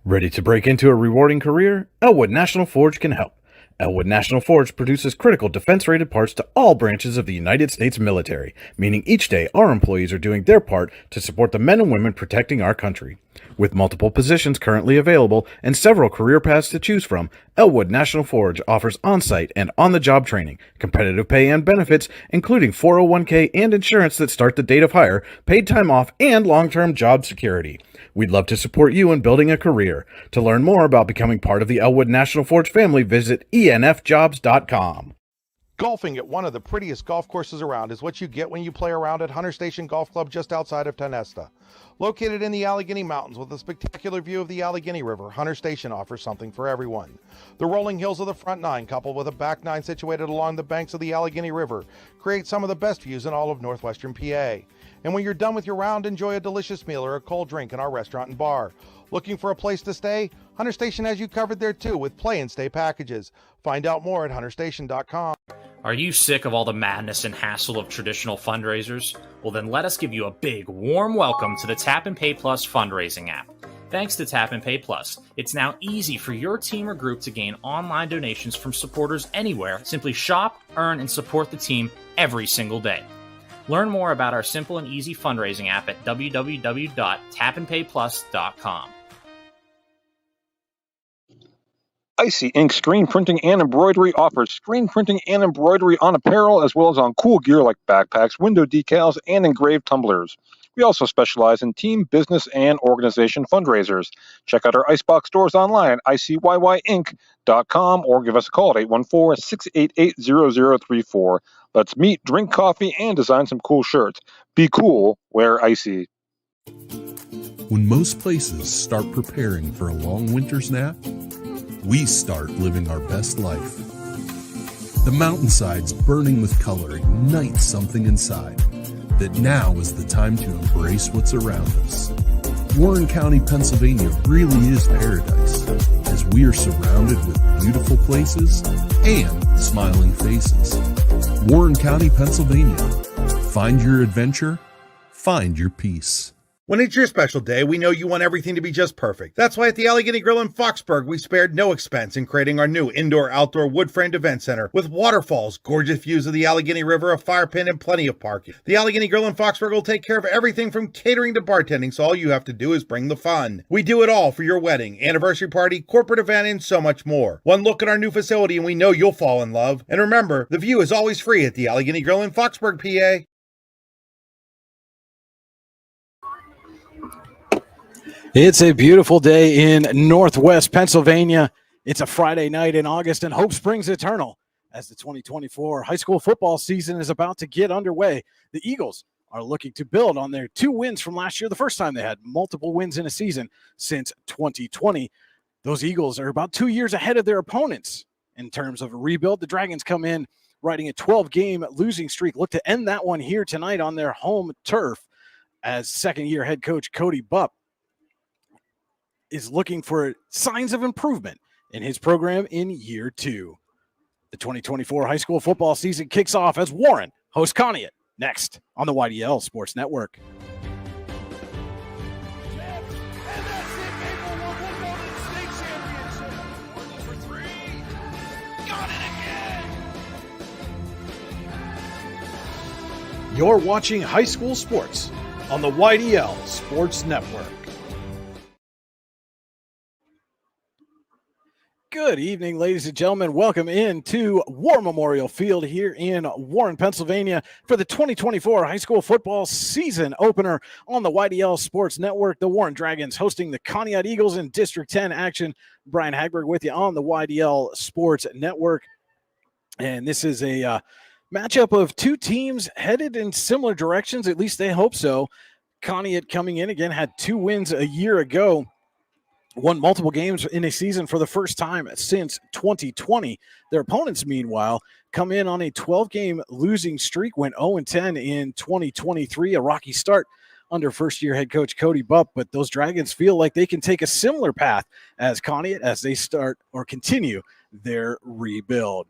Ready to break into a rewarding career? Elwood National Forge can help. Elwood National Forge produces critical defense-rated parts to all branches of the United States military, meaning each day our employees are doing their part to support the men and women protecting our country. With multiple positions currently available and several career paths to choose from, Elwood National Forge offers on-site and on-the-job training, competitive pay and benefits, including 401k and insurance that start the date of hire, paid time off, and long-term job security. We'd love to support you in building a career. To learn more about becoming part of the Elwood National Forge family, visit enfjobs.com. Golfing at one of the prettiest golf courses around is what you get when you play around at Hunter Station Golf Club just outside of Tonesta. Located in the Allegheny Mountains with a spectacular view of the Allegheny River, Hunter Station offers something for everyone. The rolling hills of the front nine, coupled with a back nine situated along the banks of the Allegheny River, create some of the best views in all of northwestern PA. And when you're done with your round, enjoy a delicious meal or a cold drink in our restaurant and bar. Looking for a place to stay? Hunter Station has you covered there too with play and stay packages. Find out more at hunterstation.com. Are you sick of all the madness and hassle of traditional fundraisers? Well, then let us give you a big, warm welcome to the Tap and Pay Plus fundraising app. Thanks to Tap and Pay Plus, it's now easy for your team or group to gain online donations from supporters anywhere. Simply shop, earn, and support the team every single day. Learn more about our simple and easy fundraising app at www.tapandpayplus.com. Icy Ink Screen Printing and Embroidery offers screen printing and embroidery on apparel as well as on cool gear like backpacks, window decals, and engraved tumblers. We also specialize in team, business, and organization fundraisers. Check out our Icebox stores online at icyyyink.com or give us a call at 814-688-0034. Let's meet, drink coffee, and design some cool shirts. Be cool, wear Icy. When most places start preparing for a long winter's nap, we start living our best life. The mountainsides burning with color ignite something inside that now is the time to embrace what's around us. Warren County, Pennsylvania really is paradise, as we are surrounded with beautiful places and smiling faces. Warren County, Pennsylvania. Find your adventure, find your peace. When it's your special day, we know you want everything to be just perfect. That's why at the Allegheny Grill in Foxburg, we spared no expense in creating our new indoor-outdoor wood-framed event center with waterfalls, gorgeous views of the Allegheny River, a fire pit, and plenty of parking. The Allegheny Grill in Foxburg will take care of everything from catering to bartending, so all you have to do is bring the fun. We do it all for your wedding, anniversary party, corporate event, and so much more. One look at our new facility and we know you'll fall in love. And remember, the view is always free at the Allegheny Grill in Foxburg, PA. It's a beautiful day in Northwest Pennsylvania. It's a Friday night in August, and hope springs eternal as the 2024 high school football season is about to get underway. The Eagles are looking to build on their 2 wins from last year, the first time they had multiple wins in a season since 2020. Those Eagles are about 2 years ahead of their opponents in terms of a rebuild. The Dragons come in riding a 12-game losing streak, look to end that one here tonight on their home turf as second-year head coach Cody Bupp is looking for signs of improvement in his program in year 2. The 2024 high school football season kicks off as Warren hosts Conneaut next on the YDL Sports Network. You're watching high school sports on the YDL Sports Network. Good evening, ladies and gentlemen. Welcome into War Memorial Field here in Warren, Pennsylvania for the 2024 high school football season opener on the YDL Sports Network. The Warren Dragons hosting the Conneaut Eagles in District 10 action. Brian Hagberg with you on the YDL Sports Network. And this is a matchup of 2 teams headed in similar directions, at least they hope so. Conneaut coming in again, had 2 wins a year ago. Won multiple games in a season for the first time since 2020. Their opponents, meanwhile, come in on a 12-game losing streak, went 0-10 in 2023, a rocky start under first-year head coach Cody Bupp, but those Dragons feel like they can take a similar path as Conneaut as they start or continue their rebuild.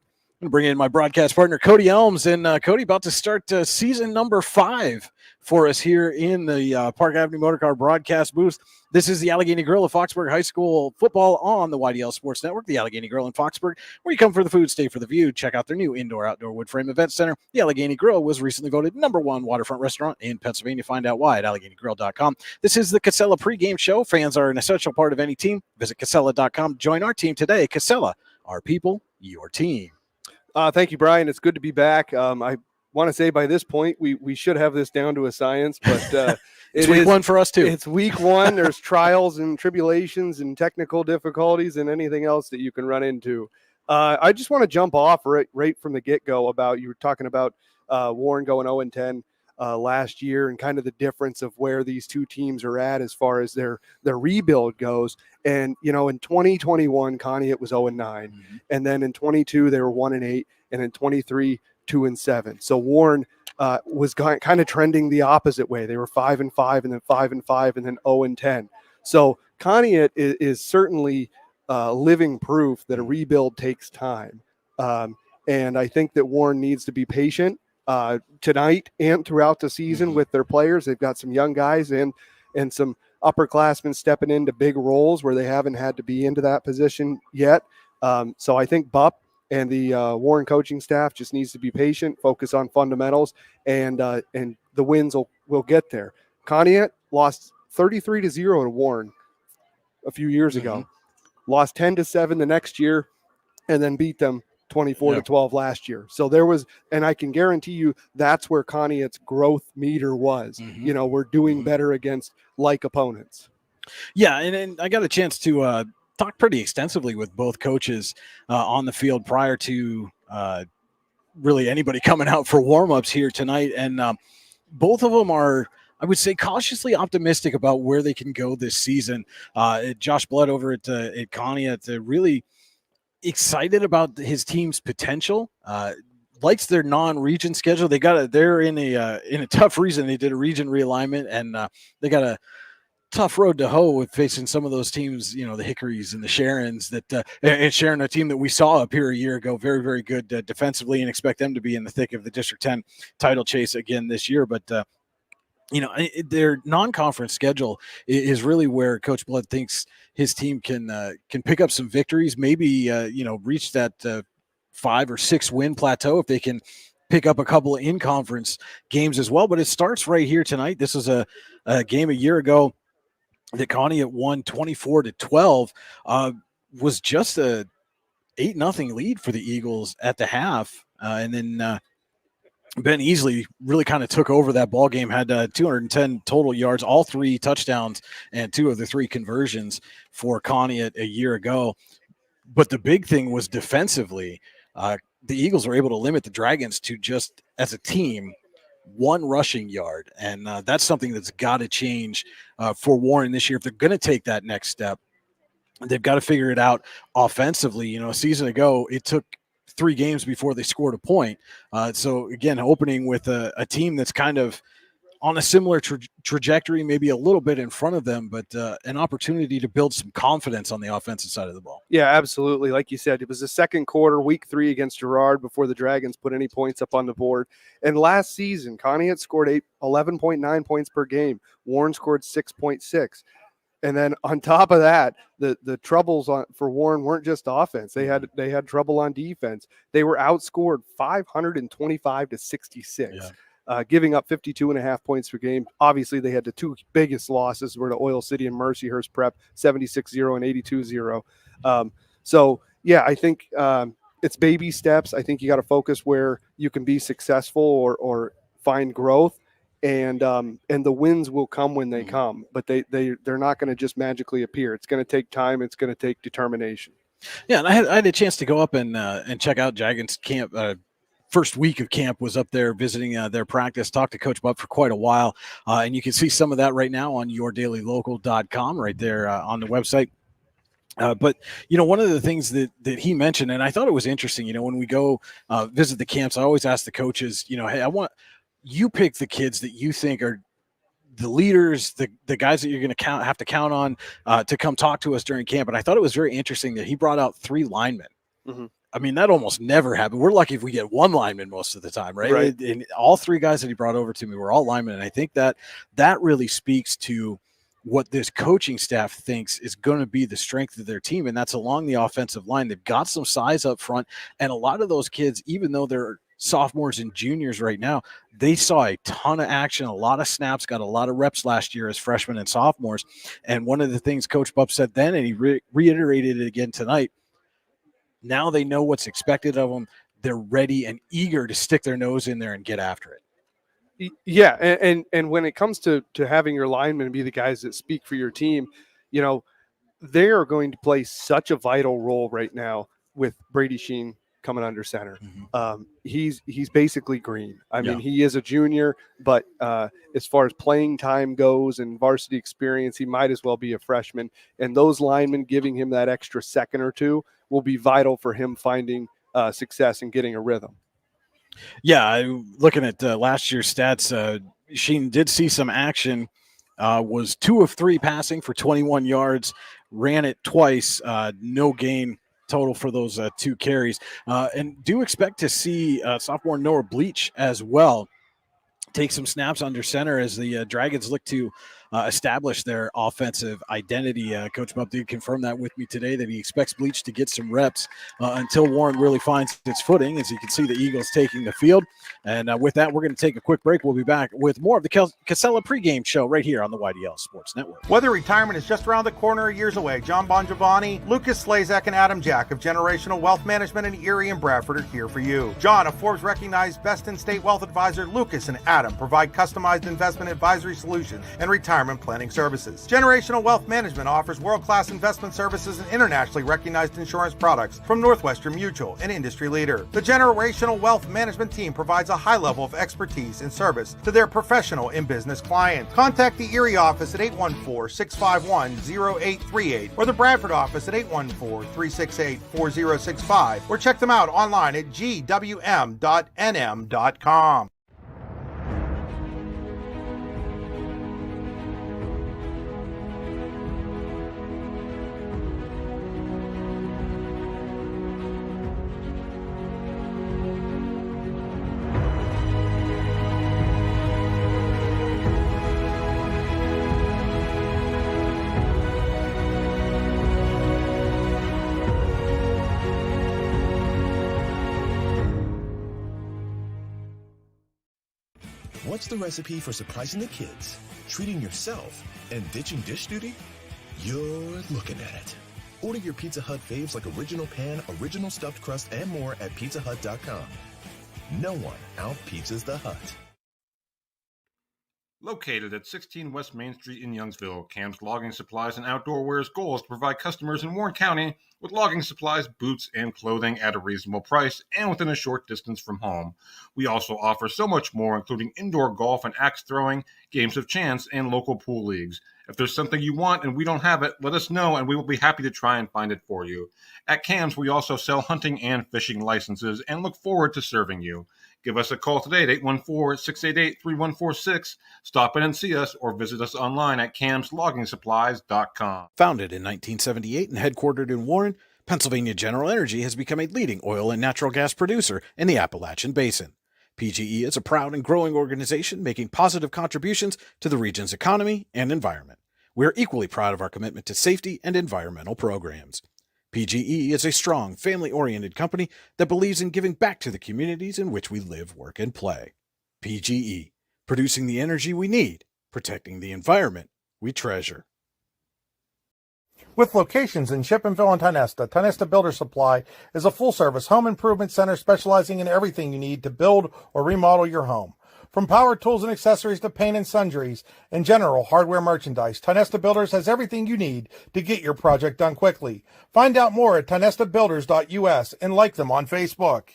to bring in my broadcast partner, Cody Elms. And Cody, about to start season number 5 for us here in the Park Avenue Motorcar broadcast booth. This is the Allegheny Grill of Foxburg High School football on the YDL Sports Network, the Allegheny Grill in Foxburg, where you come for the food, stay for the view. Check out their new indoor-outdoor wood frame event center. The Allegheny Grill was recently voted #1 waterfront restaurant in Pennsylvania. Find out why at AlleghenyGrill.com. This is the Casella pregame show. Fans are an essential part of any team. Visit Casella.com. Join our team today. Casella, our people, your team. Thank you, Brian. It's good to be back. I want to say by this point we should have this down to a science, but it's week 1 for us too. It's week 1. There's trials and tribulations and technical difficulties and anything else that you can run into. I just want to jump off right from the get-go about, you were talking about Warren going 0-10 last year and kind of the difference of where these two teams are at as far as their rebuild goes. And, in 2021, Conneaut was 0-9. And then in 22, they were 1-8. And in 23, 2-7. So Warren was kind of trending the opposite way. They were 5-5 and then 5-5 and then 0-10. So Conneaut is certainly living proof that a rebuild takes time. And I think that Warren needs to be patient tonight and throughout the season with their players. They've got some young guys and some upperclassmen stepping into big roles where they haven't had to be into that position yet. So I think Bupp and the Warren coaching staff just needs to be patient, focus on fundamentals, and the wins will get there. Conneaut lost 33-0 to Warren a few years ago, lost 10-7 the next year, and then beat them 24-12 last year. So there was, and I can guarantee you that's where Conneaut's growth meter was. We're doing better against like opponents. Yeah, and I got a chance to talk pretty extensively with both coaches on the field prior to really anybody coming out for warmups here tonight. And both of them are, I would say, cautiously optimistic about where they can go this season. Josh Blood over at Conneaut, really excited about his team's potential. Likes their non-region schedule. They're in a tough region. They did a region realignment, and they got a tough road to hoe with facing some of those teams, the Hickories and the Sharons, and Sharon, a team that we saw up here a year ago, very, very good defensively, and expect them to be in the thick of the District 10 title chase again this year. But their non-conference schedule is really where Coach Blood thinks his team can pick up some victories, maybe reach that 5 or 6 win plateau if they can pick up a couple of in-conference games as well. But it starts right here tonight. This was a game a year ago that Conneaut won 24-12. Was just a 8-0 lead for the Eagles at the half, and then Ben Easley really kind of took over that ball game. Had 210 total yards, all 3 touchdowns, and 2 of the 3 conversions for Conneaut a year ago. But the big thing was defensively, the Eagles were able to limit the Dragons to just, as a team, 1 rushing yard, and that's something that's got to change for Warren this year if they're going to take that next step. They've got to figure it out offensively. A season ago, it took 3 games before they scored a point. So again, opening with a team that's kind of on a similar trajectory, maybe a little bit in front of them, but an opportunity to build some confidence on the offensive side of the ball. Yeah, absolutely. Like you said, it was the second quarter, week 3 against Girard before the Dragons put any points up on the board. And last season, Conneaut scored 11.9 points per game. Warren scored 6.6. And then on top of that, the troubles for Warren weren't just offense. They had trouble on defense. They were outscored 525-66. Giving up 52.5 points per game. Obviously, they had the 2 biggest losses were to Oil City and Mercyhurst Prep, 76-0 and 82-0. So, yeah, I think it's baby steps. I think you got to focus where you can be successful or find growth, and the wins will come when they come. But they're not going to just magically appear. It's going to take time. It's going to take determination. Yeah, and I had a chance to go up and check out Dragons camp. First week of camp was up there visiting their practice, talked to Coach Bupp for quite a while. And you can see some of that right now on yourdailylocal.com right there on the website. But, one of the things that he mentioned, and I thought it was interesting, when we go visit the camps, I always ask the coaches, hey, I want you pick the kids that you think are the leaders, the guys that you're going to have to count on to come talk to us during camp. And I thought it was very interesting that he brought out 3 linemen I mean, that almost never happened. We're lucky if we get one lineman most of the time, right? Right. And all three guys that he brought over to me were all linemen. And I think that really speaks to what this coaching staff thinks is going to be the strength of their team. And that's along the offensive line. They've got some size up front. And a lot of those kids, even though they're sophomores and juniors right now, they saw a ton of action, a lot of snaps, got a lot of reps last year as freshmen and sophomores. And one of the things Coach Bupp said then, and he reiterated it again tonight, now they know what's expected of them. They're ready and eager to stick their nose in there and get after it. Yeah, and when it comes to having your linemen be the guys that speak for your team, you know, they are going to play such a vital role right now with Brady Sheen coming under center. He's basically green. I mean, he is a junior, but as far as playing time goes and varsity experience, he might as well be a freshman. And those linemen giving him that extra second or two will be vital for him finding success and getting a rhythm. Yeah, looking at last year's stats, Sheen did see some action, was 2 of 3 passing for 21 yards, ran it twice, no gain total for those 2 carries. And do expect to see sophomore Noah Bleach as well take some snaps under center as the Dragons look to establish their offensive identity. Coach Bupp did confirm that with me today, that he expects Bleach to get some reps until Warren really finds its footing. As you can see, the Eagles taking the field. And with that, we're going to take a quick break. We'll be back with more of the Casella pregame show right here on the YDL Sports Network. Whether retirement is just around the corner or years away, John Bongiovanni, Lucas Slazak, and Adam Jack of Generational Wealth Management in Erie and Bradford are here for you. John, a Forbes-recognized best-in-state wealth advisor, Lucas and Adam provide customized investment advisory solutions and retirement planning services. Generational Wealth Management offers world-class investment services and internationally recognized insurance products from Northwestern Mutual, an industry leader. The Generational Wealth Management team provides a high level of expertise and service to their professional and business clients. Contact the Erie office at 814-651-0838 or the Bradford office at 814-368-4065 or check them out online at gwm.nm.com. What's the recipe for surprising the kids, treating yourself, and ditching dish duty? You're looking at it. Order your Pizza Hut faves like original pan, original stuffed crust, and more at pizzahut.com. No one out-pizzas the Hut. Located at 16 West Main Street in Youngsville, Cam's Logging Supplies and Outdoor Ware's goal is to provide customers in Warren County with logging supplies, boots, and clothing at a reasonable price and within a short distance from home. We also offer so much more, including indoor golf and axe throwing, games of chance, and local pool leagues. If there's something you want and we don't have it, let us know and we will be happy to try and find it for you. At Cam's, we also sell hunting and fishing licenses and look forward to serving you. Give us a call today at 814-688-3146. Stop in and see us or visit us online at camsloggingsupplies.com. Founded in 1978 and headquartered in Warren, Pennsylvania General Energy has become a leading oil and natural gas producer in the Appalachian Basin. PGE is a proud and growing organization making positive contributions to the region's economy and environment. We are equally proud of our commitment to safety and environmental programs. PGE is a strong, family-oriented company that believes in giving back to the communities in which we live, work, and play. PGE, producing the energy we need, protecting the environment we treasure. With locations in Chippenville and Tonesta, Tonesta Builder Supply is a full-service home improvement center specializing in everything you need to build or remodel your home. From power tools and accessories to paint and sundries and general hardware merchandise, Tonesta Builders has everything you need to get your project done quickly. Find out more at tonestabuilders.us and like them on Facebook.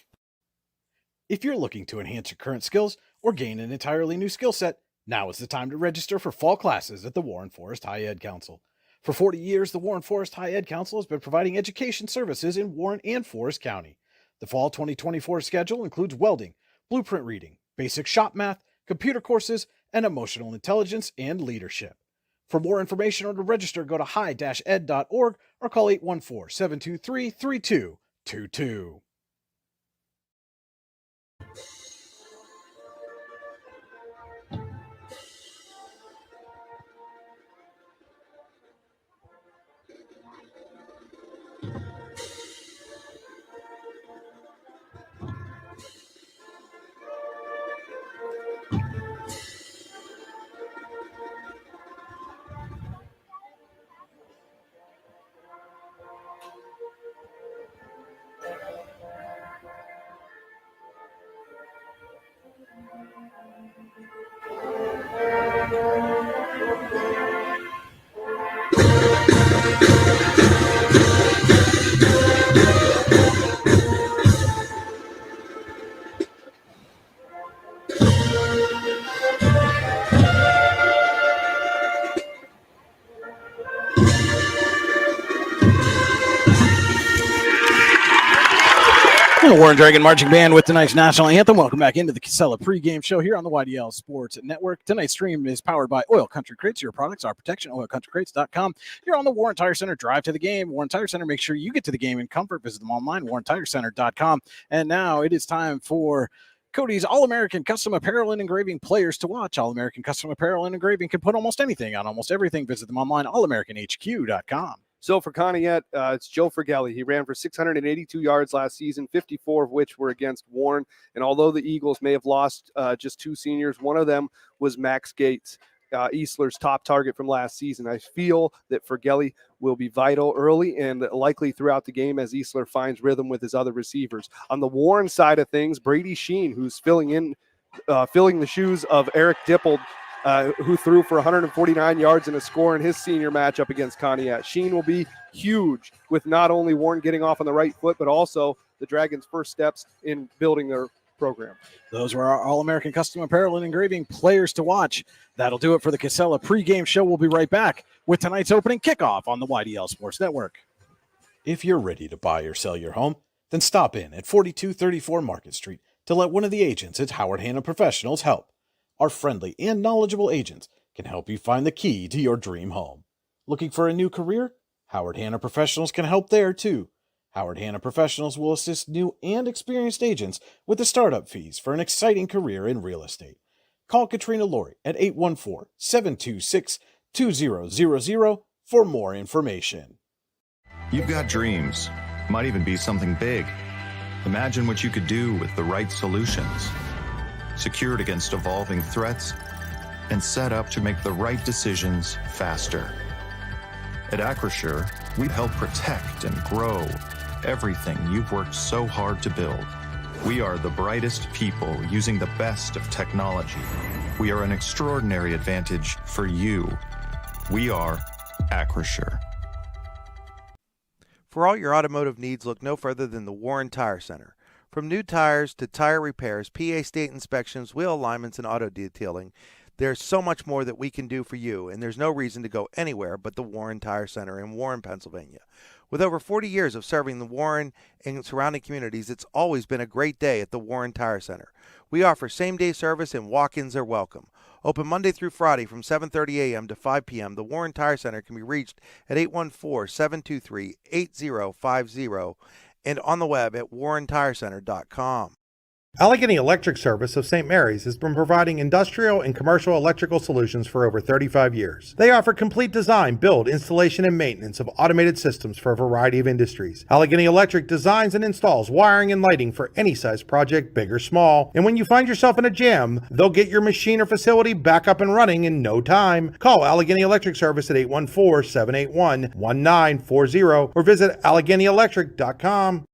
If you're looking to enhance your current skills or gain an entirely new skill set, now is the time to register for fall classes at the Warren Forest High Ed Council. For 40 years, the Warren Forest High Ed Council has been providing education services in Warren and Forest County. The fall 2024 schedule includes welding, blueprint reading, basic shop math, computer courses, and emotional intelligence and leadership. For more information or to register, go to high-ed.org or call 814-723-3222. 622. The Warren Dragon Marching Band with tonight's national anthem. Welcome back into the Casella pregame show here on the YDL Sports Network. Tonight's stream is powered by Oil Country Crates. Your products, our protection, oilcountrycrates.com. You're on the Warren Tire Center. Drive to the game. Warren Tire Center. Make sure you get to the game in comfort. Visit them online, warrentirecenter.com. And now it is time for Cody's All-American Custom Apparel and Engraving Players to Watch. All-American Custom Apparel and Engraving can put almost anything on almost everything. Visit them online, allamericanhq.com. So for Conneaut, it's Joe Fergelli. He ran for 682 yards last season, 54 of which were against Warren. And although the Eagles may have lost just two seniors, one of them was Max Gates, Eastler's top target from last season. I feel that Fergelli will be vital early and likely throughout the game as Eastler finds rhythm with his other receivers. On the Warren side of things, Brady Sheen, who's filling the shoes of Eric Dippold, who threw for 149 yards and a score in his senior matchup against Conneaut. Sheen will be huge with not only Warren getting off on the right foot, but also the Dragons' first steps in building their program. Those were our All-American Custom Apparel and Engraving Players to Watch. That'll do it for the Casella pregame show. We'll be right back with tonight's opening kickoff on the YDL Sports Network. If you're ready to buy or sell your home, then stop in at 4234 Market Street to let one of the agents at Howard Hanna Professionals help. Our friendly and knowledgeable agents can help you find the key to your dream home. Looking for a new career? Howard Hanna Professionals can help there too. Howard Hanna Professionals will assist new and experienced agents with the startup fees for an exciting career in real estate. Call Katrina Laurie at 814-726-2000 for more information. You've got dreams, might even be something big. Imagine what you could do with the right solutions. Secured against evolving threats, and set up to make the right decisions faster. At Acrisure, we help protect and grow everything you've worked so hard to build. We are the brightest people using the best of technology. We are an extraordinary advantage for you. We are Acrisure. For all your automotive needs, look no further than the Warren Tire Center. From new tires to tire repairs, PA state inspections, wheel alignments, and auto detailing, there's so much more that we can do for you, and there's no reason to go anywhere but the Warren Tire Center in Warren, Pennsylvania. With over 40 years of serving the Warren and surrounding communities, it's always been a great day at the Warren Tire Center. We offer same-day service and walk-ins are welcome. Open Monday through Friday from 7:30 a.m. to 5 p.m., the Warren Tire Center can be reached at 814-723-8050 and on the web at warrentirecenter.com. Allegheny Electric Service of St. Mary's has been providing industrial and commercial electrical solutions for over 35 years. They offer complete design, build, installation, and maintenance of automated systems for a variety of industries. Allegheny Electric designs and installs wiring and lighting for any size project, big or small. And when you find yourself in a jam, they'll get your machine or facility back up and running in no time. Call Allegheny Electric Service at 814-781-1940 or visit AlleghenyElectric.com.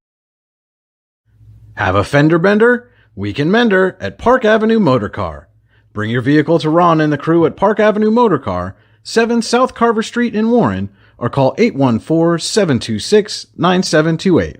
Have a fender bender? We can mender at Park Avenue Motor Car. Bring your vehicle to Ron and the crew at Park Avenue Motor Car, 7 South Carver Street in Warren, or call 814-726-9728.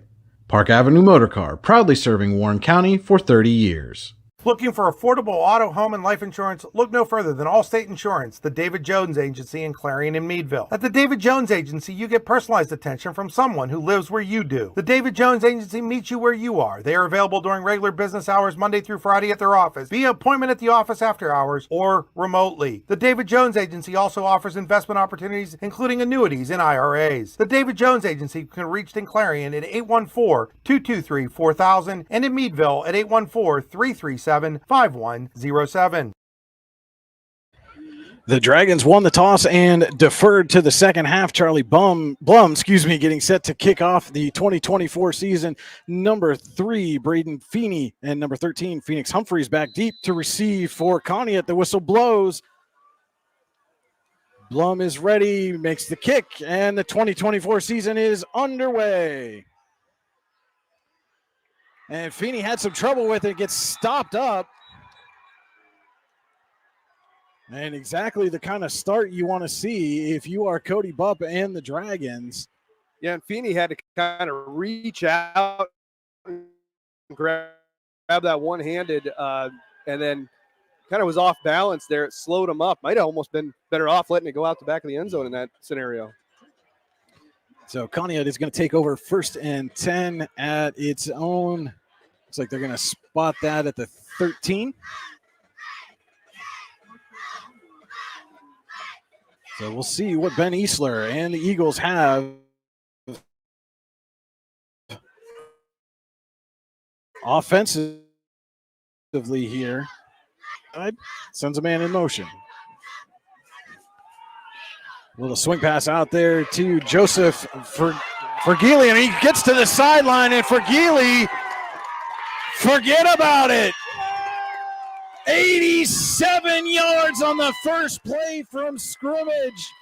Park Avenue Motor Car, proudly serving Warren County for 30 years. Looking for affordable auto, home, and life insurance? Look no further than Allstate Insurance, the David Jones Agency in Clarion and Meadville. At the David Jones Agency, you get personalized attention from someone who lives where you do. The David Jones Agency meets you where you are. They are available during regular business hours Monday through Friday at their office, via appointment at the office after hours, or remotely. The David Jones Agency also offers investment opportunities, including annuities and IRAs. The David Jones Agency can be reached in Clarion at 814-223-4000 and in Meadville at 814-337-5107. The Dragons won the toss and deferred to the second half. Charlie Blum, getting set to kick off the 2024 season. Number 3, Braden Feeney, and number 13, Phoenix Humphreys back deep to receive for Conneaut. The whistle blows. Blum is ready, makes the kick, and the 2024 season is underway. And Feeney had some trouble with it, gets stopped up. And exactly the kind of start you want to see if you are Cody Bupp and the Dragons. Yeah, and Feeney had to kind of reach out and grab that one-handed and then kind of was off balance there. It slowed him up. Might have almost been better off letting it go out the back of the end zone in that scenario. So Conneaut is going to take over 1st and 10 at its own. Looks like they're going to spot that at the 13. So we'll see what Ben Easler and the Eagles have. Offensively here. Sends a man in motion. Little swing pass out there to Joseph Fergili, and he gets to the sideline, and Fergili, forget about it. 87 yards on the first play from scrimmage,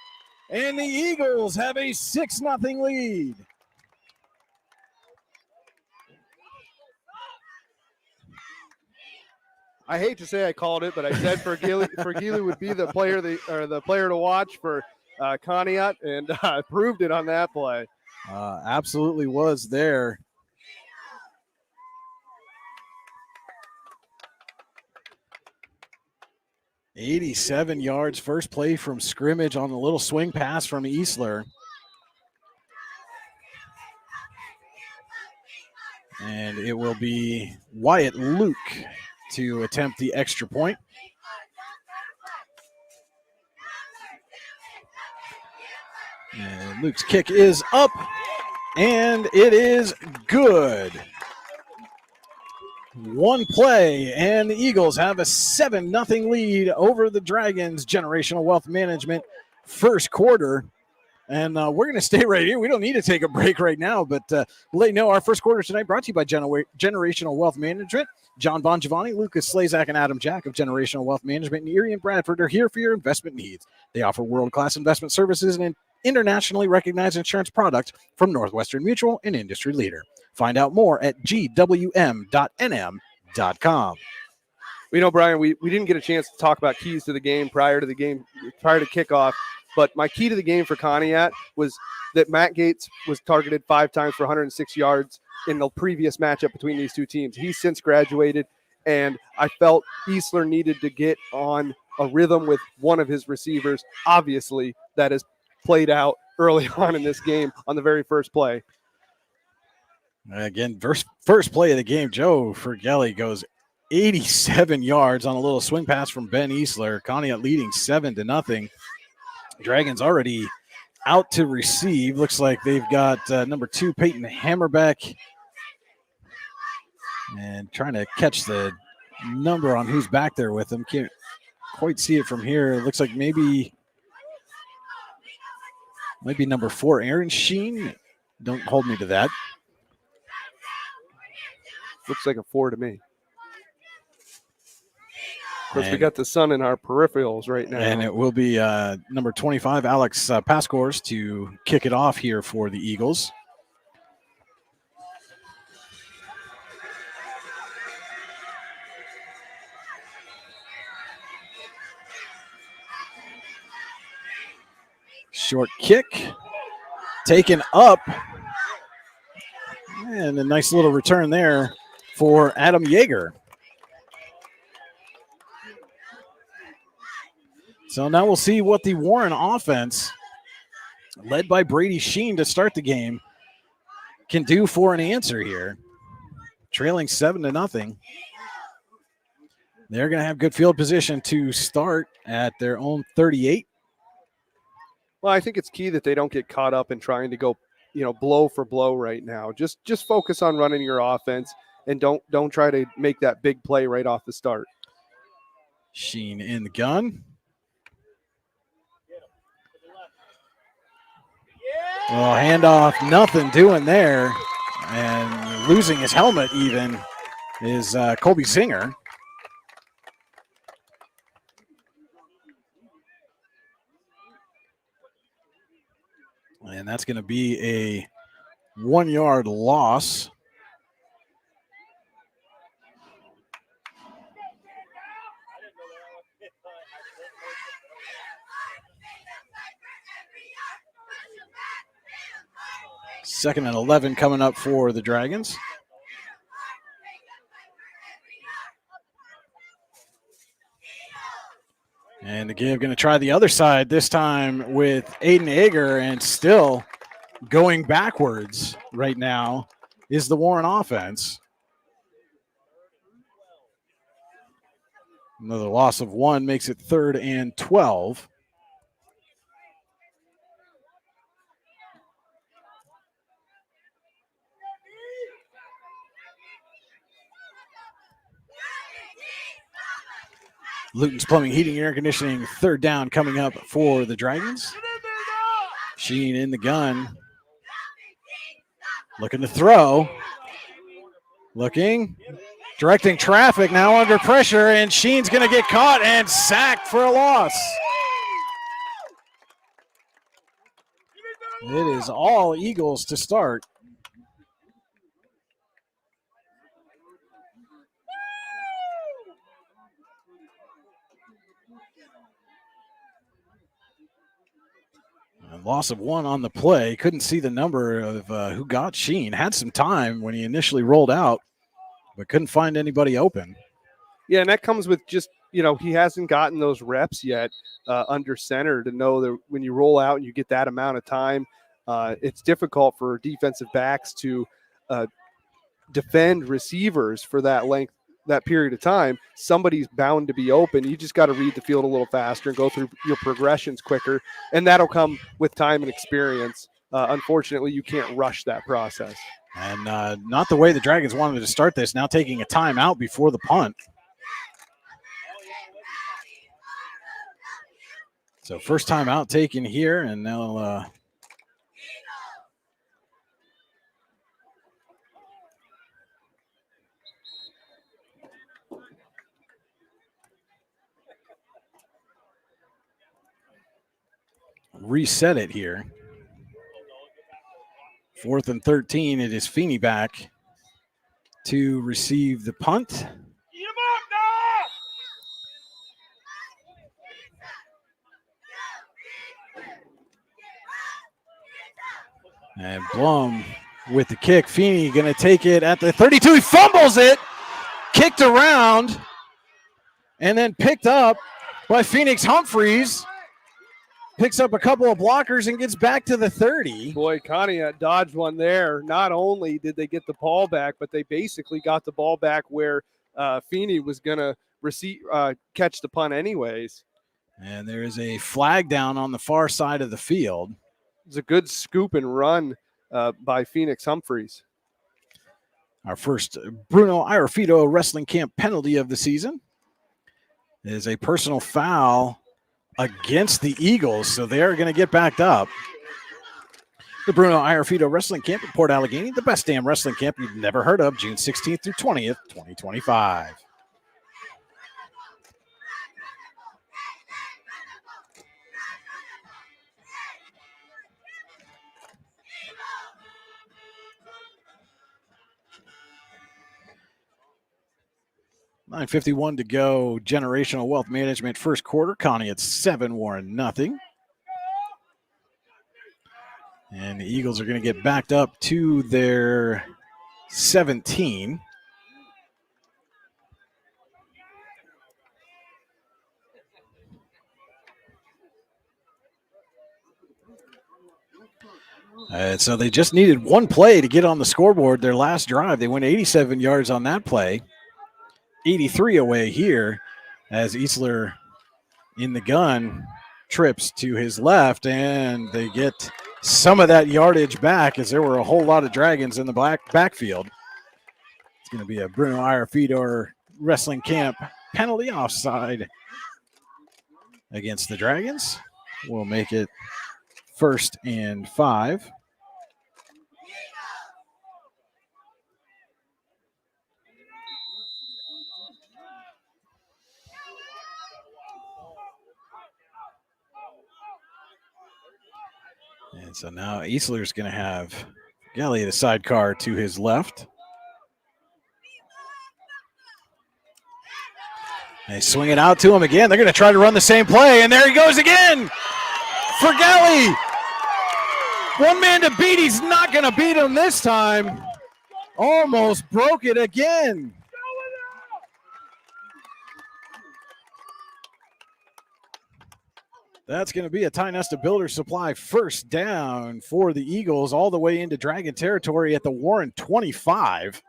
and the Eagles have a 6-0 lead. I hate to say I called it, but I said Fergili would be the player to watch for Conneaut, and proved it on that play. Absolutely was there. $87 yards, first play from scrimmage on a little swing pass from Easler. And it will be Wyatt Luke to attempt the extra point. And Luke's kick is up, and it is good. One play, and the Eagles have a 7-0 lead over the Dragons. Generational Wealth Management, first quarter. And we're going to stay right here. We don't need to take a break right now, but we'll let you know our first quarter tonight brought to you by Generational Wealth Management. John Bongiovanni, Lucas Slazak, and Adam Jack of Generational Wealth Management in Erie and Bradford are here for your investment needs. They offer world-class investment services and an internationally recognized insurance product from Northwestern Mutual, an industry leader. Find out more at gwm.nm.com. You know, Brian, we didn't get a chance to talk about keys to the game prior to kickoff, but my key to the game for Conneaut was that Matt Gates was targeted 5 times for 106 yards in the previous matchup between these two teams. He's since graduated, and I felt Easler needed to get on a rhythm with one of his receivers. Obviously, that has played out early on in this game on the very first play. Again, first play of the game, Joe Fergili goes 87 yards on a little swing pass from Ben Easler. Conneaut leading 7-0. Dragons already out to receive. Looks like they've got number 2, Peyton Hammerbeck. And trying to catch the number on who's back there with them. Can't quite see it from here. It looks like maybe number 4, Aaron Sheen. Don't hold me to that. Looks like a 4 to me. Of course, we got the sun in our peripherals right now. And it will be number 25, Alex Pascors, to kick it off here for the Eagles. Short kick, taken up, and a nice little return there for Adam Yeager. So now we'll see what the Warren offense, led by Brady Sheen to start the game, can do for an answer here. Trailing 7-0. They're going to have good field position to start at their own 38. Well, I think it's key that they don't get caught up in trying to go, blow for blow right now. Just focus on running your offense and don't try to make that big play right off the start. Sheen in the gun. Well, handoff, nothing doing there. And losing his helmet even is Colby Singer. And that's going to be a 1-yard loss. Second and 11 coming up for the Dragons. And the give going to try the other side, this time with Aiden Ager, and still going backwards right now is the Warren offense. Another loss of 1 makes it 3rd and 12. Luton's Plumbing, Heating, and Air Conditioning, 3rd down coming up for the Dragons. Sheen in the gun. Looking to throw. Looking. Directing traffic, now under pressure, and Sheen's going to get caught and sacked for a loss. It is all Eagles to start. A loss of 1 on the play. Couldn't see the number of who got Sheen. Had some time when he initially rolled out, but couldn't find anybody open. Yeah, and that comes with just, he hasn't gotten those reps yet under center to know that when you roll out and you get that amount of time, it's difficult for defensive backs to defend receivers for that length, that period of time. Somebody's bound to be open. You just got to read the field a little faster and go through your progressions quicker, and that'll come with time and experience. Unfortunately, you can't rush that process. And not the way the Dragons wanted to start this, now taking a timeout before the punt. So first timeout taken here, and now reset it here. 4th and 13. It is Feeney back to receive the punt. And Blum with the kick. Feeney going to take it at the 32. He fumbles it. Kicked around. And then picked up by Phoenix Humphreys. Picks up a couple of blockers and gets back to the 30. Boy, Conneaut dodged one there. Not only did they get the ball back, but they basically got the ball back where Feeney was going to catch the punt anyways. And there is a flag down on the far side of the field. It's a good scoop and run by Phoenix Humphreys. Our first Bruno Iarfito wrestling camp penalty of the season is a personal foul against the Eagles, so they are going to get backed up. The Bruno Iarfito Wrestling Camp in Port Allegheny, the best damn wrestling camp you've never heard of, June 16th through 20th, 2025. $9:51 to go. Generational Wealth Management first quarter. Connie at 7, Warren nothing. And the Eagles are going to get backed up to their 17. And so they just needed one play to get on the scoreboard. Their last drive, they went 87 yards on that play. 83 away here as Easler in the gun trips to his left, and they get some of that yardage back as there were a whole lot of Dragons in the backfield. It's going to be a Bruno Irafidor wrestling camp penalty offside against the Dragons. We'll make it 1st and 5. And so now Easler's going to have Gelly, the sidecar, to his left. They swing it out to him again. They're going to try to run the same play, and there he goes again for Gelly. One man to beat. He's not going to beat him this time. Almost broke it again. That's going to be a Ty-Nesta Builder Supply first down for the Eagles all the way into Dragon territory at the Warren 25.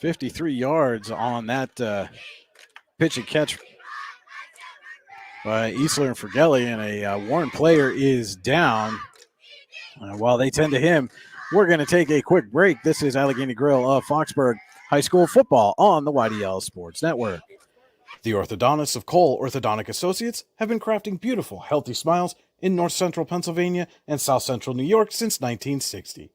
$53 yards on that pitch and catch by Easler and Fergelli, and a Warren player is down. While they tend to him, we're going to take a quick break. This is Allegheny Grill of Foxburg High School football on the YDL Sports Network. The orthodontists of Cole Orthodontic Associates have been crafting beautiful, healthy smiles in north central Pennsylvania and south central New York since 1960.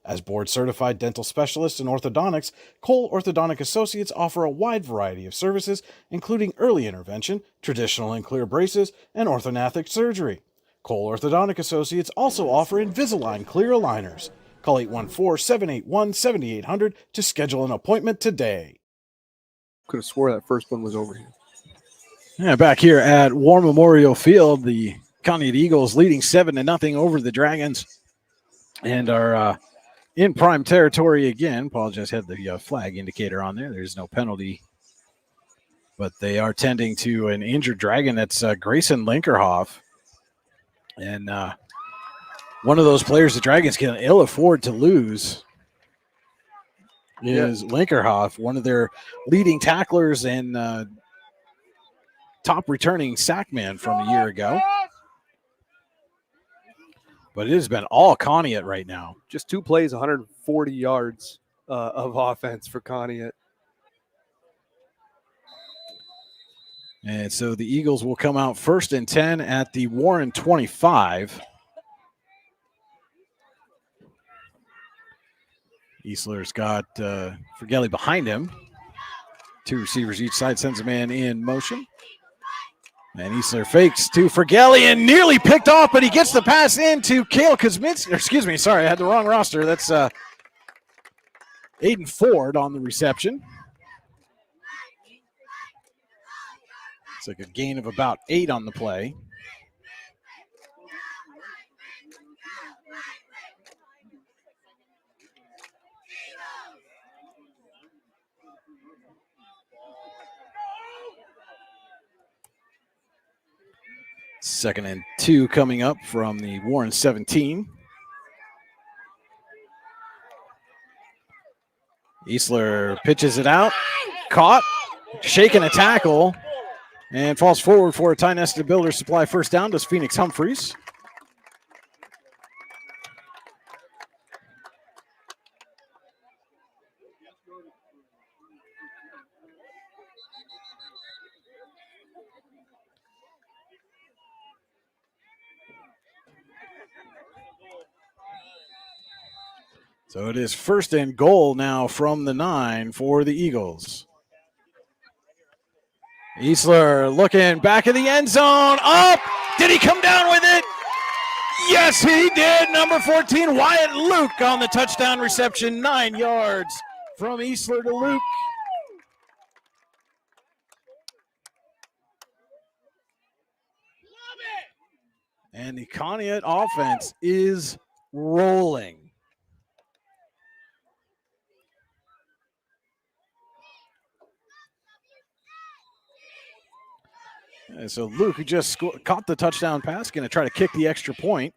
As board-certified dental specialists in orthodontics, Cole Orthodontic Associates offer a wide variety of services, including early intervention, traditional and clear braces, and orthodontic surgery. Cole Orthodontic Associates also offer Invisalign clear aligners. Call 814-781-7800 to schedule an appointment today. Could have swore that first one was over here. Yeah, back here at War Memorial Field, the Conneaut Eagles leading 7-0 over the Dragons and are in prime territory again. Paul just had the flag indicator on there. There's no penalty, but they are tending to an injured Dragon. That's Grayson Linkerhoff. And one of those players the Dragons can ill afford to lose is Linkerhoff, one of their leading tacklers and top returning sackman from a year ago. But it has been all Conneaut right now. Just 2 plays, 140 yards of offense for Conneaut. And so the Eagles will come out 1st and 10 at the Warren 25. Easler's got Fergelli behind him. 2 receivers each side, sends a man in motion. And Easler fakes to Fergelli and nearly picked off, but he gets the pass into Cale Kuzminski. Excuse me, sorry, I had the wrong roster. That's Aiden Ford on the reception. It's like a gain of about 8 on the play. Second and 2 coming up from the Warren 17. Easler pitches it out, caught, shaking a tackle, and falls forward for a Ty-Nesta Builder Supply first down to Phoenix Humphreys. So it is 1st and goal now from the 9 for the Eagles. Easler looking back in the end zone. Up! Did he come down with it? Yes, he did. Number 14, Wyatt Luke on the touchdown reception. 9 yards from Easler to Luke. And the Conneaut offense is rolling. And so Luke, who just caught the touchdown pass, going to try to kick the extra point.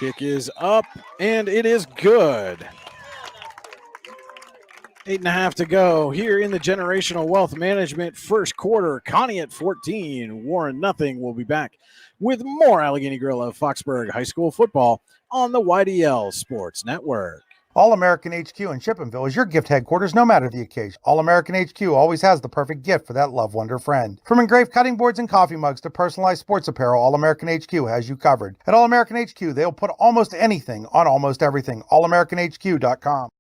Kick is up, and it is good. 8.5 to go here in the Generational Wealth Management first quarter. Conneaut 14, Warren nothing. We'll be back with more Allegheny Grill of Foxburg High School football on the YDL Sports Network. All American HQ in Shippenville is your gift headquarters no matter the occasion. All American HQ always has the perfect gift for that loved one or friend. From engraved cutting boards and coffee mugs to personalized sports apparel, All American HQ has you covered. At All American HQ, they'll put almost anything on almost everything. AllAmericanHQ.com.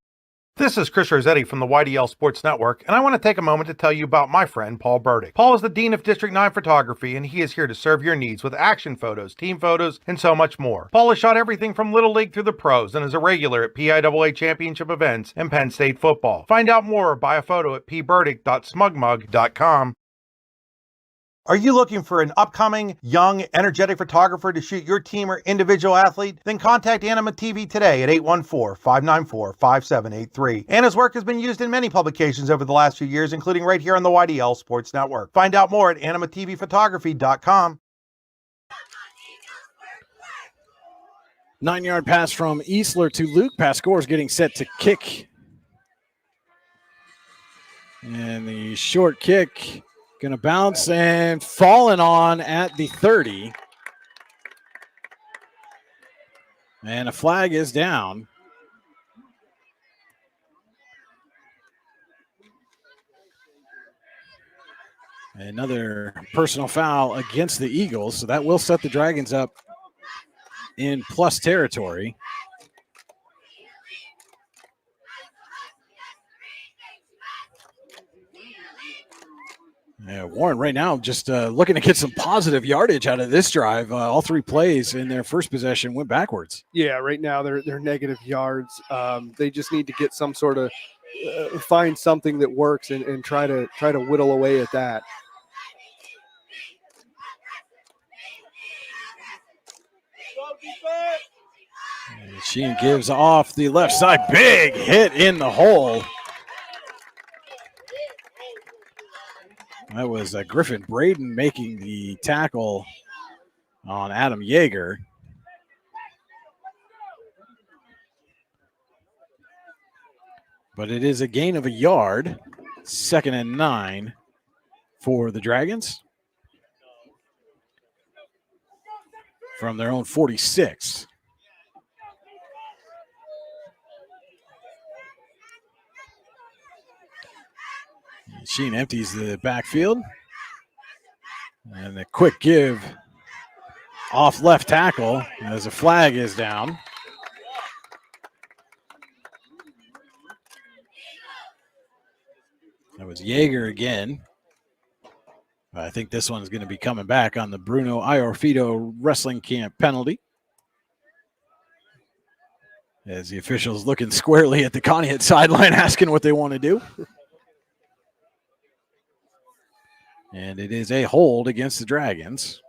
This is Chris Rossetti from the YDL Sports Network, and I want to take a moment to tell you about my friend Paul Burdick. Paul is the Dean of District 9 Photography, and he is here to serve your needs with action photos, team photos, and so much more. Paul has shot everything from Little League through the pros and is a regular at PIAA championship events and Penn State football. Find out more or buy a photo at pburdick.smugmug.com. Are you looking for an upcoming, young, energetic photographer to shoot your team or individual athlete? Then contact Anima TV today at 814-594-5783. Anna's work has been used in many publications over the last few years, including right here on the YDL Sports Network. Find out more at animatvphotography.com. 9-yard pass from Easler to Luke. Pass scores getting set to kick. And the short kick going to bounce and falling on at the 30. And a flag is down. Another personal foul against the Eagles. So that will set the Dragons up in plus territory. Yeah, Warren right now just looking to get some positive yardage out of this drive. All three plays in their first possession went backwards. Yeah, right now they're negative yards. They just need to get some sort of find something that works and try to whittle away at that. And Sheen gives off the left side. Big hit in the hole. That was Griffin Braden making the tackle on Adam Yeager. But it is a gain of a yard. 2nd and 9 for the Dragons. From their own 46. Sheen empties the backfield. And a quick give off left tackle as a flag is down. That was Yeager again. I think this one's going to be coming back on the Bruno Iorfito Wrestling Camp penalty. As the officials looking squarely at the Conneaut sideline asking what they want to do. And it is a hold against the Dragons.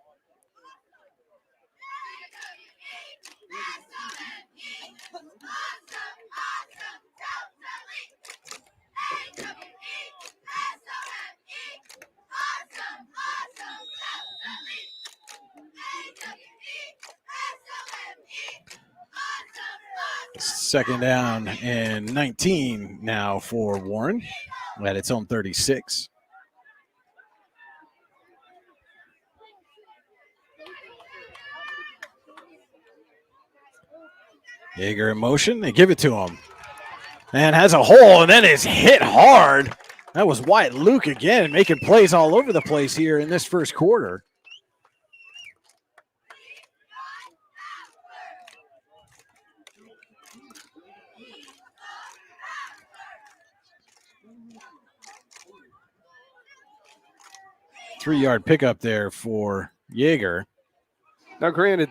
Second down and 19 now for Warren at its own 36. Yeager in motion. They give it to him. And has a hole and then is hit hard. That was Wyatt Luke again, making plays all over the place here in this first quarter. Three-yard pickup there for Yeager. Now, granted,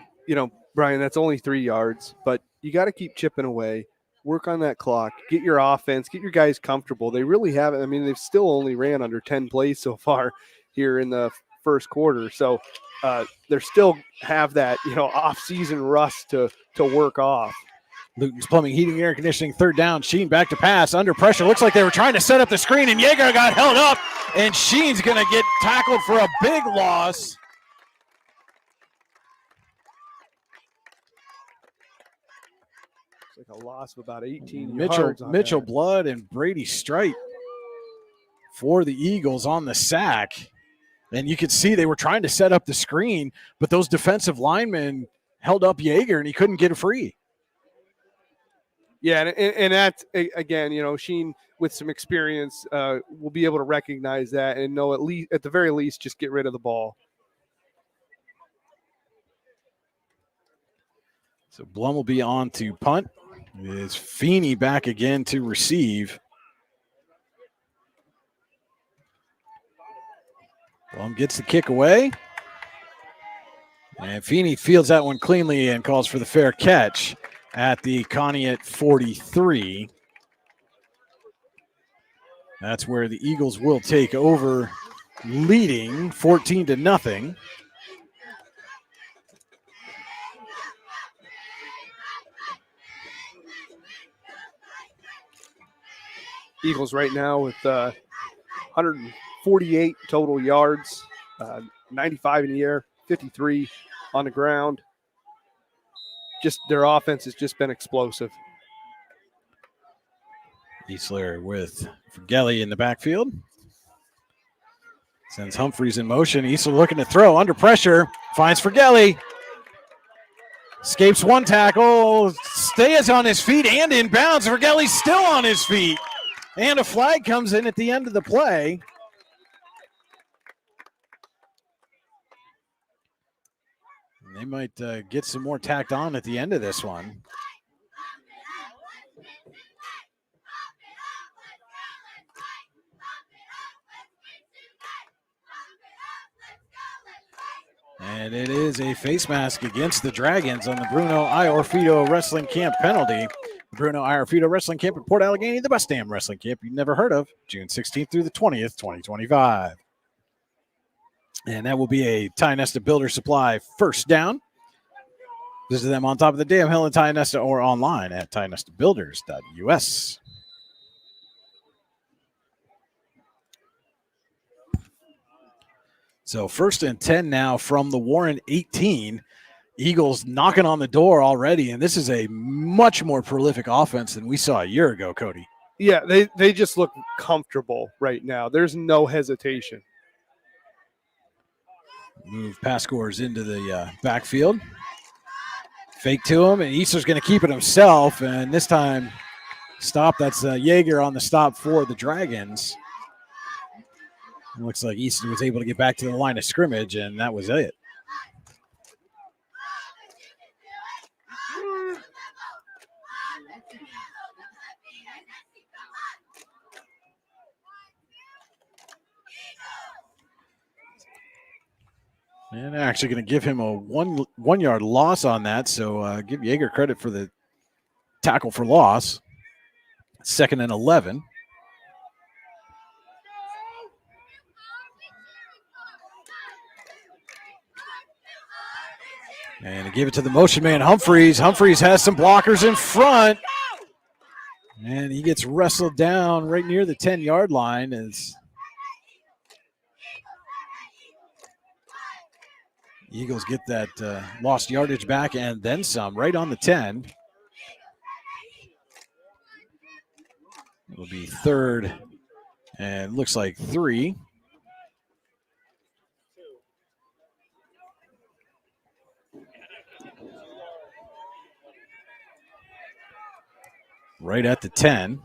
Brian, that's only 3 yards, but you got to keep chipping away, work on that clock, get your offense, get your guys comfortable. They really haven't. I mean, they've still only ran under 10 plays so far here in the first quarter. So they still have that, off-season rust to work off. Luton's Plumbing, Heating, Air Conditioning, third down. Sheen back to pass, under pressure. Looks like they were trying to set up the screen, and Yeager got held up, and Sheen's going to get tackled for a big loss. It's like a loss of about 18 Mitchell yards. On Blood and Brady Strite for the Eagles on the sack. And you could see they were trying to set up the screen, but those defensive linemen held up Yeager, and he couldn't get it free. Yeah, and that's, again, Sheen with some experience will be able to recognize that and know at the very least just get rid of the ball. So Blum will be on to punt. It's Feeney back again to receive. Blum gets the kick away. And Feeney fields that one cleanly and calls for the fair catch at the Conneaut 43. That's where the Eagles will take over, leading 14-0. Eagles right now with 148 total yards, 95 in the air, 53 on the ground. Just their offense has just been explosive. Eastler with Vergelli in the backfield. Sends Humphreys in motion. Eastler looking to throw under pressure. Finds Vergelli. Escapes one tackle. Stays on his feet and in bounds. Vergelli's still on his feet. And a flag comes in at the end of the play. They might get some more tacked on at the end of this one. And it is a face mask against the Dragons on the Bruno Iorfito Wrestling Camp penalty. Bruno Iorfito Wrestling Camp in Port Allegheny, the best damn wrestling camp you've never heard of, June 16th through the 20th, 2025. And that will be a Tionesta Builder Supply first down. Visit them on top of the damn hill in Tionesta or online at tionestabuilders.us. So 1st and 10 now from the Warren 18. Eagles knocking on the door already, and this is a much more prolific offense than we saw a year ago, Cody. Yeah, they just look comfortable right now. There's no hesitation. Move pass scores into the backfield. Fake to him, and Easter's going to keep it himself, and this time stop. That's Yeager on the stop for the Dragons. It looks like Easter was able to get back to the line of scrimmage, and that was it. And they're actually going to give him a one yard loss on that. So give Yeager credit for the tackle for loss. 2nd and 11. And they give it to the motion man, Humphreys. Humphreys has some blockers in front. And he gets wrestled down right near the 10-yard line as Eagles get that lost yardage back and then some, right on the 10. It'll be 3rd and looks like 3. Right at the 10.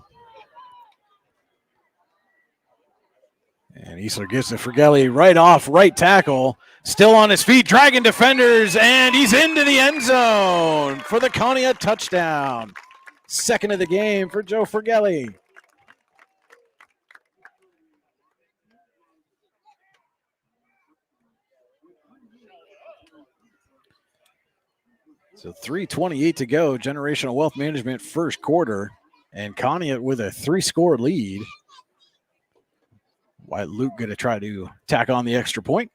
And Eastler gets to Vergelli right off, right tackle. Still on his feet, dragging defenders, and he's into the end zone for the Conneaut touchdown. 2nd of the game for Joe Vergelli. So 3:28 to go, Generational Wealth Management first quarter, and Conneaut with a 3-score lead. White Luke going to try to tack on the extra point.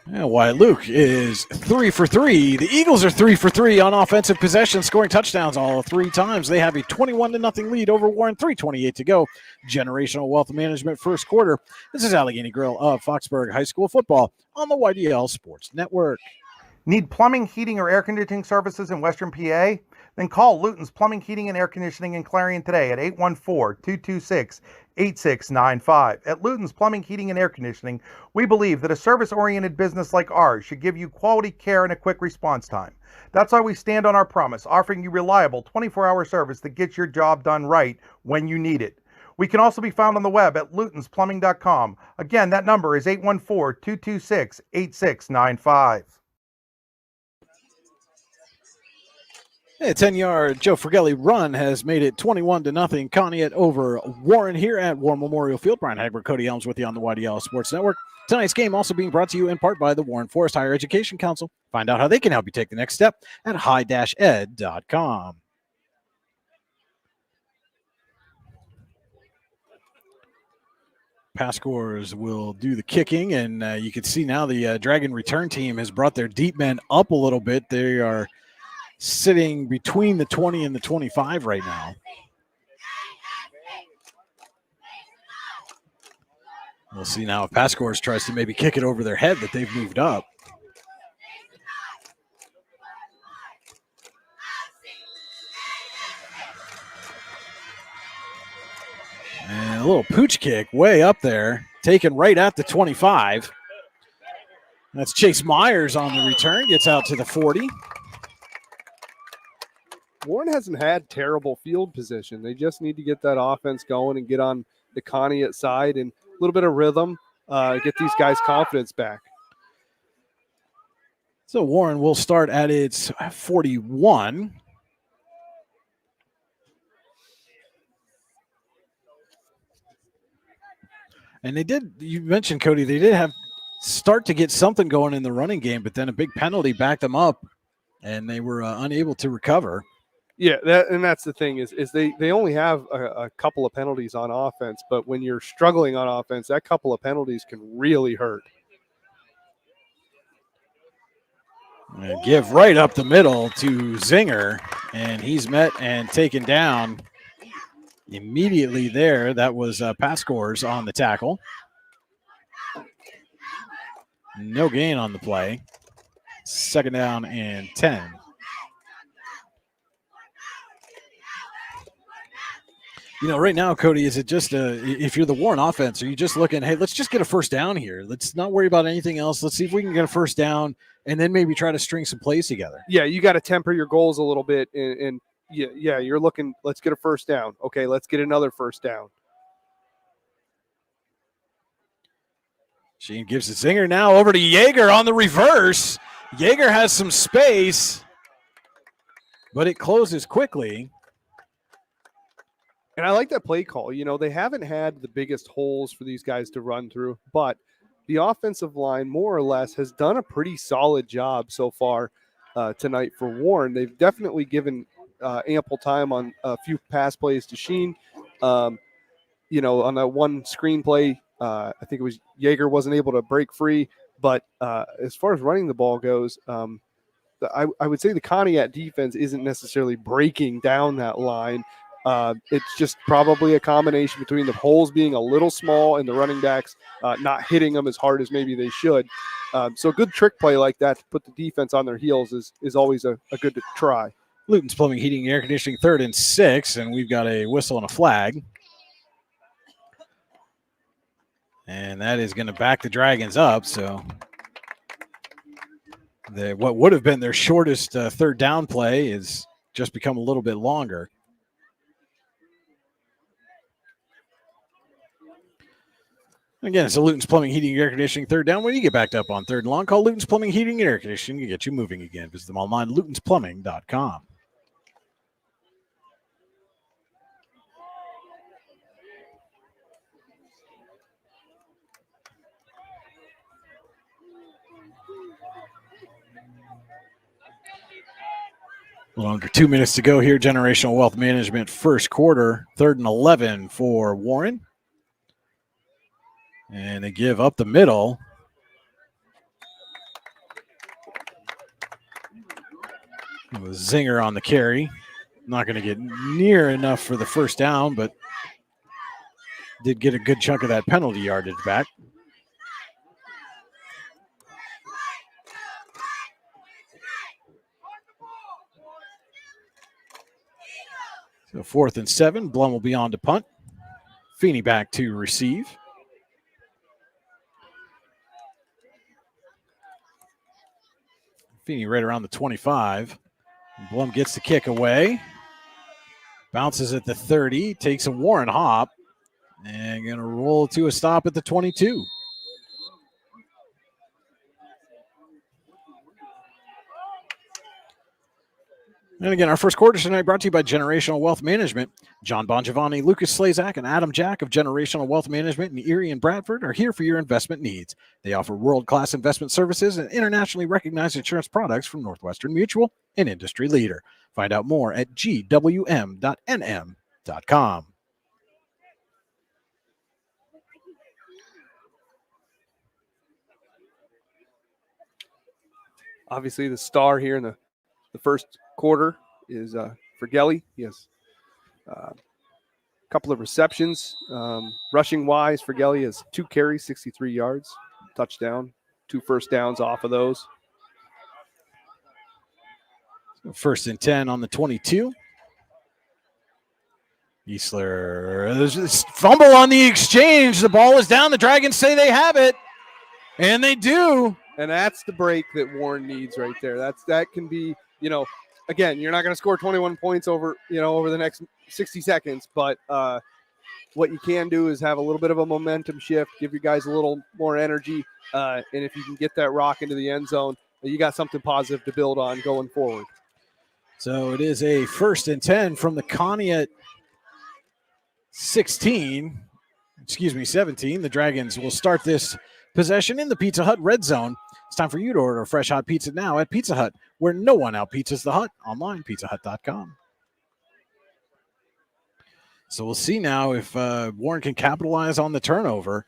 And Wyatt Luke is 3 for 3. The Eagles are 3 for 3 on offensive possession, scoring touchdowns all 3 times. They have a 21-0 lead over Warren, 3:28 to go. Generational Wealth Management first quarter. This is Allegheny Grill of Foxburg High School football on the YDL Sports Network. Need plumbing, heating, or air conditioning services in Western PA? Then call Luton's Plumbing, Heating, and Air Conditioning in Clarion today at 814-226-8695. At Luton's Plumbing, Heating, and Air Conditioning, we believe that a service-oriented business like ours should give you quality care and a quick response time. That's why we stand on our promise, offering you reliable 24-hour service that gets your job done right when you need it. We can also be found on the web at lutonsplumbing.com. Again, that number is 814-226-8695. A 10-yard Joe Fratelli run has made it 21-0 Conneaut over Warren here at War Memorial Field. Brian Hagberg, Cody Elms with you on the YDL Sports Network. Tonight's game also being brought to you in part by the Warren Forest Higher Education Council. Find out how they can help you take the next step at high-ed.com. Pascors will do the kicking, and you can see now the Dragon return team has brought their deep men up a little bit. They are sitting between the 20 and the 25 right now. We'll see now if Pascors tries to maybe kick it over their head that they've moved up. And a little pooch kick way up there, taken right at the 25. That's Chase Myers on the return, gets out to the 40. Warren hasn't had terrible field position. They just need to get that offense going and get on the Conneaut side and a little bit of rhythm, get these guys' confidence back. So Warren will start at its 41. And they did, you mentioned, Cody, they did have start to get something going in the running game, but then a big penalty backed them up, and they were unable to recover. Yeah, that's the thing is they only have a couple of penalties on offense, but when you're struggling on offense, that couple of penalties can really hurt. And give right up the middle to Zinger, and he's met and taken down immediately there. That was Pascors on the tackle. No gain on the play. 2nd down and 10. You know, right now, Cody, is it just if you're the Warren offense, are you just looking, hey, let's just get a first down here. Let's not worry about anything else. Let's see if we can get a first down and then maybe try to string some plays together. Yeah, you got to temper your goals a little bit. And yeah, you're looking, let's get a first down. Okay, let's get another first down. Sheen gives it Zinger now over to Yeager on the reverse. Yeager has some space, but it closes quickly. And I like that play call. You know, they haven't had the biggest holes for these guys to run through, but the offensive line, more or less, has done a pretty solid job so far tonight for Warren. They've definitely given ample time on a few pass plays to Sheen. You know, on that one screenplay, I think it was Yeager wasn't able to break free. But as far as running the ball goes, I would say the Conneaut defense isn't necessarily breaking down that line. It's just probably a combination between the holes being a little small and the running backs not hitting them as hard as maybe they should. So a good trick play like that to put the defense on their heels is always a good try. Luton's Plumbing, Heating, and Air Conditioning, 3rd and 6, and we've got a whistle and a flag. And that is going to back the Dragons up. So what would have been their shortest 3rd down play is just become a little bit longer. Again, it's a Luton's Plumbing, Heating, and Air Conditioning 3rd down. When you get backed up on 3rd and long, call Luton's Plumbing, Heating, and Air Conditioning to get you moving again. Visit them online, lutonsplumbing.com. A little under 2 minutes to go here. Generational Wealth Management first quarter, 3rd and 11 for Warren. And they give up the middle. Zinger on the carry. Not going to get near enough for the first down, but did get a good chunk of that penalty yardage back. So 4th and 7. Blum will be on to punt. Feeney back to receive. Feeney right around the 25. Blum gets the kick away. Bounces at the 30. Takes a Warren hop. And going to roll to a stop at the 22. And again, our first quarter tonight brought to you by Generational Wealth Management. John Bongiovanni, Lucas Slazak, and Adam Jack of Generational Wealth Management in Erie and Bradford are here for your investment needs. They offer world-class investment services and internationally recognized insurance products from Northwestern Mutual, an industry leader. Find out more at gwm.nm.com. Obviously, the star here in the first quarter is Fergelli. He has a couple of receptions. Rushing-wise, Fergelli has 2 carries, 63 yards, touchdown, 2 first downs off of those. 1st and 10 on the 22. Eastler, fumble on the exchange. The ball is down. The Dragons say they have it, and they do. And that's the break that Warren needs right there. That can be, again, you're not going to score 21 points over the next 60 seconds, but what you can do is have a little bit of a momentum shift, give your guys a little more energy, and if you can get that rock into the end zone, you got something positive to build on going forward. So it is a 1st and 10 from the Conneaut 17. The Dragons will start this possession in the Pizza Hut red zone. It's time for you to order fresh hot pizza now at Pizza Hut, where no one out-pizzas the Hut. Online, pizzahut.com. So we'll see now if Warren can capitalize on the turnover.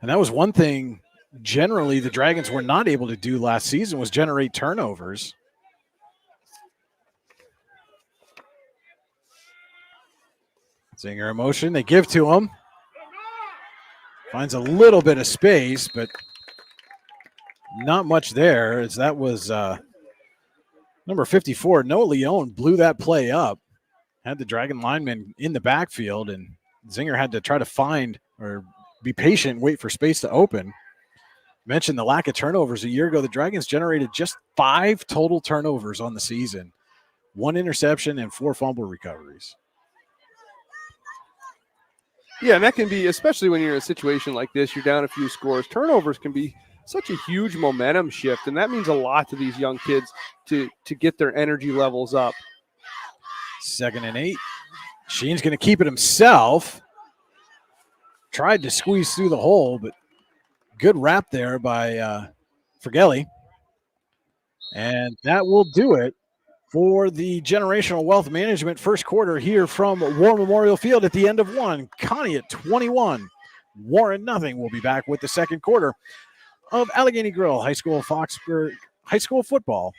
And that was one thing generally the Dragons were not able to do last season, was generate turnovers. Zinger in motion. They give to him. Finds a little bit of space, but not much there, as that was number 54. Noah Leone blew that play up. Had the Dragon lineman in the backfield, and Zinger had to try to find or be patient, wait for space to open. Mentioned the lack of turnovers a year ago. The Dragons generated just 5 total turnovers on the season. 1 interception and 4 fumble recoveries. Yeah, and that can be, especially when you're in a situation like this, you're down a few scores. Turnovers can be such a huge momentum shift, and that means a lot to these young kids to get their energy levels up. 2nd and 8. Sheen's going to keep it himself. Tried to squeeze through the hole, but good wrap there by Fergelli. And that will do it for the Generational Wealth Management first quarter here from War Memorial Field at the end of 1. Conneaut 21, Warren nothing. We'll be back with the second quarter of Allegheny Grill High School Foxburg High School football.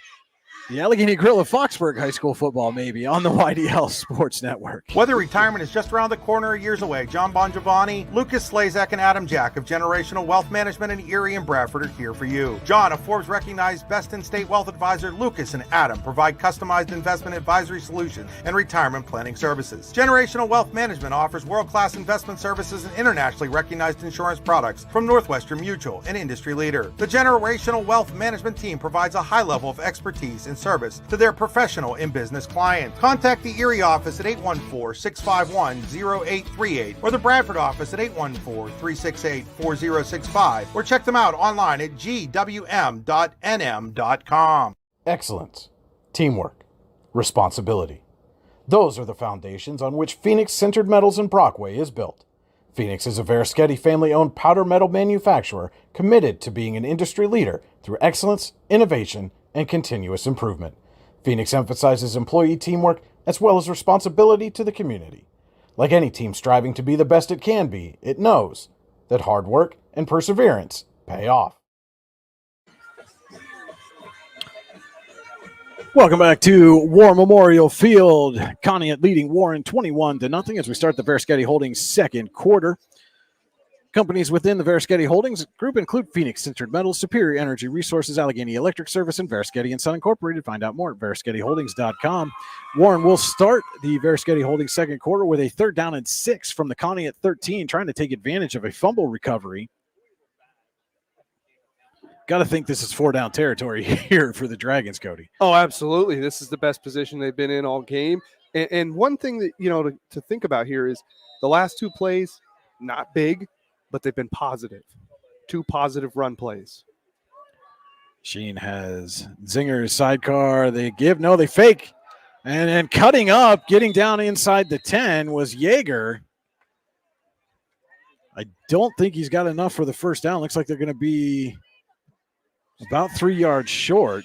The Allegheny Grill of Foxburg High School football, maybe, on the YDL Sports Network. Whether retirement is just around the corner or years away, John Bongiovanni, Lucas Slazak, and Adam Jack of Generational Wealth Management in Erie and Bradford are here for you. John, a Forbes-recognized best-in-state wealth advisor, Lucas and Adam provide customized investment advisory solutions and retirement planning services. Generational Wealth Management offers world-class investment services and internationally recognized insurance products from Northwestern Mutual, an industry leader. The Generational Wealth Management team provides a high level of expertise and service to their professional and business clients. Contact the Erie office at 814-651-0838 or the Bradford office at 814-368-4065 or check them out online at gwm.nm.com. Excellence, teamwork, responsibility. Those are the foundations on which Phoenix Sintered Metals in Brockway is built. Phoenix is a Verischetti family-owned powder metal manufacturer committed to being an industry leader through excellence, innovation, and continuous improvement. Phoenix emphasizes employee teamwork as well as responsibility to the community. Like any team striving to be the best it can be, it knows that hard work and perseverance pay off. Welcome back to War Memorial Field. Conneaut leading Warren 21-0 as we start the Verschetti Holdings second quarter. Companies within the Verschetti Holdings group include Phoenix Sintered Metals, Superior Energy Resources, Allegheny Electric Service, and Verschetti & Son Incorporated. Find out more at VerschettiHoldings.com. Warren will start the Verschetti Holdings second quarter with a 3rd down and 6 from the Conneaut 13, trying to take advantage of a fumble recovery. Got to think this is 4-down territory here for the Dragons, Cody. Oh, absolutely. This is the best position they've been in all game. And one thing that, to think about here is the last 2 plays, not big, but they've been positive. 2 positive run plays. Sheen has Zinger's sidecar. They fake. And then cutting up, getting down inside the 10 was Yeager. I don't think he's got enough for the first down. Looks like they're going to be about 3 yards short.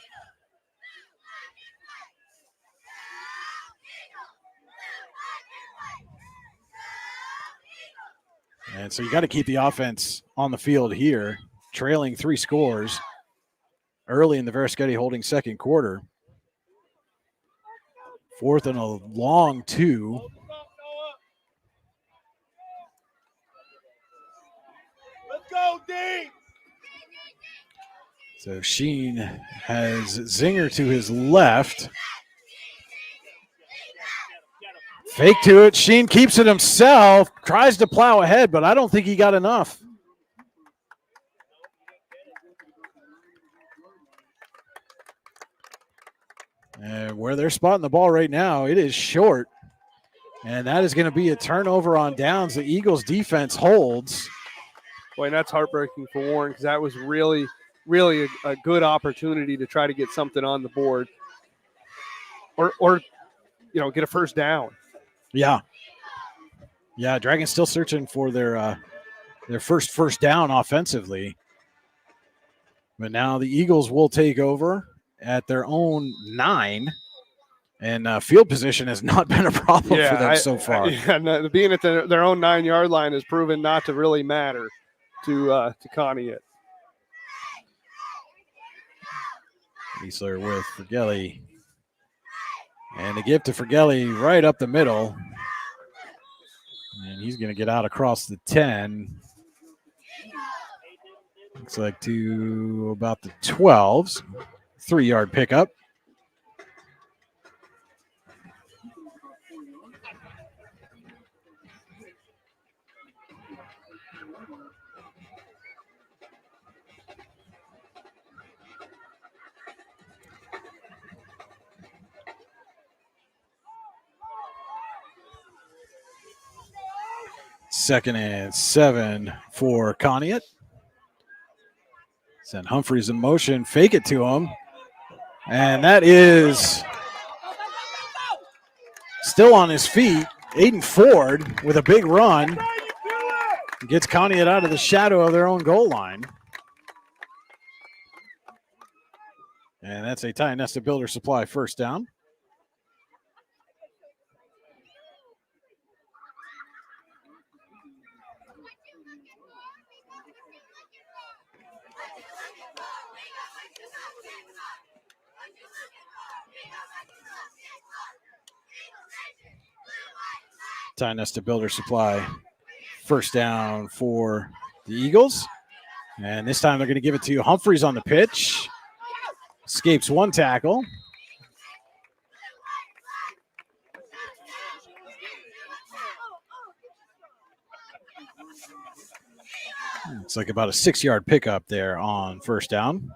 And so you got to keep the offense on the field here, trailing 3 scores early in the Verschetti Holdings second quarter. 4th and a long 2. Let's go, D! So Sheen has Zinger to his left. Fake to it. Sheen keeps it himself. Tries to plow ahead, but I don't think he got enough. And where they're spotting the ball right now, it is short. And that is going to be a turnover on downs. The Eagles defense holds. Boy, and that's heartbreaking for Warren because that was really a good opportunity to try to get something on the board or get a first down. Yeah. Dragons still searching for their first down offensively. But now the Eagles will take over at their own 9. And field position has not been a problem for them so far. Being at their own 9-yard line has proven not to really matter to Conneaut. Easler with Fergelli. And the give to Fergelli right up the middle. And he's going to get out across the 10. Looks like to about the 12s. 3-yard pickup. Second and 7 for Conneaut. Send Humphreys in motion, fake it to him. And that is still on his feet. Aiden Ford with a big run. Gets Conneaut out of the shadow of their own goal line. And that's a Ty Nesta Builder Supply first down. Ty Nesta Builder Supply first down for the Eagles. And this time they're going to give it to Humphreys on the pitch. Escapes one tackle. It's like about a 6-yard pickup there on first down.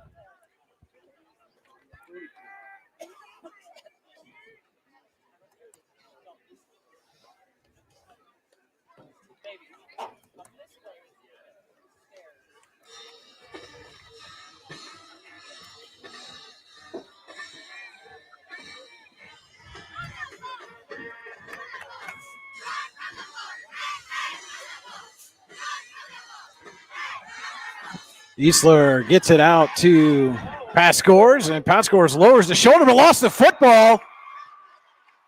Easler gets it out to Pascors, and Pascors lowers the shoulder but lost the football.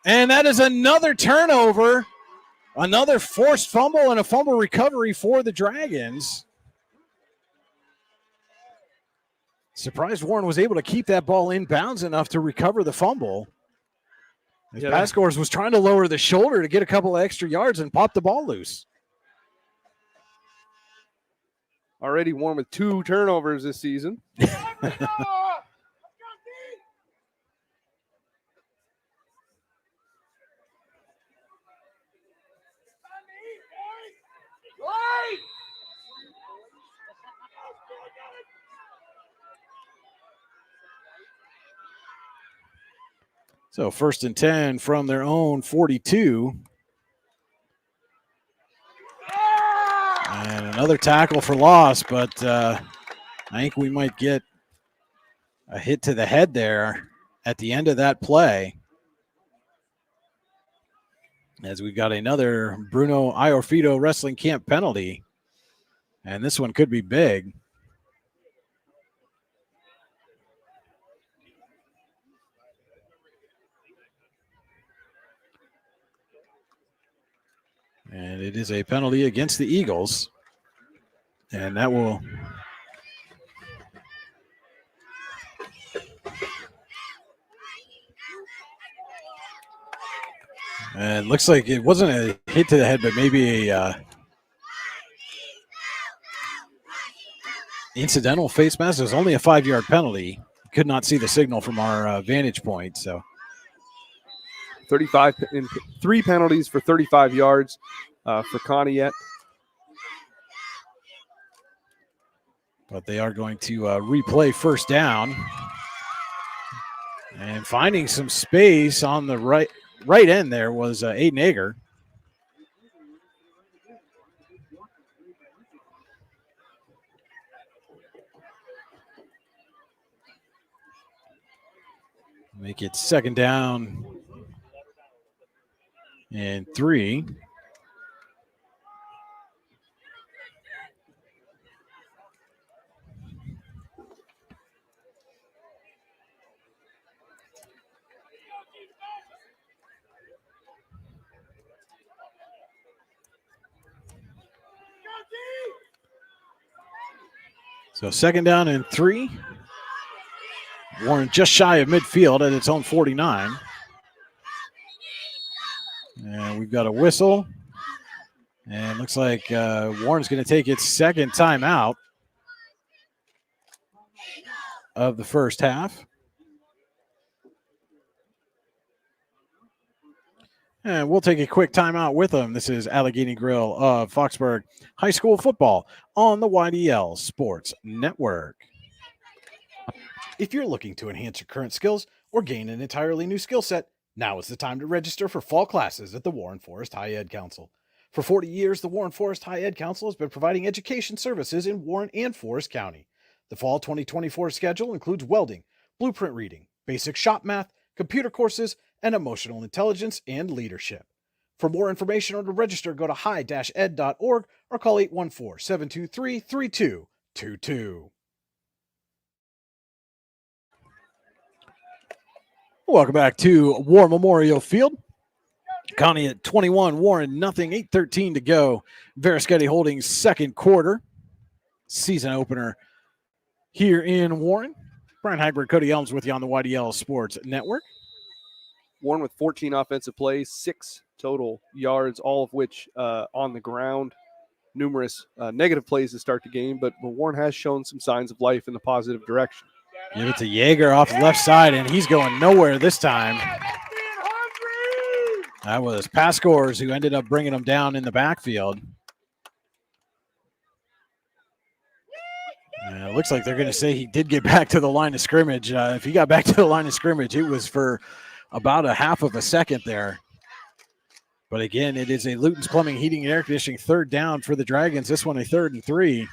And that is another turnover, another forced fumble and a fumble recovery for the Dragons. Surprised Warren was able to keep that ball in bounds enough to recover the fumble. Pascors was trying to lower the shoulder to get a couple of extra yards and pop the ball loose. Already Warren with 2 turnovers this season. So 1st and 10 from their own 42. And another tackle for loss, but I think we might get a hit to the head there at the end of that play. As we've got another Bruno Iorfito wrestling camp penalty. And this one could be big. And it is a penalty against the Eagles. And that will... And it looks like it wasn't a hit to the head, but maybe a incidental face mask. It was only a 5-yard penalty. Could not see the signal from our vantage point. So 35 and 3 penalties for 35 yards for Conneaut. But they are going to replay 1st down. And finding some space on the right end there was Aiden Ager. Make it 2nd down and 3. So 2nd down and 3. Warren just shy of midfield at its own 49. And we've got a whistle. And looks like Warren's going to take its 2nd timeout of the first half. And we'll take a quick timeout with them. This is Allegheny Grill of Foxburg High School football on the YDL Sports Network. If you're looking to enhance your current skills or gain an entirely new skill set, now is the time to register for fall classes at the Warren Forest High Ed Council. For 40 years, the Warren Forest High Ed Council has been providing education services in Warren and Forest County. The fall 2024 schedule includes welding, blueprint reading, basic shop math, computer courses, and emotional intelligence and leadership. For more information or to register, go to high-ed.org or call 814-723-3222. Welcome back to War Memorial Field. Connie at 21, Warren nothing, 8:13 to go. Verischetti Holdings 2nd quarter. Season opener here in Warren. Brian Hagberg, Cody Elms with you on the YDL Sports Network. Warren with 14 offensive plays, 6 total yards, all of which on the ground. Numerous negative plays to start the game, but Warren has shown some signs of life in the positive direction. Give it to Yeager off the left side, and he's going nowhere this time. That was Pascors who ended up bringing him down in the backfield. It looks like they're going to say he did get back to the line of scrimmage. If he got back to the line of scrimmage, it was for about a half of a second there. But again, it is a Luton's Plumbing, Heating, and Air Conditioning 3rd down for the Dragons. This one a 3rd and 3.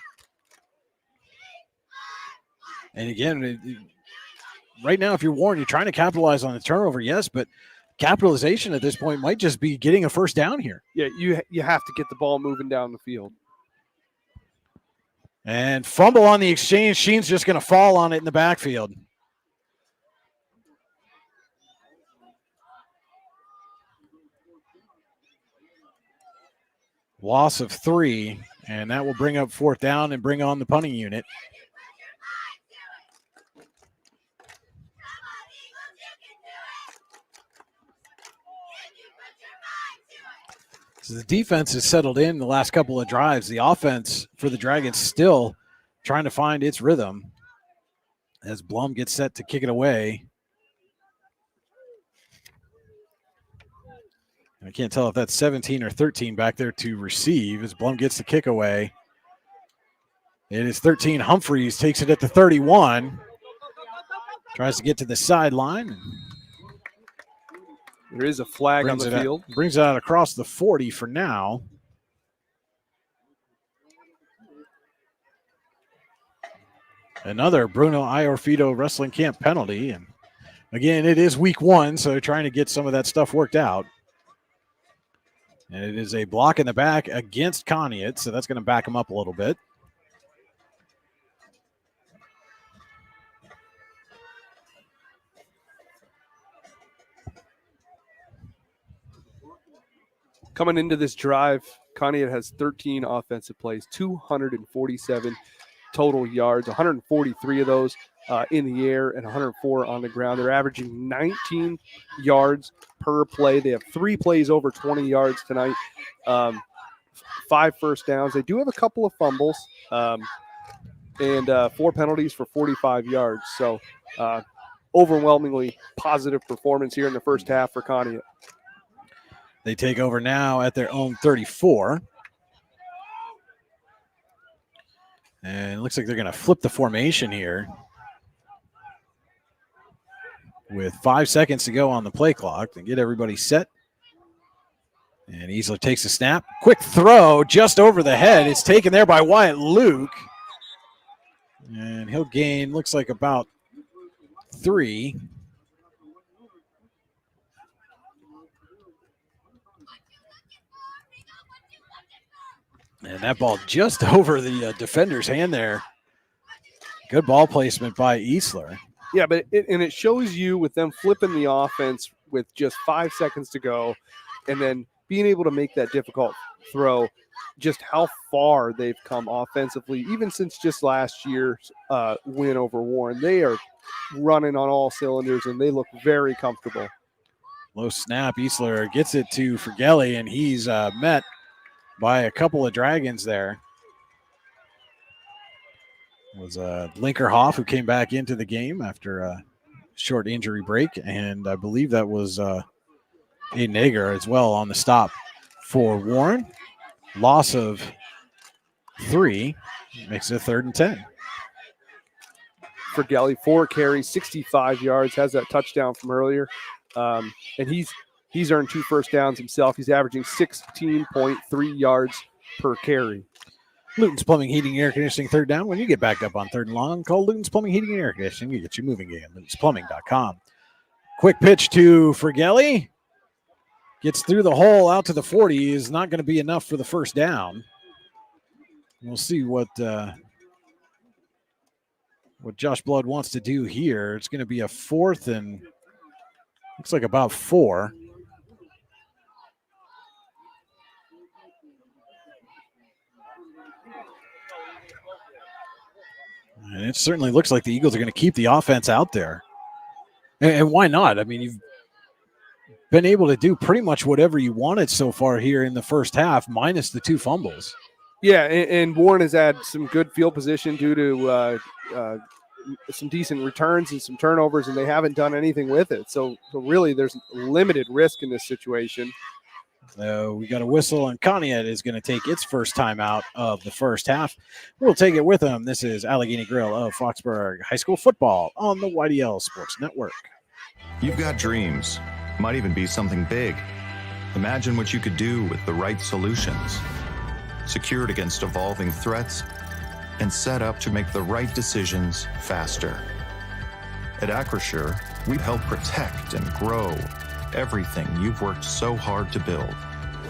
And again, right now, if you're Warren, you're trying to capitalize on the turnover, yes, but capitalization at this point might just be getting a 1st down here. Yeah, you have to get the ball moving down the field. And fumble on the exchange. Sheen's just going to fall on it in the backfield. Loss of 3, and that will bring up 4th down and bring on the punting unit. So the defense has settled in the last couple of drives. The offense for the Dragons still trying to find its rhythm as Blum gets set to kick it away. I can't tell if that's 17 or 13 back there to receive as Blum gets the kick away. It is 13. Humphreys takes it at the 31. Tries to get to the sideline. There is a flag on the field. Brings it out across the 40 for now. Another Bruno Iorfito wrestling camp penalty. And again, it is week 1, so trying to get some of that stuff worked out. And it is a block in the back against Conneaut, so that's going to back him up a little bit. Coming into this drive, Conneaut has 13 offensive plays, 247 total yards, 143 of those in the air and 104 on the ground. They're averaging 19 yards per play. They have 3 plays over 20 yards tonight, 5 first downs. They do have a couple of fumbles and 4 penalties for 45 yards. So overwhelmingly positive performance here in the first half for Conneaut. They take over now at their own 34. And it looks like they're going to flip the formation here with 5 seconds to go on the play clock to get everybody set. And Easler takes a snap. Quick throw just over the head. It's taken there by Wyatt Luke. And he'll gain, looks like about 3. And that ball just over the defender's hand there. Good ball placement by Easler. Yeah, but it shows you with them flipping the offense with just 5 seconds to go and then being able to make that difficult throw, just how far they've come offensively, even since just last year's win over Warren. They are running on all cylinders, and they look very comfortable. Low snap. Easler gets it to Fergelli, and he's met by a couple of Dragons there. It was Linkerhoff who came back into the game after a short injury break, and I believe that was Aiden Nager as well on the stop for Warren. Loss of 3 makes it a 3rd and 10. Fergelli, 4 carries, 65 yards, has that touchdown from earlier, and he's earned 2 first downs himself. He's averaging 16.3 yards per carry. Luton's Plumbing, Heating, and Air Conditioning, 3rd down. When you get backed up on 3rd and long, call Luton's Plumbing, Heating, and Air Conditioning. You get you moving again. LutonsPlumbing.com. Quick pitch to Fergelli. Gets through the hole out to the 40. Is not going to be enough for the first down. We'll see what Josh Blood wants to do here. It's going to be a 4th and looks like about 4. And it certainly looks like the Eagles are going to keep the offense out there. And why not? I mean, you've been able to do pretty much whatever you wanted so far here in the first half, minus the 2 fumbles. Yeah, and Warren has had some good field position due to some decent returns and some turnovers, and they haven't done anything with it. So really, there's limited risk in this situation. So we got a whistle, and Conneaut is going to take its first time out of the first half. We'll take it with them. This is Allegheny Grill of Foxburg High School football on the YDL Sports Network. You've got dreams. Might even be something big. Imagine what you could do with the right solutions. Secured against evolving threats and set up to make the right decisions faster. At Acrisure, we help protect and grow everything you've worked so hard to build.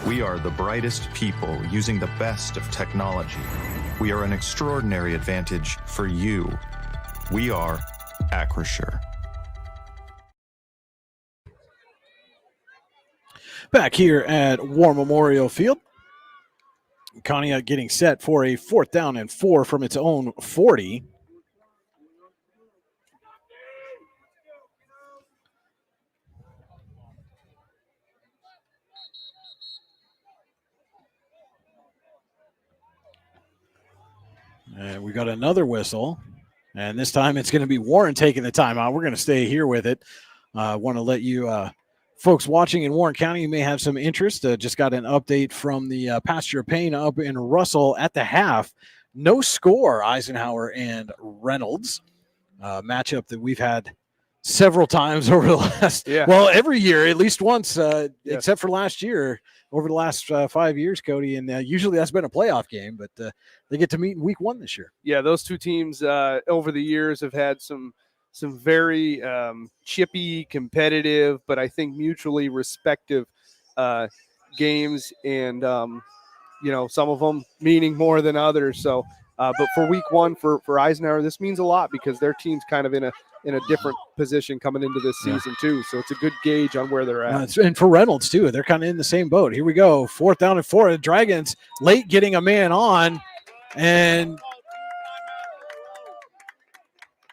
We are the brightest people using the best of technology. We are an extraordinary advantage for you. We are Acrisure. Back here at War Memorial Field. Conneaut getting set for a 4th down and 4 from its own 40. And we got another whistle. And this time it's going to be Warren taking the timeout. We're going to stay here with it. I want to let you folks watching in Warren County, you may have some interest. Just got an update from the Pasture Payne up in Russell at the half. No score, Eisenhower and Reynolds. Matchup that we've had several times over the last, well, every year, at least once, except for last year, over the last 5 years, Cody. And usually that's been a playoff game, but they get to meet in week 1 this year. Yeah, those two teams over the years have had some very chippy, competitive, but I think mutually respective games, and some of them meaning more than others. So, but for week 1 for Eisenhower, this means a lot because their team's kind of in a different position coming into this season too. So it's a good gauge on where they're at. And for Reynolds too, they're kind of in the same boat. Here we go, 4th down and 4. The Dragons late getting a man on, and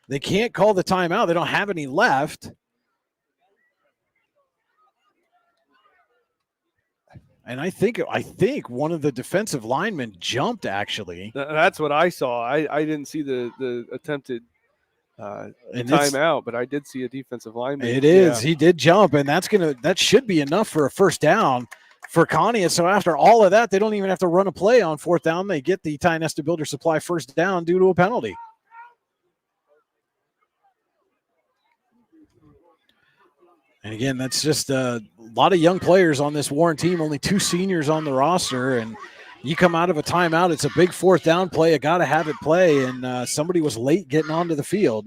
they can't call the timeout. They don't have any left. And I think one of the defensive linemen jumped, actually. That's what I saw. I didn't see the attempted timeout, but I did see a defensive lineman. It is. He did jump, and that should be enough for a first down for Conneaut. So after all of that, they don't even have to run a play on 4th down. They get the Tionesta Builder Supply first down due to a penalty. And again, that's just a lot of young players on this Warren team, only 2 seniors on the roster. And you come out of a timeout, it's a big 4th down play. You got to have it play. And somebody was late getting onto the field.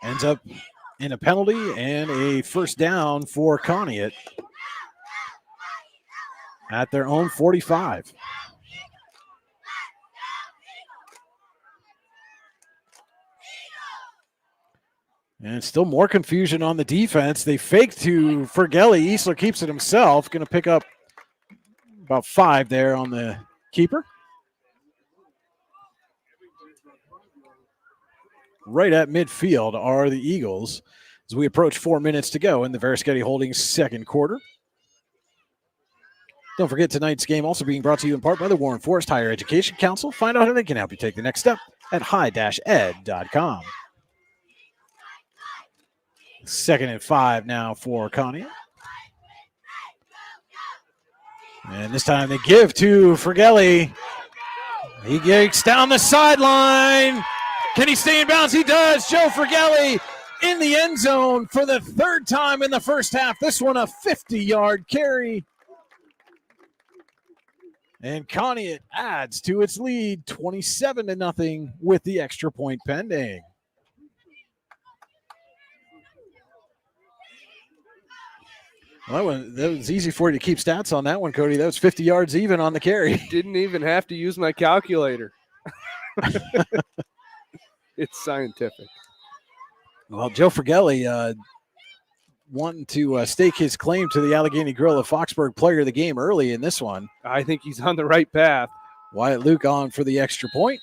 Ends up in a penalty and a first down for Conneaut at their own 45. And still more confusion on the defense. They fake to Fergelli. Easler keeps it himself. Going to pick up about 5 there on the keeper. Right at midfield are the Eagles as we approach 4 minutes to go in the Verischetti Holdings second quarter. Don't forget tonight's game also being brought to you in part by the Warren Forest Higher Education Council. Find out how they can help you take the next step at high-ed.com. 2nd and 5 now for Conneaut. And this time they give to Fergelli. He gets down the sideline. Can he stay in bounds? He does. Joe Fergelli in the end zone for the 3rd time in the first half. This one a 50-yard carry. And Conneaut adds to its lead 27-0 with the extra point pending. Well, that was easy for you to keep stats on that one, Cody. That was 50 yards even on the carry. Didn't even have to use my calculator. It's scientific. Well, Joe Fergelli wanting to stake his claim to the Allegheny Grill of Foxburg Player of the Game early in this one. I think he's on the right path. Wyatt Luke on for the extra point.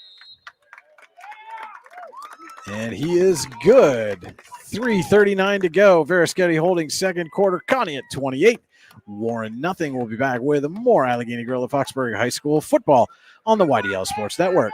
And he is good. 3:39 to go. Verischetti Holdings second quarter. Conneaut 28. Warren nothing. We'll be back with more Allegheny Grill of Foxburg High School football on the YDL Sports Network.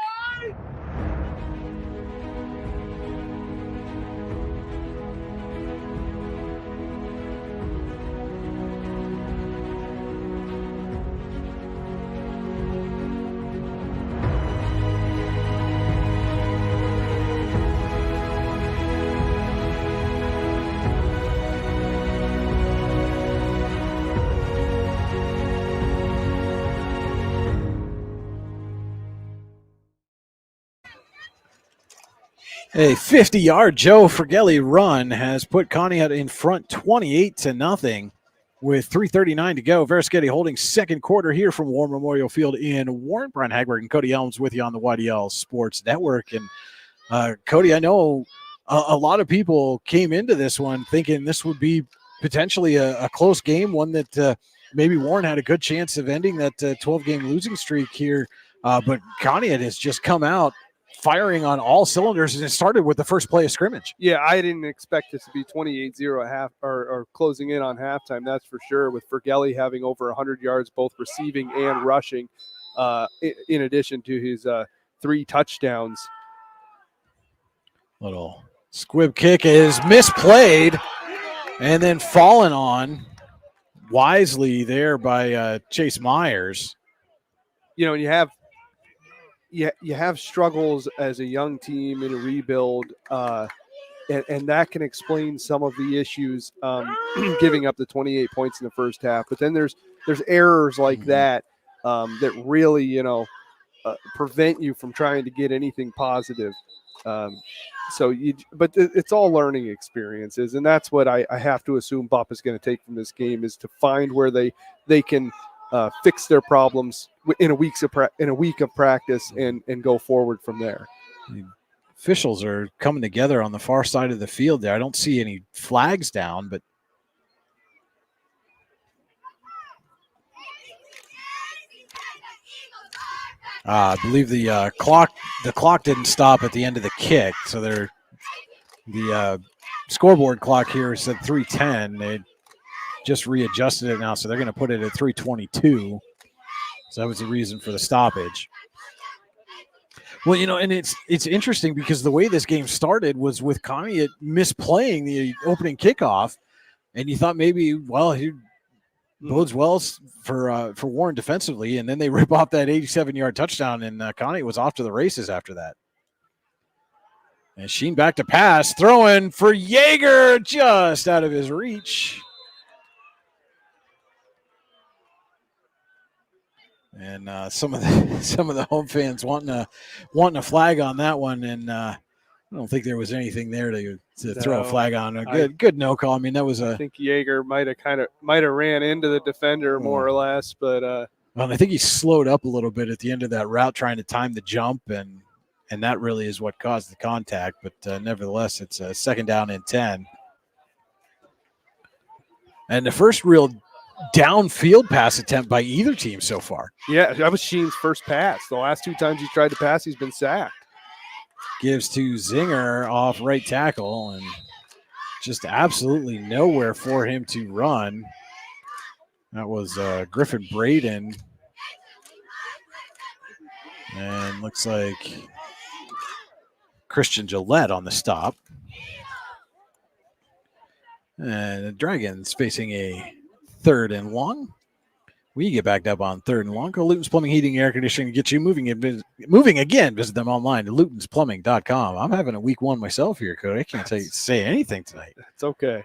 A 50-yard Joe Fergelli run has put Conneaut in front 28-0 with 3:39 to go. Verischetti Holdings second quarter here from Warren Memorial Field in Warren. Brian Hagberg and Cody Elms with you on the YDL Sports Network. And Cody, I know a lot of people came into this one thinking this would be potentially a close game, one that maybe Warren had a good chance of ending that 12-game losing streak here. But Conneaut has just come out firing on all cylinders, and it started with the first play of scrimmage. Yeah, I didn't expect it to be 28-0 at half or closing in on halftime, that's for sure, with Fergelli having over 100 yards both receiving and rushing. in addition to his 3 touchdowns. Little squib kick is misplayed and then fallen on wisely there by Chase Myers. You know, and you have struggles as a young team in a rebuild, and that can explain some of the issues, giving up the 28 points in the first half. But then there's errors like that that really, prevent you from trying to get anything positive. But it's all learning experiences, and that's what I have to assume Bupp is going to take from this game, is to find where they can fix their problems in a week of practice and go forward from there. The officials are coming together on the far side of the field there. I don't see any flags down, but I believe the clock didn't stop at the end of the kick, so the scoreboard clock here said 3:10. They just readjusted it now, so they're going to put it at 3:22. So that was the reason for the stoppage. Well, and it's interesting because the way this game started was with Conneaut misplaying the opening kickoff, and you thought maybe, well, he bodes well for Warren defensively, and then they rip off that 87-yard touchdown, and Conneaut was off to the races after that. And Sheen back to pass, throwing for Yeager, just out of his reach. And some of the home fans wanting a flag on that one, and I don't think there was anything there to throw a flag on. A good no call. I mean, that was I think Yeager might have ran into the defender more or less, but well, I think he slowed up a little bit at the end of that route trying to time the jump, and that really is what caused the contact. But nevertheless, it's a 2nd down and 10, and the first real downfield pass attempt by either team so far. Yeah, that was Sheen's first pass. The last 2 times he's tried to pass, he's been sacked. Gives to Zinger off right tackle, and just absolutely nowhere for him to run. That was Griffin Braden. And looks like Christian Gillette on the stop. And the Dragons facing a 3rd and long. We get backed up on 3rd and long. Go Luton's Plumbing, Heating, Air Conditioning to get you moving again. Visit them online at lutonsplumbing.com. I'm having a week 1 myself here, Cody. I can't say anything tonight. It's okay.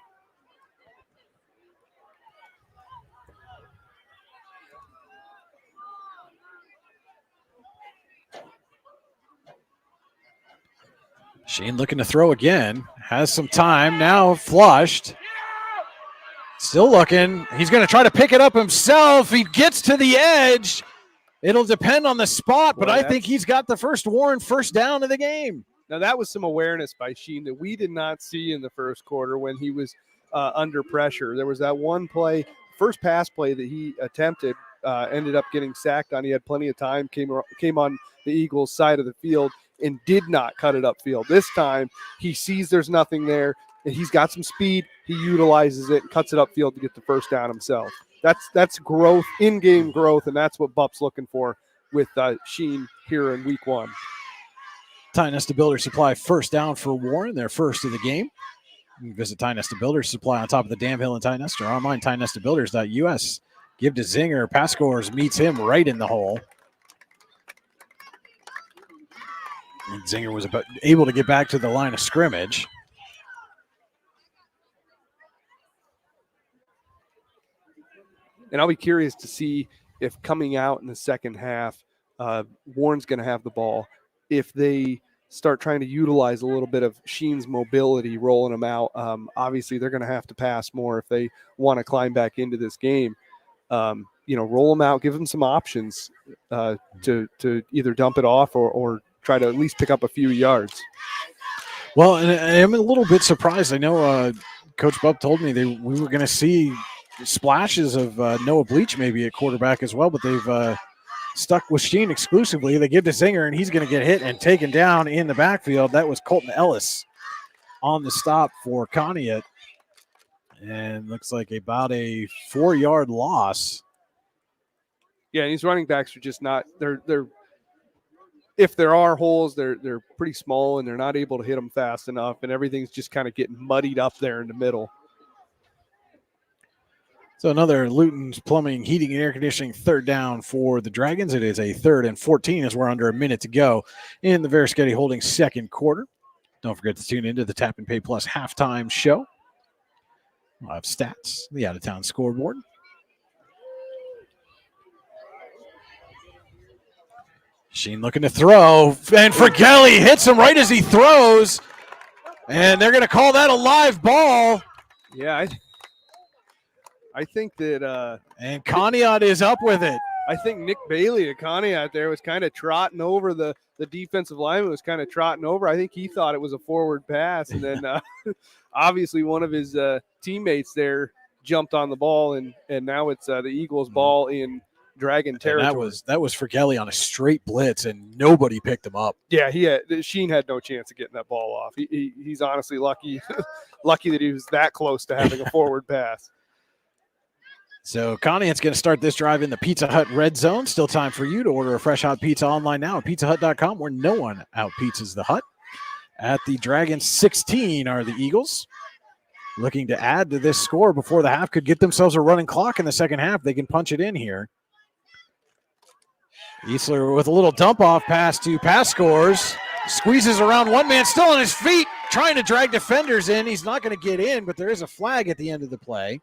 Sheen looking to throw again. Has some time. Now flushed. Still looking. He's going to try to pick it up himself. He gets to the edge. It'll depend on the spot, but I think he's got the first Warren first down of the game. Now, that was some awareness by Sheen that we did not see in the first quarter when he was under pressure. There was that one play, first pass play that he attempted, ended up getting sacked on. He had plenty of time, came on the Eagles' side of the field and did not cut it upfield. This time, he sees there's nothing there, and he's got some speed. He utilizes it and cuts it upfield to get the first down himself. That's growth, in-game growth, and that's what Bupp's looking for with Sheen here in week 1. Ty Nesta Builder Supply first down for Warren, their first of the game. You can visit Ty Nesta Builder Supply on top of the Dam Hill in Ty Nesta or online, tynestabuilders.us. Give to Zinger. Pass scores meets him right in the hole. And Zinger was able to get back to the line of scrimmage. And I'll be curious to see if coming out in the second half, Warren's going to have the ball. If they start trying to utilize a little bit of Sheen's mobility, rolling them out, obviously they're going to have to pass more if they want to climb back into this game. Roll them out, give them some options to either dump it off or try to at least pick up a few yards. Well, and I'm a little bit surprised. I know Coach Bupp told me we were going to see splashes of Noah Bleach maybe at quarterback as well, but they've stuck with Sheen exclusively. They give to Zinger, and he's going to get hit and taken down in the backfield. That was Colton Ellis on the stop for Conneaut. And looks like about a 4-yard loss. Yeah, and these running backs are just not. They're if there are holes, they're pretty small, and they're not able to hit them fast enough, and everything's just kind of getting muddied up there in the middle. So another Luton's Plumbing, Heating, and Air Conditioning third down for the Dragons. It is a 3rd and 14 as we're under a minute to go in the Veriskety Holdings second quarter. Don't forget to tune into the Tap and Pay Plus halftime show. We'll have stats, the out-of-town scoreboard. Sheen looking to throw, and Fratelli hits him right as he throws, and they're going to call that a live ball. Yeah, I think that and Conneaut is up with it. I think Nick Bailey at Conneaut there was kind of trotting over the defensive lineman was kind of trotting over. I think he thought it was a forward pass, and then obviously one of his teammates there jumped on the ball, and now it's the Eagles' ball in Dragon territory. And that was Fratelli on a straight blitz, and nobody picked him up. Yeah, Sheen had no chance of getting that ball off. He's honestly lucky that he was that close to having a forward pass. So Conneaut's going to start this drive in the Pizza Hut red zone. Still time for you to order a fresh hot pizza online now at pizzahut.com, where no one out-pizzas the Hut. At the Dragons 16 are the Eagles. Looking to add to this score before the half, could get themselves a running clock in the second half. They can punch it in here. Easler with a little dump-off pass to pass scores. Squeezes around one man, still on his feet, trying to drag defenders in. He's not going to get in, but there is a flag at the end of the play.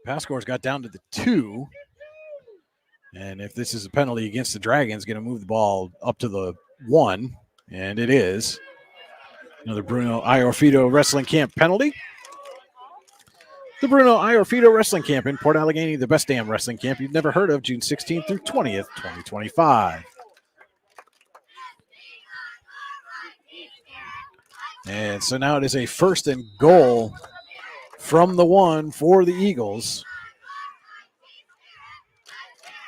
Pass scores got down to the 2. And if this is a penalty against the Dragons, going to move the ball up to the 1. And it is. Another Bruno Iorfito Wrestling Camp penalty. The Bruno Iorfito Wrestling Camp in Port Allegheny, the best damn wrestling camp you've never heard of, June 16th through 20th, 2025. And so now it is a 1st and goal from the 1 for the Eagles.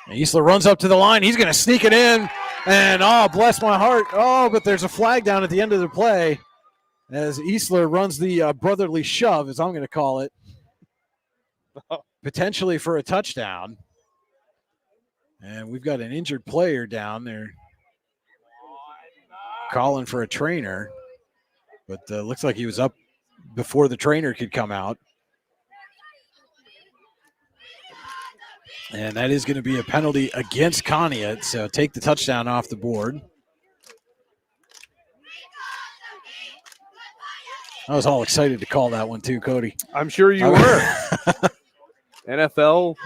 And Easler runs up to the line. He's going to sneak it in. And, oh, bless my heart. Oh, but there's a flag down at the end of the play as Easler runs the brotherly shove, as I'm going to call it, potentially for a touchdown. And we've got an injured player down there calling for a trainer. But looks like he was up before the trainer could come out. And that is going to be a penalty against Conneaut, so take the touchdown off the board. I was all excited to call that one too, Cody. I'm sure you were. NFL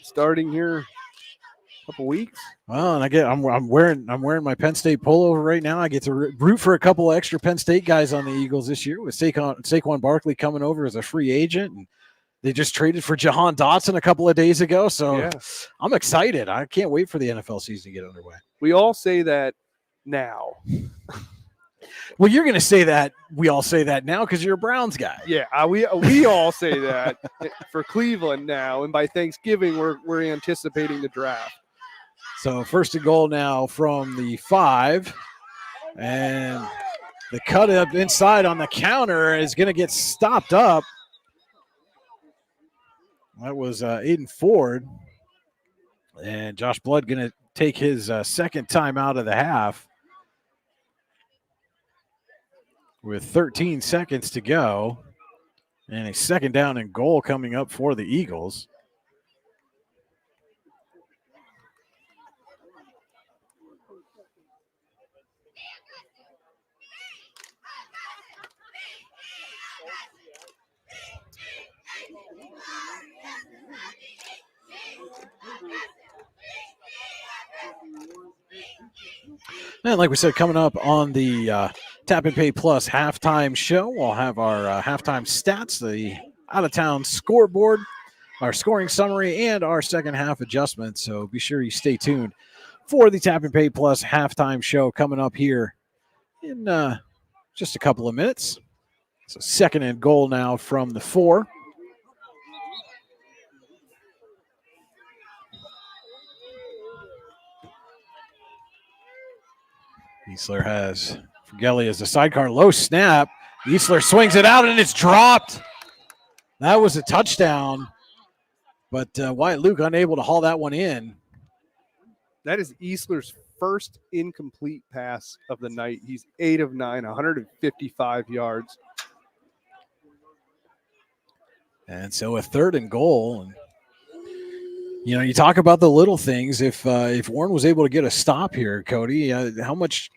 starting here a couple weeks. Well, and I'm wearing my Penn State pullover right now. I get to root for a couple of extra Penn State guys on the Eagles this year with Saquon Barkley coming over as a free agent, and they just traded for Jahan Dotson a couple of days ago. So yeah. I'm excited. I can't wait for the NFL season to get underway. We all say that now. Well, you're going to say that. We all say that now because you're a Browns guy. Yeah, we all say that for Cleveland now, and by Thanksgiving we're anticipating the draft. So 1st and goal now from the 5, and the cut up inside on the counter is going to get stopped up. That was Aiden Ford, and Josh Blood going to take his second time out of the half with 13 seconds to go, and a 2nd down and goal coming up for the Eagles. And like we said, coming up on the Tap and Pay Plus halftime show, we'll have our halftime stats, the out-of-town scoreboard, our scoring summary, and our second half adjustments. So be sure you stay tuned for the Tap and Pay Plus halftime show coming up here in just a couple of minutes. So 2nd and goal now from the 4. Easler has Fratelli as the sidecar, low snap, Easler swings it out, and it's dropped. That was a touchdown, but Wyatt Luke unable to haul that one in. That is Easler's first incomplete pass of the night. He's 8 of 9, 155 yards. And so a 3rd and goal. And, you talk about the little things. If Warren was able to get a stop here, Cody, how much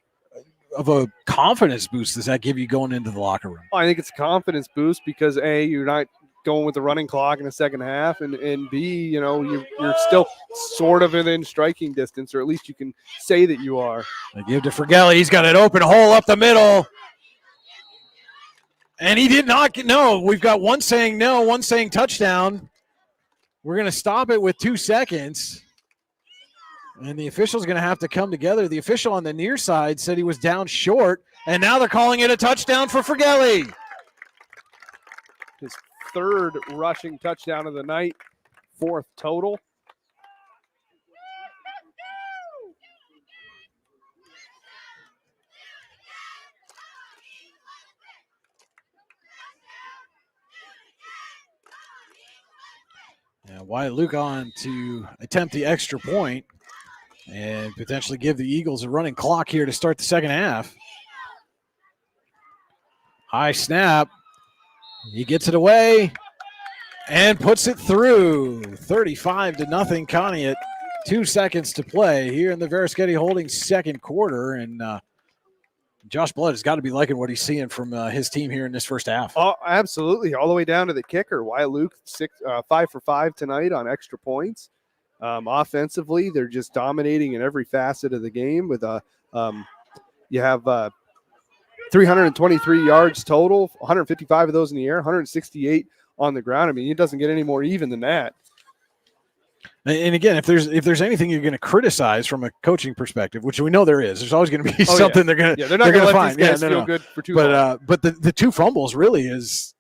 of a confidence boost does that give you going into the locker room? I think it's a confidence boost because A, you're not going with the running clock in the second half, and B, you're still sort of within striking distance, or at least you can say that you are. They give to Fergelli. He's got an open hole up the middle. And he did not get no. We've got one saying no, one saying touchdown. We're going to stop it with 2 seconds. And the official's going to have to come together. The official on the near side said he was down short, and now they're calling it a touchdown for Fergelli. His 3rd rushing touchdown of the night, 4th total. Now Wyatt Luke on to attempt the extra point and potentially give the Eagles a running clock here to start the second half. High snap. He gets it away and puts it through. 35-0 Conneaut. 2 seconds to play here in the Verischetti Holdings second quarter. And Josh Blood has got to be liking what he's seeing from his team here in this first half. Oh, absolutely. All the way down to the kicker. Wyatt Luke, 5 for 5 tonight on extra points. Offensively, they're just dominating in every facet of the game. With you have 323 yards total, 155 of those in the air, 168 on the ground. I mean, it doesn't get any more even than that. And again, if there's anything you're going to criticize from a coaching perspective, which we know there's always going to be something they're going to they're not going to let find. these guys feel good for too long. But the 2 fumbles really is.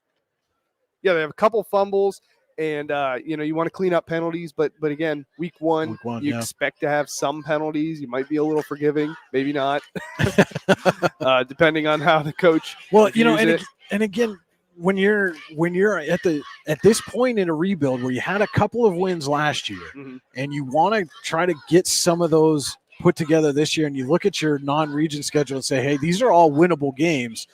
Yeah, they have a couple fumbles, and you want to clean up penalties, but again, week one you expect to have some penalties. You might be a little forgiving, maybe not, depending on how the coach. Well, and again, when you're at this point in a rebuild where you had a couple of wins last year, and you want to try to get some of those put together this year, and you look at your non-region schedule and say, hey, these are all winnable games.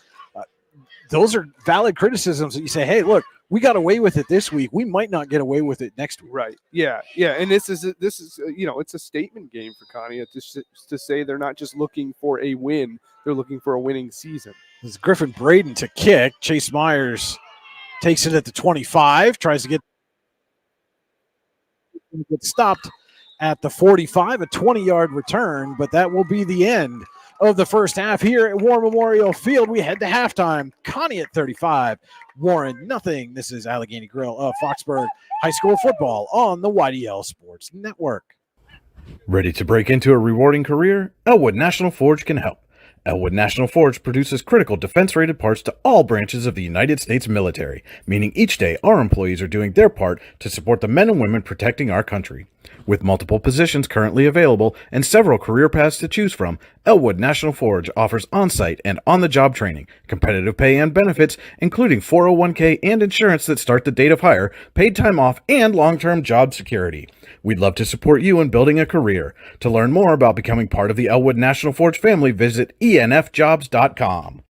Those are valid criticisms that you say, hey, look, we got away with it this week. We might not get away with it next week. Right. Yeah. And this is it's a statement game for Conneaut to say they're not just looking for a win; they're looking for a winning season. This is Griffin Braden to kick. Chase Myers takes it at the 25, tries to get stopped at the 45, a 20-yard return, but that will be the end of the first half here at War Memorial Field. We head to halftime. Conneaut 35, Warren nothing. This is Allegheny Grill of Foxburg High School football on the YDL Sports Network. Ready to break into a rewarding career? Elwood National Forge can help. Elwood National Forge produces critical defense-rated parts to all branches of the United States military, meaning each day our employees are doing their part to support the men and women protecting our country. With multiple positions currently available and several career paths to choose from, Elwood National Forge offers on-site and on-the-job training, competitive pay and benefits, including 401k and insurance that start the date of hire, paid time off, and long-term job security. We'd love to support you in building a career. To learn more about becoming part of the Elwood National Forge family, visit enfjobs.com.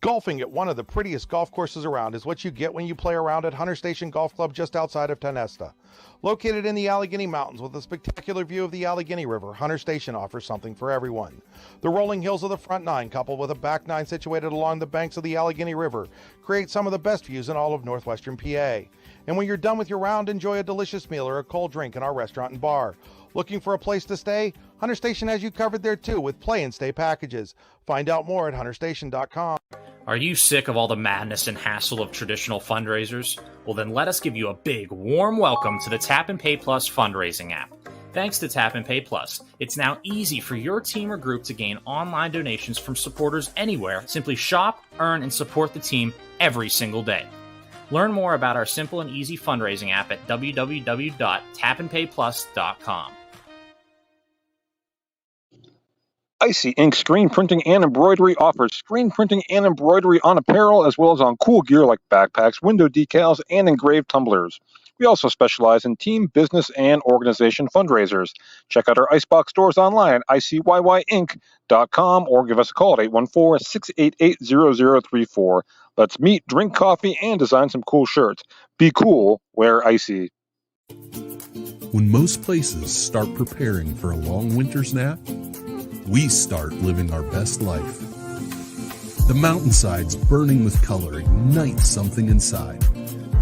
Golfing at one of the prettiest golf courses around is what you get when you play around at Hunter Station Golf Club just outside of Tonesta. Located in the Allegheny Mountains with a spectacular view of the Allegheny River, Hunter Station offers something for everyone. The rolling hills of the front nine, coupled with a back nine situated along the banks of the Allegheny River, create some of the best views in all of northwestern PA. And when you're done with your round, enjoy a delicious meal or a cold drink in our restaurant and bar. Looking for a place to stay? Hunter Station has you covered there too with play and stay packages. Find out more at hunterstation.com. Are you sick of all the madness and hassle of traditional fundraisers? Well, then let us give you a big, warm welcome to the Tap and Pay Plus fundraising app. Thanks to Tap and Pay Plus, it's now easy for your team or group to gain online donations from supporters anywhere. Simply shop, earn, and support the team every single day. Learn more about our simple and easy fundraising app at www.tapandpayplus.com. Icy Ink Screen Printing and Embroidery offers screen printing and embroidery on apparel as well as on cool gear like backpacks, window decals, and engraved tumblers. We also specialize in team, business, and organization fundraisers. Check out our Icebox stores online at icyyyinc.com or give us a call at 814-688-0034. Let's meet, drink coffee, and design some cool shirts. Be cool, wear Icy. When most places start preparing for a long winter's nap, we start living our best life. The mountainsides burning with color ignite something inside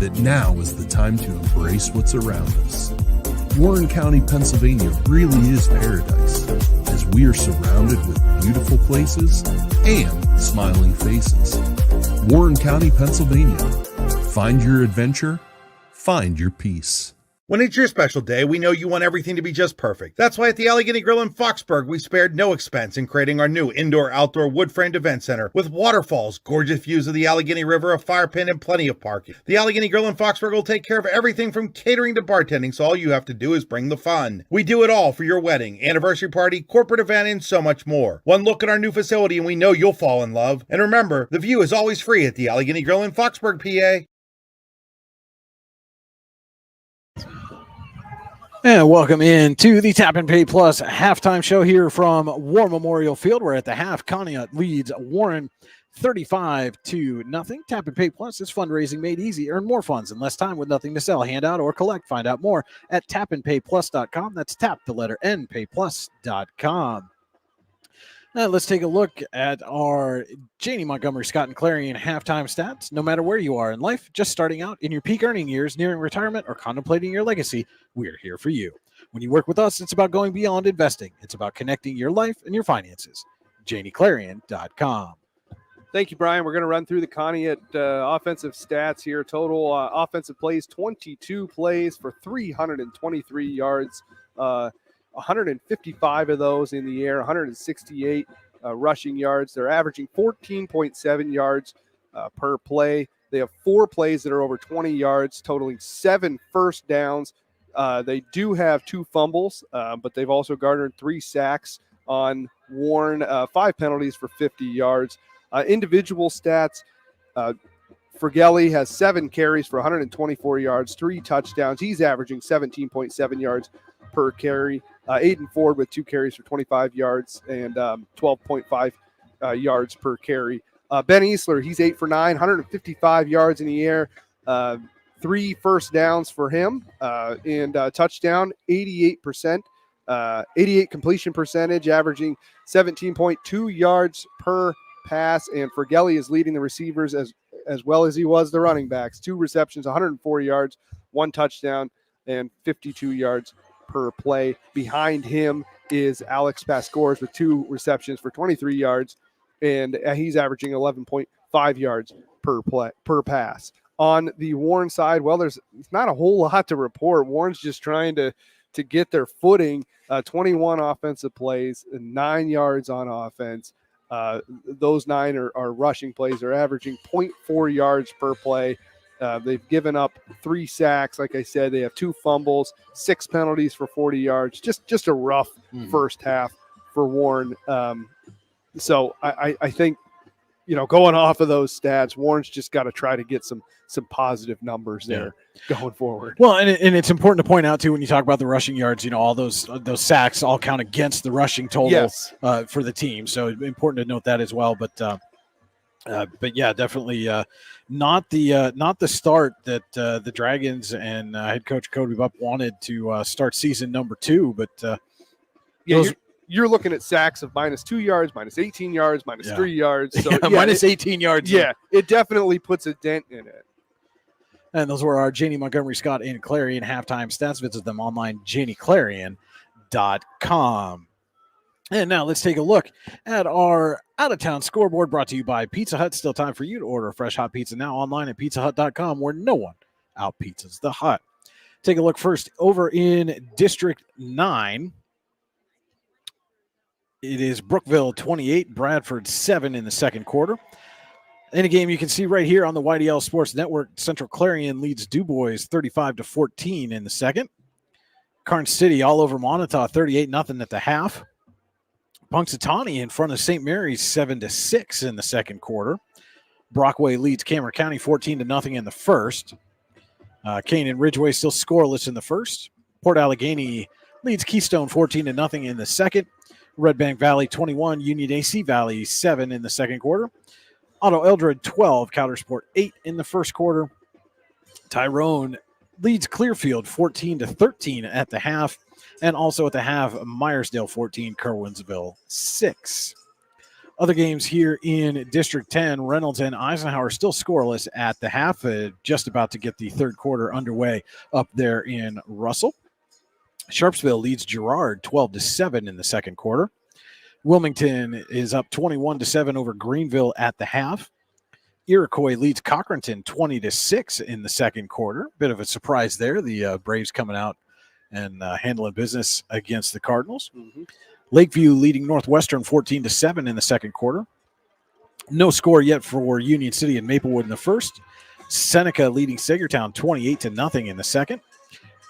that now is the time to embrace what's around us. Warren County, Pennsylvania really is paradise, as we are surrounded with beautiful places and smiling faces. Warren County, Pennsylvania. Find your adventure, find your peace. When it's your special day, we know you want everything to be just perfect. That's why at the Allegheny Grill in Foxburg, we spared no expense in creating our new indoor-outdoor wood-framed event center with waterfalls, gorgeous views of the Allegheny River, a fire pit, and plenty of parking. The Allegheny Grill in Foxburg will take care of everything from catering to bartending, so all you have to do is bring the fun. We do it all for your wedding, anniversary party, corporate event, and so much more. One look at our new facility and we know you'll fall in love. And remember, the view is always free at the Allegheny Grill in Foxburg, PA. And welcome in to the Tap and Pay Plus halftime show here from War Memorial Field. We're at the half. Conneaut leads Warren 35-0. Tap and Pay Plus is fundraising made easy. Earn more funds in less time with nothing to sell, hand out, or collect. Find out more at tapandpayplus.com. That's tap, the letter N, payplus.com. Now let's take a look at our Janie Montgomery Scott and Clarion halftime stats. No matter where you are in life, just starting out in your peak earning years, nearing retirement, or contemplating your legacy, we're here for you. When you work with us, it's about going beyond investing. It's about connecting your life and your finances. JanieClarion.com. Thank you, Brian. We're going to run through the Conneaut offensive stats here. Total offensive plays, 22 plays for 323 yards. 155 of those in the air, 168 rushing yards. They're averaging 14.7 yards per play. They have 4 plays that are over 20 yards, totaling 7 first downs. They do have 2 fumbles, but they've also garnered 3 sacks on Warren, 5 penalties for 50 yards. Individual stats, Fergelli has 7 carries for 124 yards, 3 touchdowns. He's averaging 17.7 yards per carry. Aiden Ford with 2 carries for 25 yards and 12.5 yards per carry. Ben Easler, he's 8 for 9, 155 yards in the air, 3 first downs for him, and touchdown, 88%, 88 completion percentage, averaging 17.2 yards per pass. And Fergelli is leading the receivers as well as he was the running backs. 2 receptions, 104 yards, 1 touchdown, and 52 yards per play. Behind him is Alex Pascores with 2 receptions for 23 yards, and he's averaging 11.5 yards per pass. On the Warren side, well, there's not a whole lot to report. Warren's just trying to get their footing. 21 offensive plays, 9 yards on offense. Those 9 are rushing plays. They're averaging 0.4 yards per play. They've given up 3 sacks. Like I said, they have 2 fumbles, 6 penalties for 40 yards. Just a rough first half for Warren. So I think, going off of those stats, Warren's just got to try to get some positive numbers there going forward. Well, and it's important to point out too, when you talk about the rushing yards, all those sacks all count against the rushing total for the team. So important to note that as well. But yeah, definitely not the start that the Dragons and head coach Cody Bupp wanted to start season number 2. But you're looking at sacks of -2 yards, -18 yards, -3 yards. So -18 yards. Yeah, it definitely puts a dent in it. And those were our Janie Montgomery Scott and Clarion halftime stats. Visit them online, JanieClarion.com. And now let's take a look at our out-of-town scoreboard, brought to you by Pizza Hut. Still time for you to order a fresh hot pizza now online at pizzahut.com, where no one out-pizzas the Hut. Take a look first over in District 9. It is Brookville 28, Bradford 7 in the second quarter. In a game you can see right here on the YDL Sports Network, Central Clarion leads DuBois 35-14 in the second. Karn City all over Montauk, 38-0 at the half. Punxsutawney in front of St. Mary's 7-6 in the second quarter. Brockway leads Cameron County 14-0 in the first. Canaan Ridgeway still scoreless in the first. Port Allegheny leads Keystone 14-0 in the second. Red Bank Valley 21, Union AC Valley 7 in the second quarter. Otto Eldred 12, Coudersport 8 in the first quarter. Tyrone leads Clearfield 14-13 at the half. And also at the half, Myersdale 14, Kerwinsville 6. Other games here in District 10, Reynolds and Eisenhower still scoreless at the half, just about to get the third quarter underway up there in Russell. Sharpsville leads Girard 12-7 in the second quarter. Wilmington is up 21-7 over Greenville at the half. Iroquois leads Cochranton 20-6 in the second quarter. Bit of a surprise there. The Braves coming out and handling business against the Cardinals. Mm-hmm. Lakeview leading Northwestern 14-7 in the second quarter. No score yet for Union City and Maplewood in the first. Seneca leading Sagertown 28-0 in the second.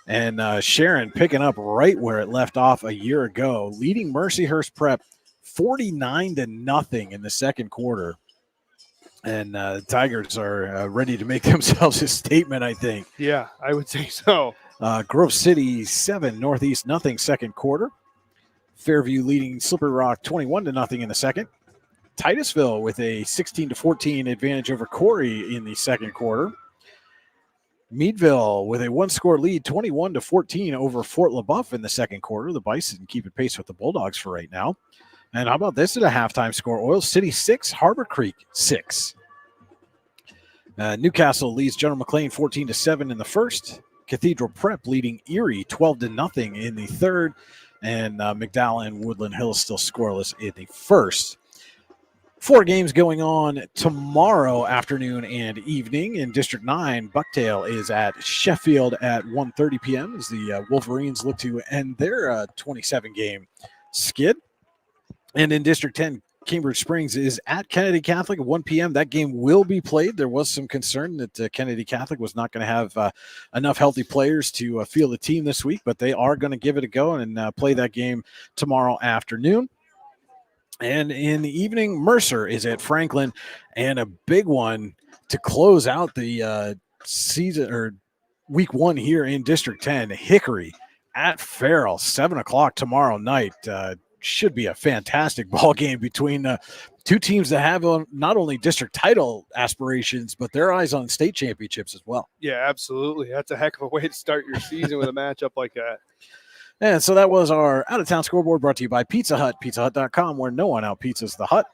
And Sharon picking up right where it left off a year ago, leading Mercyhurst Prep 49-0 in the second quarter. And Tigers are ready to make themselves a statement, I think. Yeah, I would say so. Grove City 7, Northeast 0 second quarter. Fairview leading Slippery Rock 21-0 in the second. Titusville with a 16-14 advantage over Corey in the second quarter. Meadville with a one-score lead, 21-14 over Fort LaBeouf in the second quarter. The Bison keeping pace with the Bulldogs for right now. And how about this at a halftime score? Oil City 6, Harbor Creek 6. Newcastle leads General McLean 14-7 in the first. Cathedral Prep leading Erie 12-0 in the third. And McDowell and Woodland Hills still scoreless in the first. 4 games going on tomorrow afternoon and evening. In District 9, Bucktail is at Sheffield at 1:30 p.m. as the Wolverines look to end their 27-game skid. And in District 10, Cambridge Springs is at Kennedy Catholic at 1 p.m. That game will be played. There was some concern that Kennedy Catholic was not going to have enough healthy players to field the team this week, but they are going to give it a go and play that game tomorrow afternoon. And in the evening, Mercer is at Franklin, and a big one to close out the season or week 1 here in District 10. Hickory at Farrell, 7 o'clock tomorrow night. Should be a fantastic ball game between two teams that have not only district title aspirations, but their eyes on state championships as well. Yeah, absolutely. That's a heck of a way to start your season with a matchup like that. And so that was our out-of-town scoreboard brought to you by Pizza Hut, pizzahut.com, where no one out-pizzas the Hut.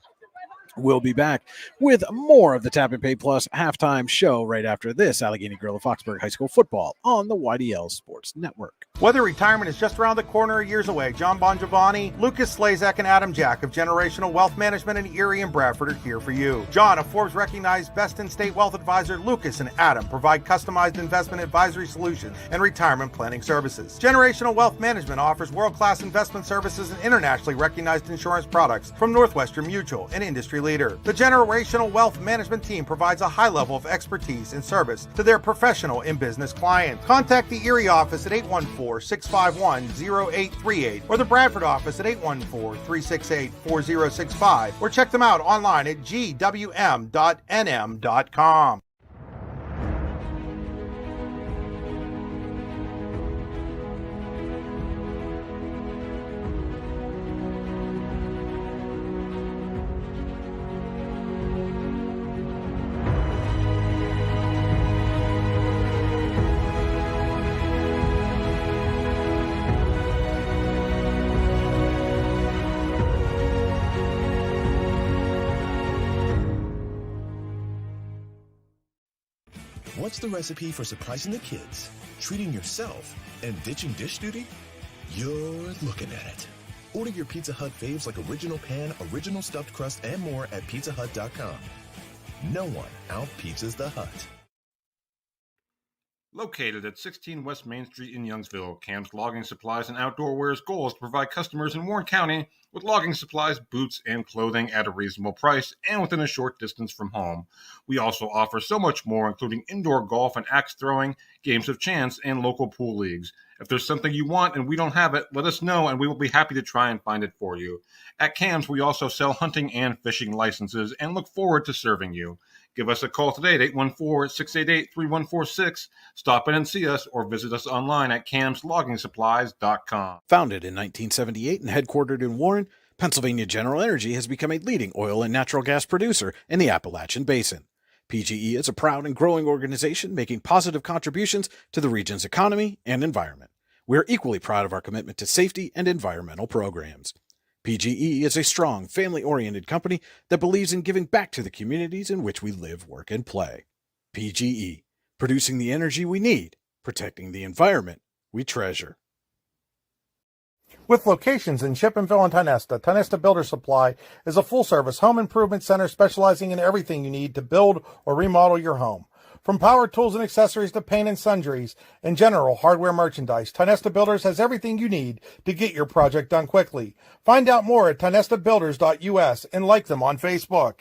We'll be back with more of the Tap and Pay Plus halftime show right after this. Allegheny Grill of Foxburg High School football on the YDL Sports Network. Whether retirement is just around the corner or years away, John Bongiovanni, Lucas Slazak, and Adam Jack of Generational Wealth Management in Erie and Bradford are here for you. John, a Forbes-recognized best-in-state wealth advisor, Lucas and Adam provide customized investment advisory solutions and retirement planning services. Generational Wealth Management offers world-class investment services and internationally recognized insurance products from Northwestern Mutual, an industry leader. The Generational Wealth Management team provides a high level of expertise and service to their professional and business clients. Contact the Erie office at 814-651-0838 or the Bradford office at 814-368-4065 or check them out online at gwm.nm.com. What's the recipe for surprising the kids, treating yourself, and ditching dish duty? You're looking at it. Order your Pizza Hut faves like original pan, original stuffed crust, and more at pizzahut.com. No one out-pizzas the Hut. Located at 16 West Main Street in Youngsville, Cam's Logging Supplies and Outdoor Wear's goal is to provide customers in Warren County with logging supplies, boots, and clothing at a reasonable price and within a short distance from home. We also offer so much more, including indoor golf and axe throwing, games of chance, and local pool leagues. If there's something you want and we don't have it, let us know and we will be happy to try and find it for you. At CAMS, we also sell hunting and fishing licenses and look forward to serving you. Give us a call today at 814-688-3146. Stop in and see us or visit us online at camsloggingsupplies.com. Founded in 1978 and headquartered in Warren, Pennsylvania General Energy has become a leading oil and natural gas producer in the Appalachian Basin. PGE is a proud and growing organization making positive contributions to the region's economy and environment. We are equally proud of our commitment to safety and environmental programs. PGE is a strong, family-oriented company that believes in giving back to the communities in which we live, work, and play. PGE, producing the energy we need, protecting the environment we treasure. With locations in Chippenville and Tionesta, Tionesta Builder Supply is a full-service home improvement center specializing in everything you need to build or remodel your home. From power tools and accessories to paint and sundries and general hardware merchandise, Tionesta Builders has everything you need to get your project done quickly. Find out more at tionestabuilders.us and like them on Facebook.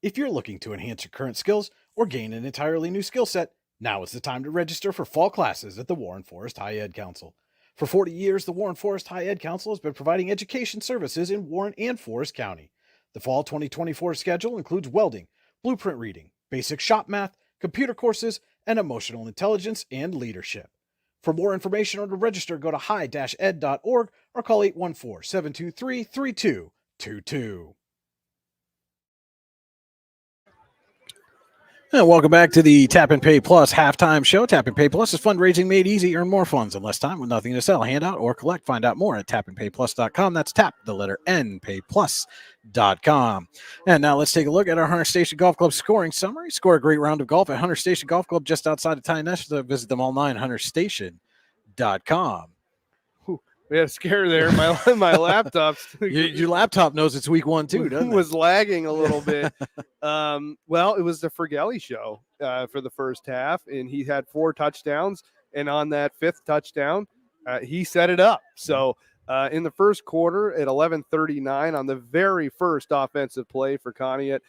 If you're looking to enhance your current skills or gain an entirely new skill set, now is the time to register for fall classes at the Warren Forest High Ed Council. For 40 years, the Warren Forest High Ed Council has been providing education services in Warren and Forest County. The fall 2024 schedule includes welding, blueprint reading, basic shop math, computer courses, and emotional intelligence and leadership. For more information or to register, go to high-ed.org or call 814-723-3222. And welcome back to the Tap and Pay Plus halftime show. Tap and Pay Plus is fundraising made easy. Earn more funds in less time with nothing to sell, hand out, or collect. Find out more at tapandpayplus.com. That's tap, the letter N, payplus.com. And now let's take a look at our Hunter Station Golf Club scoring summary. Score a great round of golf at Hunter Station Golf Club just outside of Tionesta. Visit them online, hunterstation.com. We had a scare there. My laptop's your laptop knows it's week 1 too, doesn't it? Was lagging a little bit. Well, it was the Fergelli show for the first half, and he had 4 touchdowns. And on that 5th touchdown, he set it up. So in the first quarter at 11:39, on the very first offensive play for Conneaut,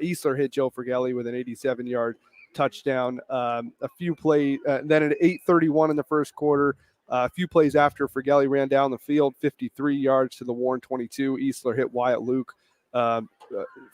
Eastler hit Joe Fergelli with an 87-yard touchdown. A few plays, then at 8:31 in the first quarter. A few plays after, Fergelli ran down the field, 53 yards to the Warren 22. Eastler hit Wyatt Luke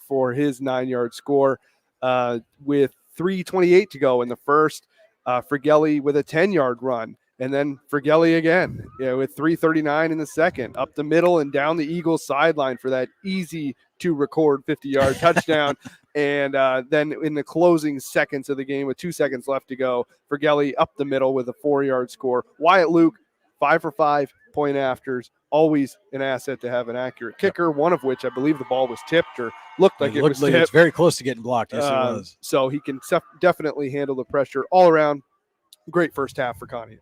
for his 9-yard score. With 3:28 to go in the first, Fergelli with a 10-yard run. And then Fergelli again, with 3:39 in the second, up the middle and down the Eagles sideline for that easy to record 50-yard touchdown. And then in the closing seconds of the game, with 2 seconds left to go, Fergelli up the middle with a 4-yard score. Wyatt Luke, 5 for 5 point afters, always an asset to have an accurate kicker, one of which I believe the ball was tipped or looked like it was tipped. It's very close to getting blocked. Yes, it was. So he can definitely handle the pressure all around. Great first half for Conneaut.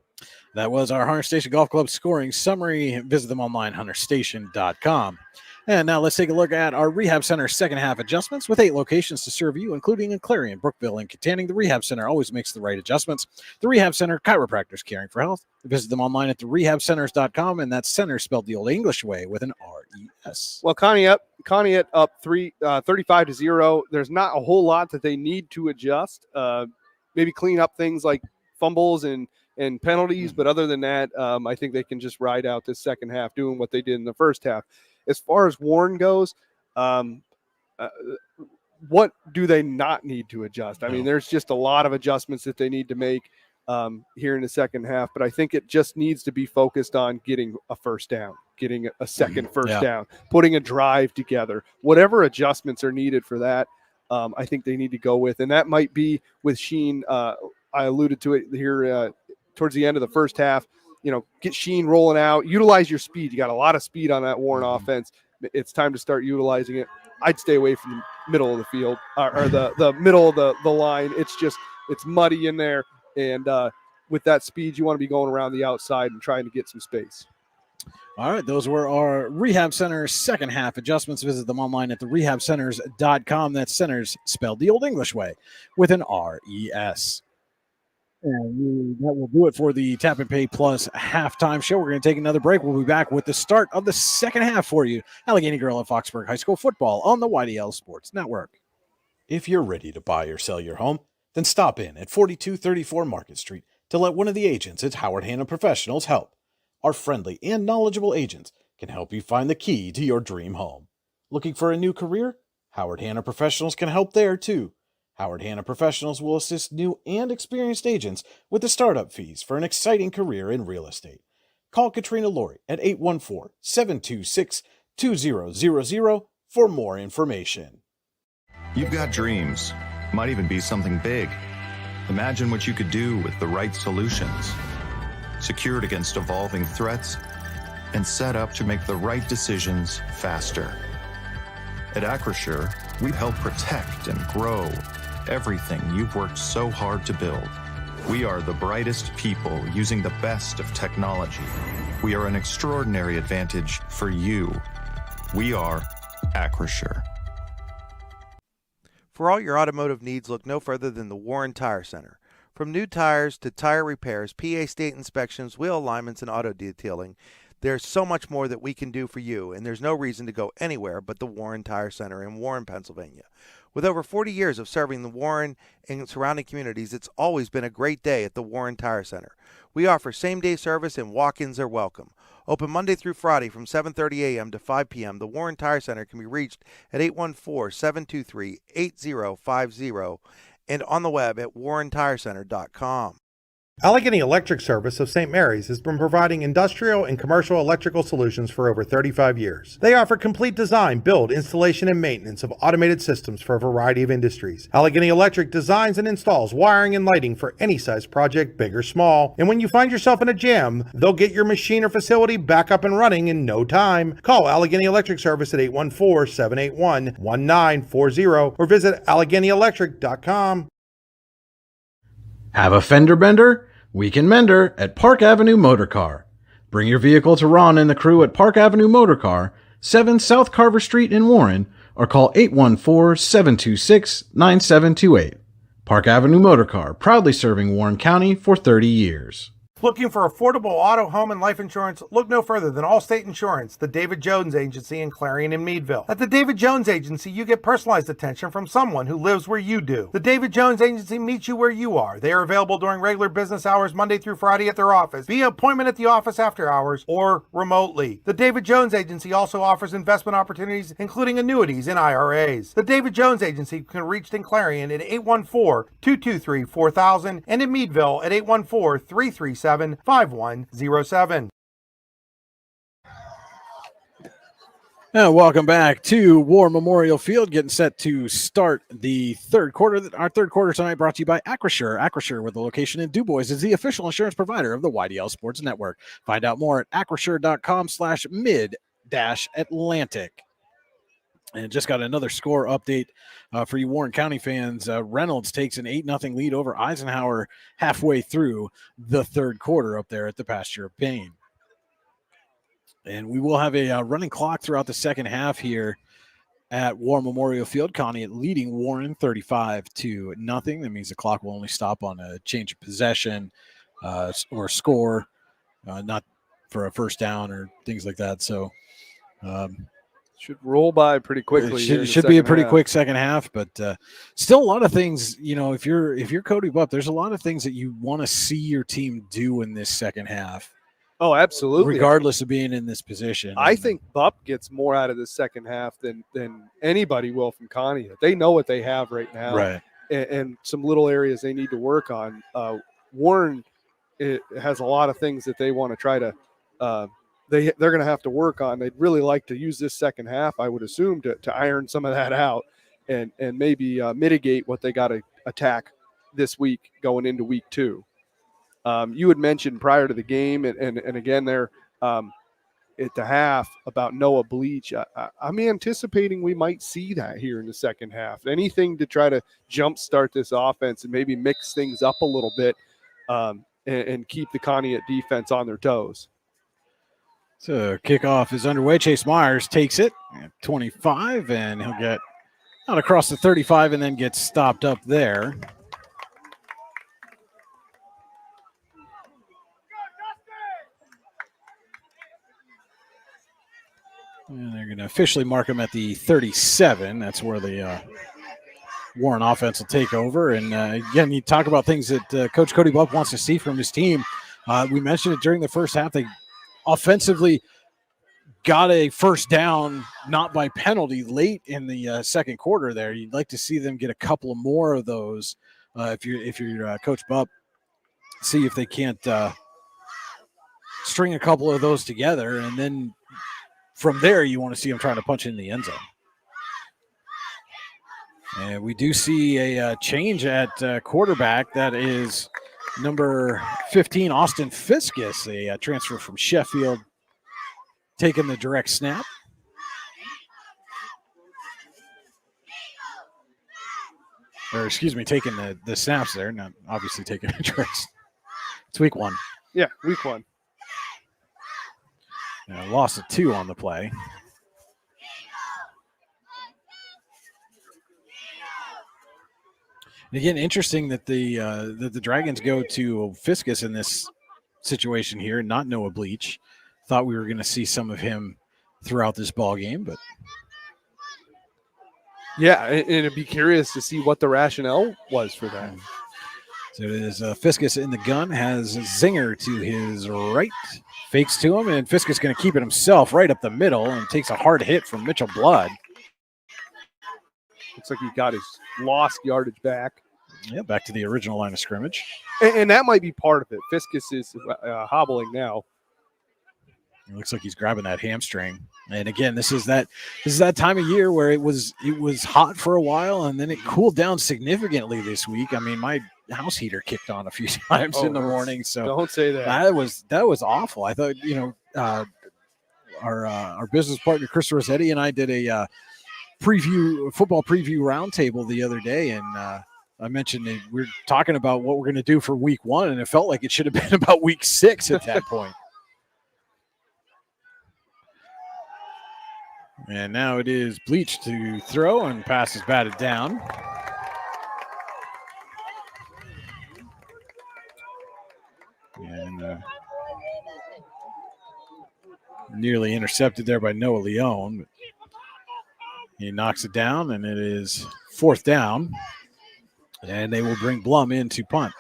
That was our Hunter Station Golf Club scoring summary. Visit them online, hunterstation.com. And now let's take a look at our Rehab Center second half adjustments with 8 locations to serve you, including in Clarion, Brookville, and Katanning. The Rehab Center always makes the right adjustments. The Rehab Center, chiropractors caring for health. Visit them online at therehabcenters.com, and that's center spelled the old English way with an R-E-S. Well, Conneaut up 35-0. There's not a whole lot that they need to adjust. Maybe clean up things like fumbles and penalties, but other than that, I think they can just ride out this second half doing what they did in the first half. As far as Warren goes, what do they not need to adjust? I mean, there's just a lot of adjustments that they need to make here in the second half, but I think it just needs to be focused on getting a first down, getting a second first down, putting a drive together, whatever adjustments are needed for that. I think they need to go with, and that might be with Sheen. I alluded to it here towards the end of the first half. Get Sheen rolling out, utilize your speed. You got a lot of speed on that Warren offense. It's time to start utilizing it. I'd stay away from the middle of the field or the middle of the line. It's muddy in there. And with that speed, you want to be going around the outside and trying to get some space. All right, those were our Rehab Center second half adjustments. Visit them online at therehabcenters.com. That's centers spelled the old English way with an R-E-S. And that will do it for the Tap and Pay Plus halftime show. We're going to take another break. We'll be back with the start of the second half for you. Allegheny Girl and Foxburg High School football on the YDL Sports Network. If you're ready to buy or sell your home, then stop in at 4234 Market Street, to let one of the agents at Howard Hanna Professionals help. Our friendly and knowledgeable agents can help you find the key to your dream home. Looking for a new career? Howard Hanna Professionals can help there too. Howard Hanna Professionals will assist new and experienced agents with the startup fees for an exciting career in real estate. Call Katrina Laurie at 814-726-2000 for more information. You've got dreams. Might even be something big. Imagine what you could do with the right solutions. Secured against evolving threats and set up to make the right decisions faster. At Acrisure, we help protect and grow everything you've worked so hard to build. We are the brightest people using the best of technology. We are an extraordinary advantage for you. We are Acrisure. For all your automotive needs, look no further than the Warren Tire Center. From new tires to tire repairs, PA state inspections, wheel alignments, and auto detailing, there's so much more that we can do for you, and there's no reason to go anywhere but the Warren Tire Center in Warren, Pennsylvania. With over 40 years of serving the Warren and surrounding communities, it's always been a great day at the Warren Tire Center. We offer same-day service and walk-ins are welcome. Open Monday through Friday from 7:30 a.m. to 5 p.m., the Warren Tire Center can be reached at 814-723-8050 and on the web at warrentirecenter.com. Allegheny Electric Service of St. Mary's has been providing industrial and commercial electrical solutions for over 35 years. They offer complete design, build, installation, and maintenance of automated systems for a variety of industries. Allegheny Electric designs and installs wiring and lighting for any size project, big or small. And when you find yourself in a jam, they'll get your machine or facility back up and running in no time. Call Allegheny Electric Service at 814-781-1940 or visit AlleghenyElectric.com. Have a fender bender? We can mend her at Park Avenue Motor Car. Bring your vehicle to Ron and the crew at Park Avenue Motor Car, 7 South Carver Street in Warren, or call 814-726-9728. Park Avenue Motor Car, proudly serving Warren County for 30 years. Looking for affordable auto, home, and life insurance? Look no further than Allstate Insurance, the David Jones Agency in Clarion and Meadville. At the David Jones Agency, you get personalized attention from someone who lives where you do. The David Jones Agency meets you where you are. They are available during regular business hours Monday through Friday at their office, via appointment at the office after hours, or remotely. The David Jones Agency also offers investment opportunities, including annuities and IRAs. The David Jones Agency can be reached in Clarion at 814-223-4000 and in Meadville at 814-337-5107. Welcome back to War Memorial Field, getting set to start the third quarter. Our third quarter tonight brought to you by Acrisure. Acrisure, with a location in DuBois, is the official insurance provider of the YDL Sports Network. Find out more at acrisure.com/mid-Atlantic. And just got another score update for you Warren County fans. Reynolds takes an 8-0 lead over Eisenhower halfway through the third quarter up there at the Pasture of Pain. And we will have a running clock throughout the second half here at War Memorial Field. Conneaut leading Warren 35-0. That means the clock will only stop on a change of possession or score, not for a first down or things like that. So, should roll by pretty quickly. It should be a pretty quick second half, but still a lot of things. You know, if you're Cody Bupp, there's a lot of things that you want to see your team do in this second half. Oh, absolutely. Regardless of being in this position, I think Bupp gets more out of the second half than anybody will from Conneaut. They know what they have right now, right? And some little areas they need to work on. Warren has a lot of things that they want to try to. They're going to have to work on. They'd really like to use this second half, I would assume, to iron some of that out and maybe mitigate what they got to attack this week going into week 2. You had mentioned prior to the game and again there at the half about Noah Bleach. I'm anticipating we might see that here in the second half. Anything to try to jumpstart this offense and maybe mix things up a little bit and keep the Conneaut defense on their toes. So kickoff is underway. Chase Myers takes it at 25, and he'll get out across the 35 and then get stopped up there. And they're going to officially mark him at the 37. That's where the Warren offense will take over. And again, you talk about things that Coach Cody Buck wants to see from his team. We mentioned it during the first half. They offensively got a first down, not by penalty, late in the second quarter there. You'd like to see them get a couple of more of those if you're Coach Buck. See if they can't string a couple of those together. And then from there, you want to see them trying to punch in the end zone. And we do see a change at quarterback. That is number 15, Austin Fiskus, a transfer from Sheffield, taking the direct snap. Or excuse me, taking the snaps there, not obviously taking the direct. It's week 1. Yeah, week 1. Loss of 2 on the play. And again, interesting that the Dragons go to Fiskus in this situation here, not Noah Bleach. Thought we were going to see some of him throughout this ball game, but yeah, and it'd be curious to see what the rationale was for that. So it is Fiskus in the gun, has Zinger to his right, fakes to him, and Fiskus going to keep it himself right up the middle and takes a hard hit from Mitchell Blood. Looks like he got his lost yardage back. Yeah, back to the original line of scrimmage. And that might be part of it. Fiskus is hobbling now. It looks like he's grabbing that hamstring. And again, this is that time of year where it was hot for a while and then it cooled down significantly this week. I mean, my house heater kicked on a few times in the morning. So don't say that. That was awful. I thought, our business partner Chris Rossetti and I did a football preview roundtable the other day, and I mentioned that we're talking about what we're going to do for week 1, and it felt like it should have been about week 6 at that point. And now it is Bleach to throw, and pass is batted down. And nearly intercepted there by Noah Leone. But he knocks it down, and it is 4th down. And they will bring Blum in to punt.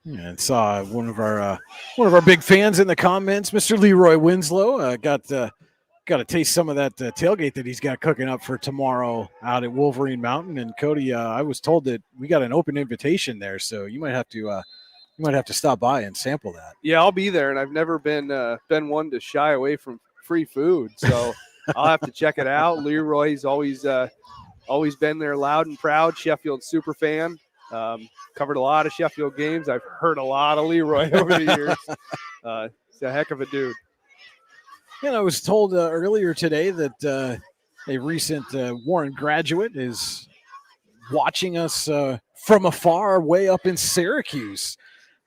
And saw one of our big fans in the comments, Mr. Leroy Winslow, got to taste some of that tailgate that he's got cooking up for tomorrow out at Wolverine Mountain. And Cody, I was told that we got an open invitation there, so you might have to stop by and sample that. Yeah, I'll be there, and I've never been one to shy away from free food, so I'll have to check it out. Leroy's always been there, loud and proud. Sheffield super fan. Covered a lot of Sheffield games. I've heard a lot of Leroy over the years. He's a heck of a dude. And I was told earlier today that a recent Warren graduate is watching us from afar, way up in Syracuse,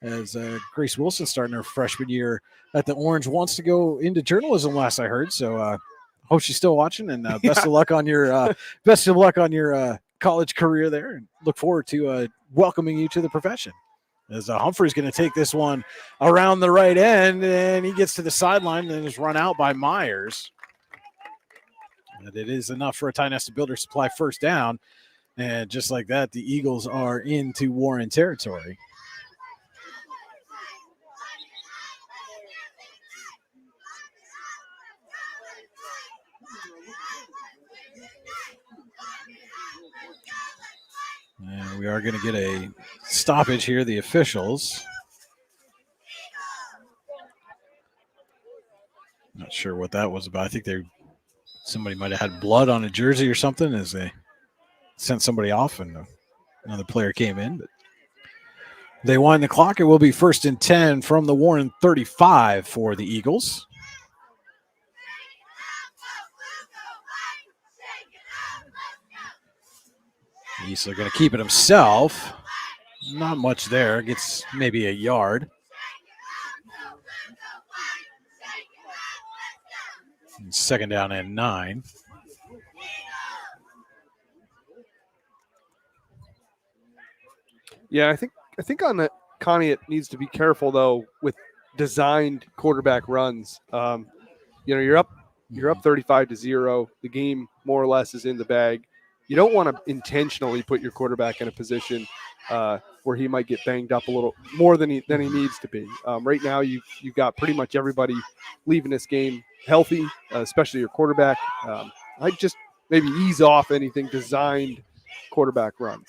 as Grace Wilson, starting her freshman year at the Orange, wants to go into journalism. Last I heard, so hope she's still watching. And best of luck on your college career there, and look forward to welcoming you to the profession. As Humphrey's going to take this one around the right end, and he gets to the sideline and is run out by Myers. And it is enough for a Tionesta Builder Supply first down. And just like that, the Eagles are into Warren territory. And we are going to get a stoppage here, the officials. Not sure what that was about. I think somebody might have had blood on a jersey or something as they sent somebody off and another player came in. But they wind the clock. It will be 1st and 10 from the Warren 35 for the Eagles. He's going to keep it himself. Not much there. Gets maybe a yard. And 2nd down and 9. Yeah, I think on Conneaut needs to be careful though with designed quarterback runs. You're up 35-0. The game more or less is in the bag. You don't want to intentionally put your quarterback in a position where he might get banged up a little more than he needs to be. Right now, you've got pretty much everybody leaving this game healthy, especially your quarterback. I'd just maybe ease off anything designed quarterback runs.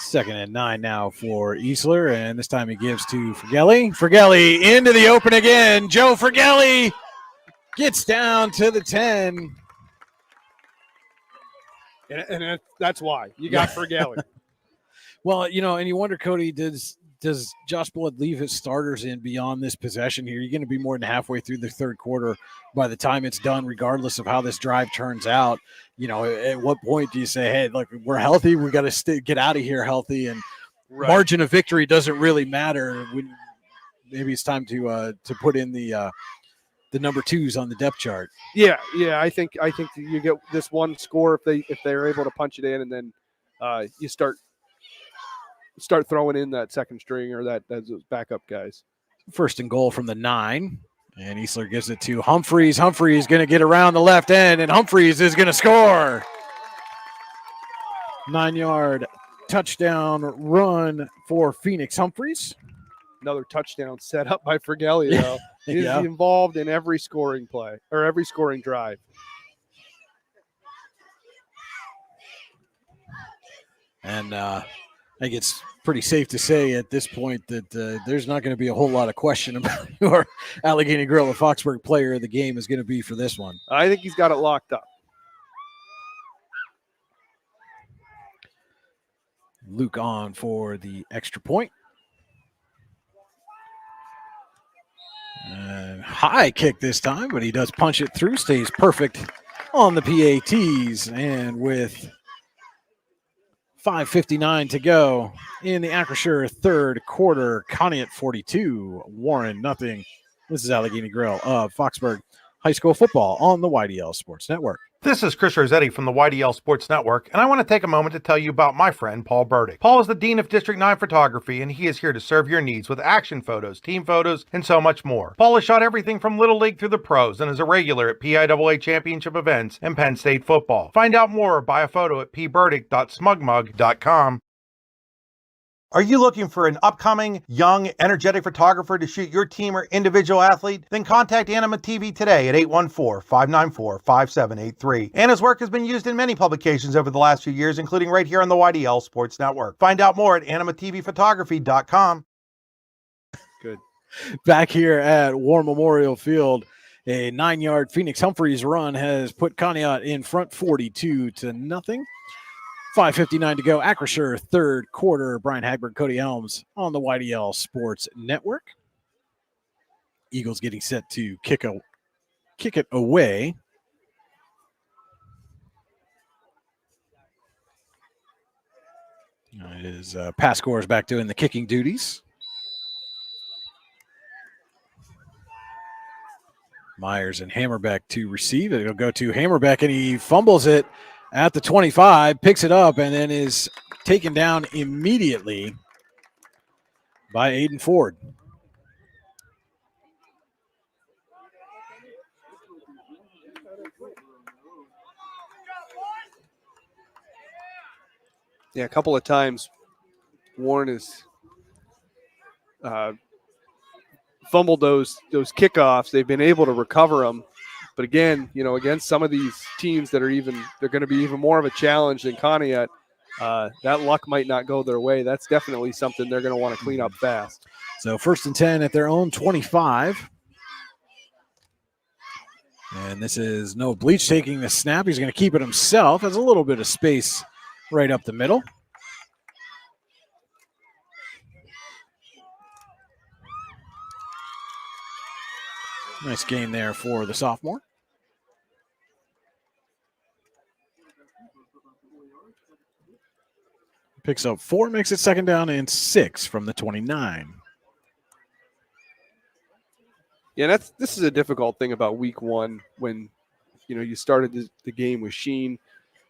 2nd and 9 now for Easler, and this time he gives to Fergelli. Fergelli into the open again. Joe Fergelli gets down to the 10. And that's why you got Fergelli. Well, and you wonder, Cody, does Josh Blood leave his starters in beyond this possession here? You're going to be more than halfway through the third quarter by the time it's done, regardless of how this drive turns out. At what point do you say, hey, look, we're healthy. We got to get out of here healthy, and margin of victory doesn't really matter. Maybe it's time to put in the number 2s on the depth chart. Yeah. I think you get this one score if they're able to punch it in, and then you start throwing in that second string or those backup guys. 1st and goal from the 9, and Easler gives it to Humphreys. Humphreys going to get around the left end, and Humphreys is going to score. 9-yard touchdown run for Phoenix Humphreys. Another touchdown set up by Fergelli, though. He's involved in every scoring play or every scoring drive. And I think it's pretty safe to say at this point that there's not going to be a whole lot of question about who our Allegheny Grill and Foxburg player of the game is going to be for this one. I think he's got it locked up. Luke on for the extra point. And high kick this time, but he does punch it through, stays perfect on the PATs, and with 5:59 to go in the Acrisure third quarter. Conneaut 42, Warren nothing. This is Allegheny Grill of Foxburg High School football on the YDL Sports Network. This is Chris Rossetti from the YDL Sports Network, and I want to take a moment to tell you about my friend Paul Burdick. Paul is the Dean of District 9 Photography, and he is here to serve your needs with action photos, team photos, and so much more. Paul has shot everything from Little League through the pros and is a regular at PIAA championship events and Penn State football. Find out more or buy a photo at pburdick.smugmug.com. Are you looking for an upcoming, young, energetic photographer to shoot your team or individual athlete? Then contact Anima TV today at 814-594-5783. Anna's work has been used in many publications over the last few years, including right here on the YDL Sports Network. Find out more at animatvphotography.com. Good. Back here at War Memorial Field, a 9-yard Phoenix Humphreys run has put Conneaut in front 42-0. 5:59 to go. Acrisure third quarter. Brian Hagberg, Cody Helms on the YDL Sports Network. Eagles getting set to kick it away. It is Pat Scores back doing the kicking duties. Myers and Hammerbeck to receive it. It'll go to Hammerbeck, and he fumbles it at the 25, picks it up, and then is taken down immediately by Aiden Ford. Yeah, a couple of times Warren has fumbled those kickoffs. They've been able to recover them. But again, against some of these teams they're going to be even more of a challenge than Conneaut, that luck might not go their way. That's definitely something they're going to want to clean up fast. So 1st and 10 at their own 25. And this is Noah Bleach taking the snap. He's going to keep it himself. Has a little bit of space right up the middle. Nice gain there for the sophomore. Picks up 4, makes it 2nd down and 6 from the 29. Yeah, this is a difficult thing about week one when you started the game with Sheen,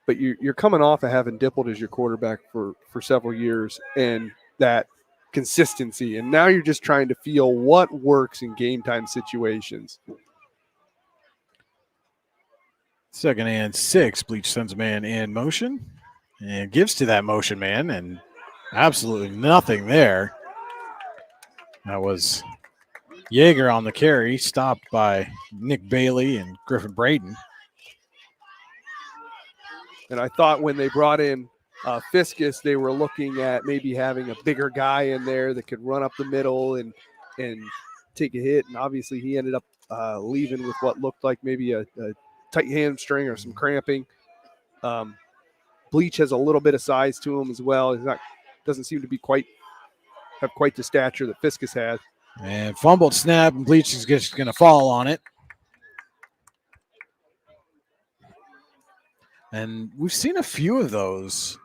but you're coming off of having Dippled as your quarterback for several years, and that consistency. And now you're just trying to feel what works in game time situations. 2nd and 6. Bleach sends a man in motion and gives to that motion man, and absolutely nothing there. That was Yeager on the carry, stopped by Nick Bailey and Griffin Braden. And I thought when they brought in Fiskus, they were looking at maybe having a bigger guy in there that could run up the middle and take a hit. And obviously he ended up leaving with what looked like maybe a tight hamstring or some cramping. Bleach has a little bit of size to him as well. Doesn't seem to be have quite the stature that Fiskus has. And fumbled snap, and Bleach is just going to fall on it. And we've seen a few of those.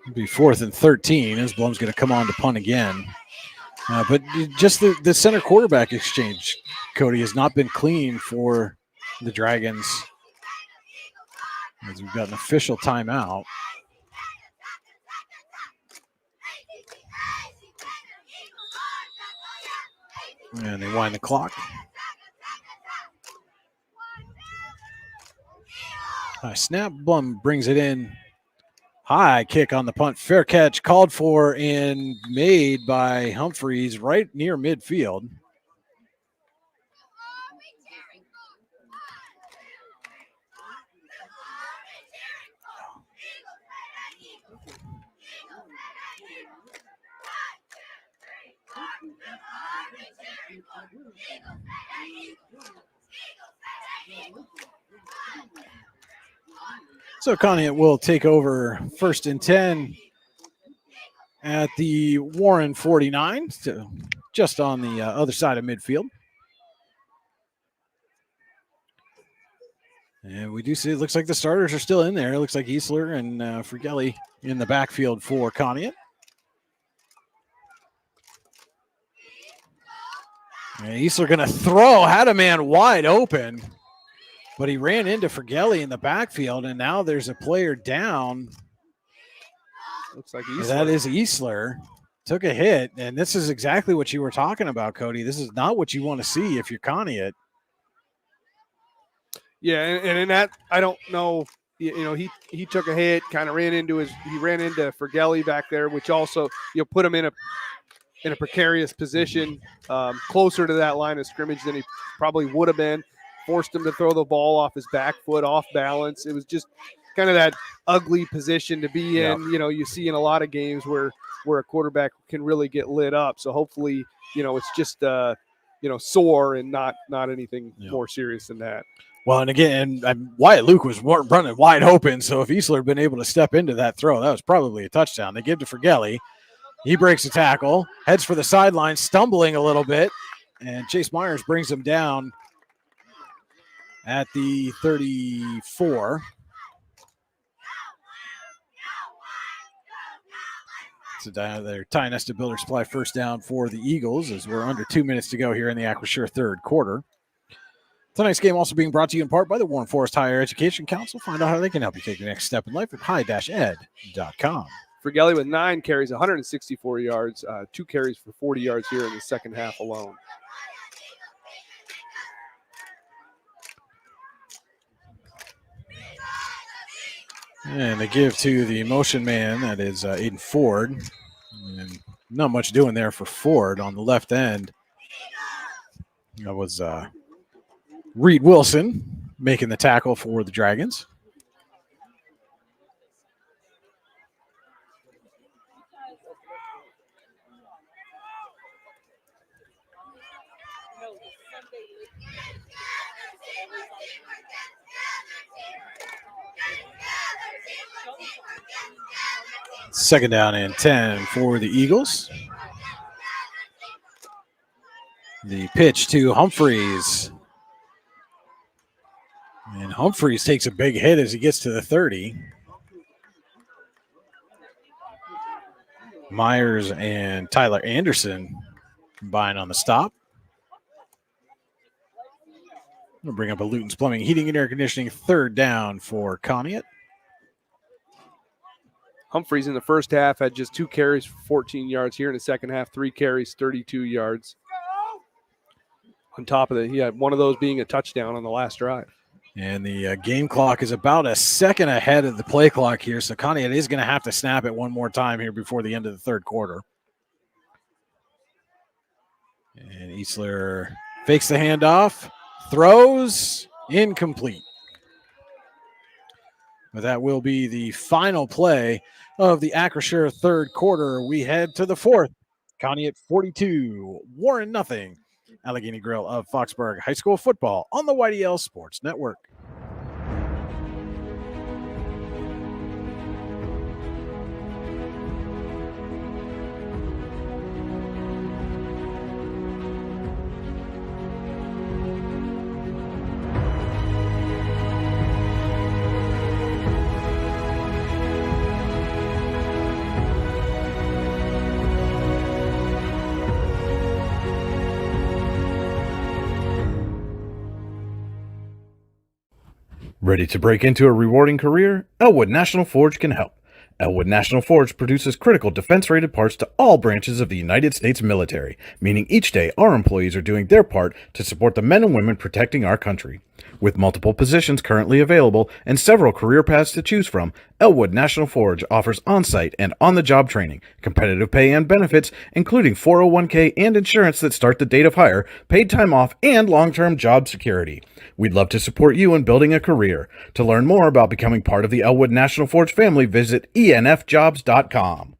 It'll be 4th and 13. As Blum's going to come on to punt again. But just the center quarterback exchange, Cody, has not been clean for the Dragons. As we've got an official timeout. And they wind the clock. High snap. Blum brings it in. High kick on the punt. Fair catch called for and made by Humphreys right near midfield. So Conneaut will take over 1st and 10 at the Warren 49, so just on the other side of midfield. And we do see it looks like the starters are still in there. It looks like Easler and Frigelli in the backfield for Conneaut. And Easler going to throw, had a man wide open, but he ran into Frigelli in the backfield, and now there's a player down. Looks like Easler. That is Easler. Took a hit, and this is exactly what you were talking about, Cody. This is not what you want to see if you're Conneaut. Yeah, and in that, I don't know. You know, he took a hit, kind of ran into Frigelli back there, which also put him in a precarious position, closer to that line of scrimmage than he probably would have been. Forced him to throw the ball off his back foot, off balance. It was just kind of that ugly position to be in. Yeah. You know, you see in a lot of games where a quarterback can really get lit up. So hopefully, it's just sore and not anything more serious than that. Well, and again, Wyatt Luke was running wide open, so if Easler had been able to step into that throw, that was probably a touchdown. They give to Frigelli. He breaks a tackle, heads for the sideline, stumbling a little bit, and Chase Myers brings him down at the 34. So they're tying us to Builder Supply first down for the Eagles as we're under 2 minutes to go here in the Acrisure third quarter. Tonight's game also being brought to you in part by the Warren Forest Higher Education Council. Find out how they can help you take the next step in life at high-ed.com. Frigelli with 9 carries, 164 yards, 2 carries for 40 yards here in the second half alone. And they give to the motion man, that is Aiden Ford. And not much doing there for Ford on the left end. That was Reed Wilson making the tackle for the Dragons. Second down and 10 for the Eagles. The pitch to Humphreys. And Humphreys takes a big hit as he gets to the 30. Myers and Tyler Anderson combine on the stop. Going to bring up a Luton's Plumbing, Heating, and Air Conditioning 3rd down for Conneaut. Humphreys in the first half had just 2 carries for 14 yards. Here in the second half, 3 carries, 32 yards. On top of that, he had one of those being a touchdown on the last drive. And the game clock is about a second ahead of the play clock here, so Conneaut is going to have to snap it one more time here before the end of the third quarter. And Eastler fakes the handoff, throws, incomplete. But that will be the final play of the Acrisure third quarter. We head to the fourth. Conneaut 42, Warren nothing. Allegheny Grill of Foxburg High School football on the YDL Sports Network. Ready to break into a rewarding career? Elwood National Forge can help. Elwood National Forge produces critical defense-rated parts to all branches of the United States military, meaning each day our employees are doing their part to support the men and women protecting our country. With multiple positions currently available and several career paths to choose from, Elwood National Forge offers on-site and on-the-job training, competitive pay and benefits, including 401k and insurance that start the date of hire, paid time off, and long-term job security. We'd love to support you in building a career. To learn more about becoming part of the Elwood National Forge family, visit enfjobs.com.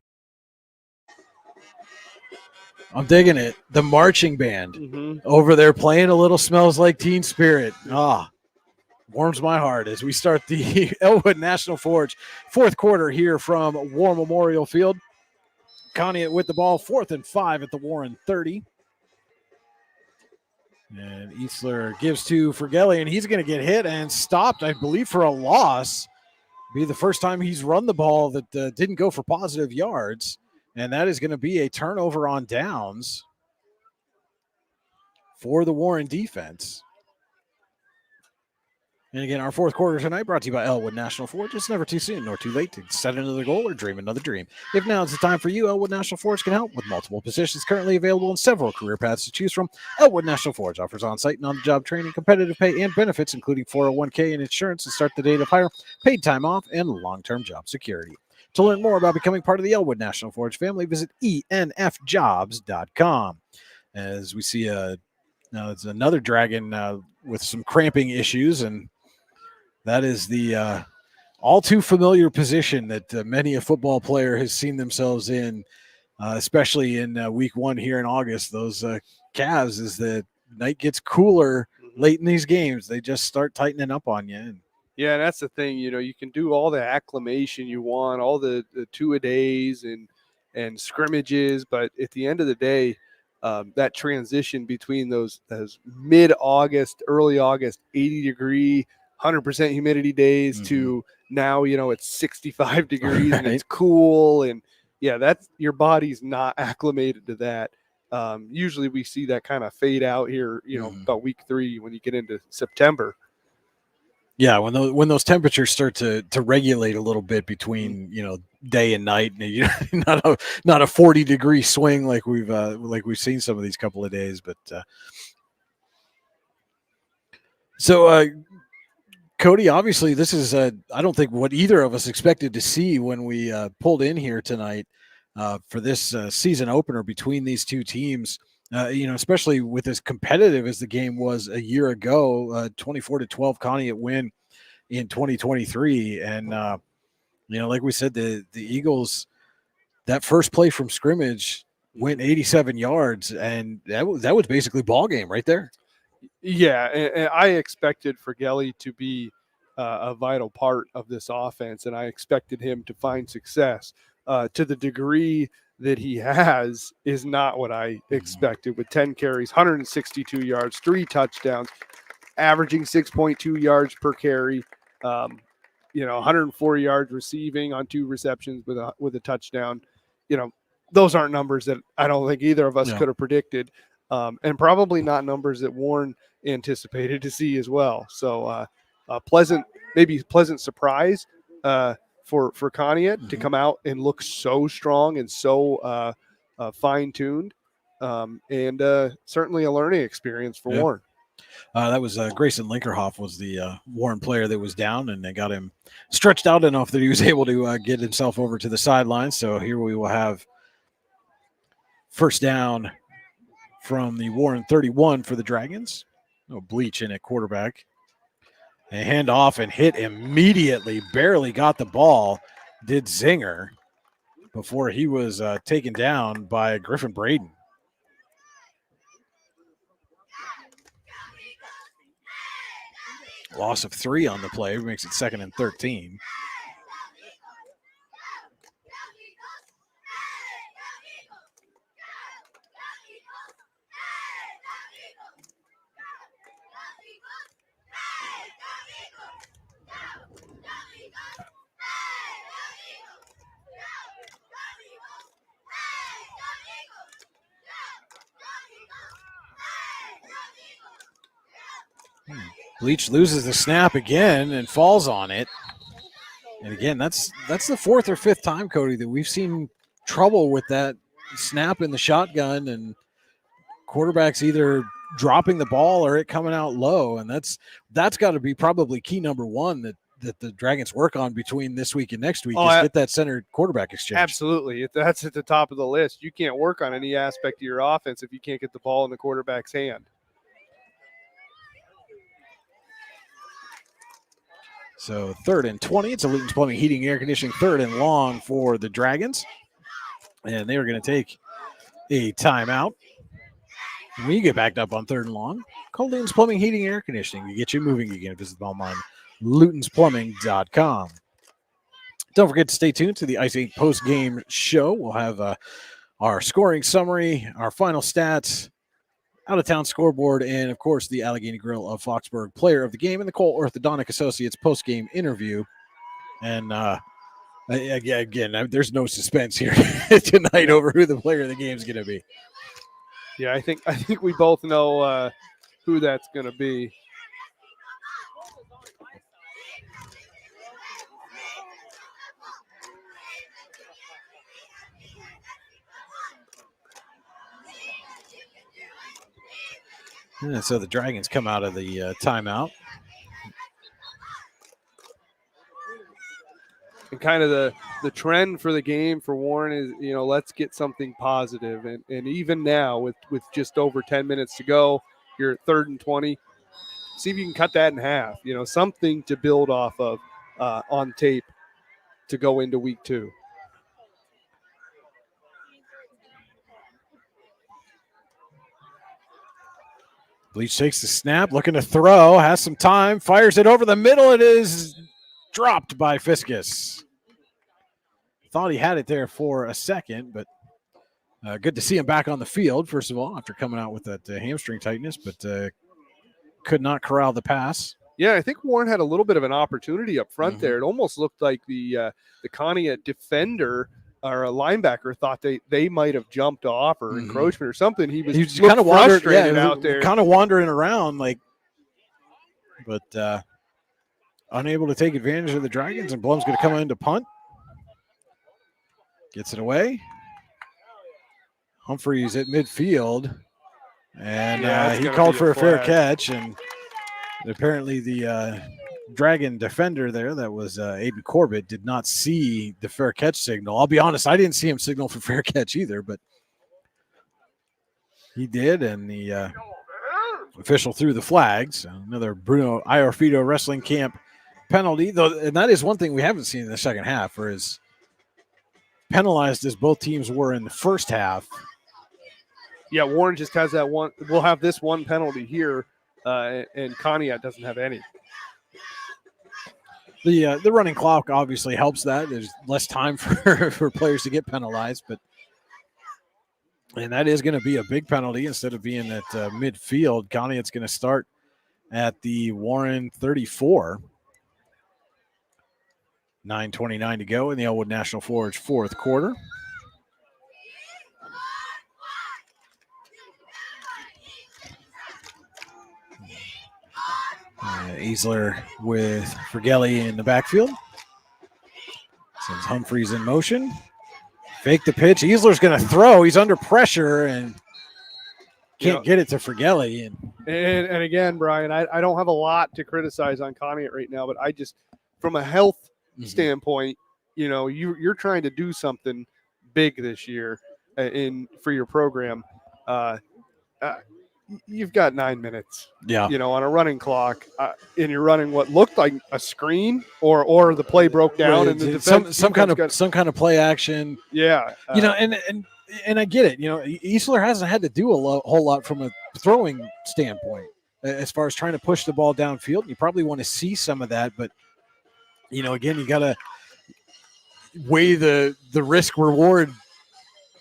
I'm digging it. The marching band over there playing a little Smells Like Teen Spirit. Warms my heart as we start the Elwood National Forge fourth quarter here from War Memorial Field. Conneaut with the ball, 4th and 5 at the Warren 30. And Eastler gives to Fergelli, and he's going to get hit and stopped, I believe, for a loss. Be the first time he's run the ball that didn't go for positive yards. And that is going to be a turnover on downs for the Warren defense. And again, our fourth quarter tonight brought to you by Elwood National Forge. It's never too soon nor too late to set another goal or dream another dream. If now is the time for you, Elwood National Forge can help with multiple positions currently available and several career paths to choose from. Elwood National Forge offers on-site and on-the-job training, competitive pay, and benefits, including 401k and insurance to start the date of hire, paid time off, and long-term job security. To learn more about becoming part of the Elwood National Forge family, visit enfjobs.com. As we see now it's another dragon with some cramping issues, and that is the all too familiar position that many a football player has seen themselves in, especially in week 1 here in August. Those calves, as the night gets cooler late in these games, they just start tightening up on you. Yeah, and that's the thing. You can do all the acclimation you want, all the two-a-days and scrimmages, but at the end of the day, that transition between those mid-August, early August, 80-degree, 100% humidity days to now, it's 65 degrees and it's cool. And yeah, that's your body's not acclimated to that. Usually we see that kind of fade out here, about week 3 when you get into September. Yeah, when those temperatures start to regulate a little bit between day and night, and not a 40-degree swing like we've seen some of these couple of days, but so Cody, obviously this is I don't think what either of us expected to see when we pulled in here tonight for this season opener between these two teams. Especially with as competitive as the game was a year ago, 24-12 Conneaut win in 2023. And, like we said, the Eagles, that first play from scrimmage went 87 yards, and that was basically ball game right there. Yeah, and I expected Fergelli to be a vital part of this offense, and I expected him to find success to the degree that he has is not what I expected, with 10 carries, 162 yards, 3 touchdowns, averaging 6.2 yards per carry, 104 yards receiving on 2 receptions with a touchdown. Those aren't numbers that I don't think either of us could have predicted, and probably not numbers that Warren anticipated to see as well. So maybe pleasant surprise for Conneaut to come out and look so strong and so fine-tuned, and certainly a learning experience for Warren. That was Grayson Linkerhoff was the Warren player that was down, and they got him stretched out enough that he was able to get himself over to the sideline. So here we will have first down from the Warren 31 for the Dragons. No Bleach in at quarterback. A handoff and hit immediately. Barely got the ball. Did Zinger before he was taken down by Griffin Braden. Loss of 3 on the play makes it 2nd and 13. Bleach loses the snap again and falls on it. And again, that's the 4th or 5th time, Cody, that we've seen trouble with that snap in the shotgun and quarterbacks either dropping the ball or it coming out low. And that's got to be probably key number 1 that the Dragons work on between this week and next week is get that center quarterback exchange. Absolutely. That's at the top of the list. You can't work on any aspect of your offense if you can't get the ball in the quarterback's hand. So 3rd and 20. It's a Luton's Plumbing, Heating, Air Conditioning, 3rd and long for the Dragons. And they are going to take a timeout. When you get backed up on 3rd and long, call Luton's Plumbing, Heating, Air Conditioning to get you moving again. Visit them online, lutonsplumbing.com. Don't forget to stay tuned to the Ice 8 post-game show. We'll have our scoring summary, our final stats, out-of-town scoreboard, and, of course, the Allegheny Grill of Foxburg player of the game and the Cole Orthodontic Associates post-game interview. And, again, there's no suspense here tonight over who the player of the game is going to be. Yeah, I think we both know who that's going to be. And so the Dragons come out of the timeout. And kind of the trend for the game for Warren is, let's get something positive. And even now with just over 10 minutes to go, you're at 3rd and 20. See if you can cut that in half, something to build off of on tape to go into week 2. Bleach takes the snap, looking to throw, has some time, fires it over the middle. It is dropped by Fiskus. Thought he had it there for a second, but good to see him back on the field, first of all, after coming out with that hamstring tightness, but could not corral the pass. Yeah, I think Warren had a little bit of an opportunity up front there. It almost looked like the Conneaut defender or a linebacker thought they might have jumped off or encroachment or something. He was kind of frustrated out there. Kind of wandering around, but unable to take advantage of the Dragons, and Blum's going to come in to punt. Gets it away. Humphreys at midfield, and he called for a fair catch, and apparently the Dragon defender there, that was Aiden Corbett, did not see the fair catch signal. I'll be honest, I didn't see him signal for fair catch either, but he did, and the official threw the flags. So another Bruno Iorfito Wrestling Camp penalty, though, and that is one thing we haven't seen in the second half, whereas penalized as both teams were in the first half. Yeah, Warren just has that one. We'll have this one penalty here, and Conneaut doesn't have any. The running clock obviously helps that. There's less time for players to get penalized, and that is going to be a big penalty instead of being at midfield. Conneaut's going to start at the Warren 34. 9:29 to go in the Elwood National Forge fourth quarter. Easler with Fergelli in the backfield. Sends Humphreys in motion. Fake the pitch. Easler's going to throw. He's under pressure and can't get it to Fergelli. And again, Brian, I don't have a lot to criticize on Conneaut right now, but I just, from a health standpoint, you're trying to do something big this year for your program. You've got 9 minutes, on a running clock, and you're running what looked like a screen, or the play broke down and the defense some kind of play action. Yeah, and I get it. Easler hasn't had to do a whole lot from a throwing standpoint as far as trying to push the ball downfield. You probably want to see some of that, but again, you got to weigh the risk reward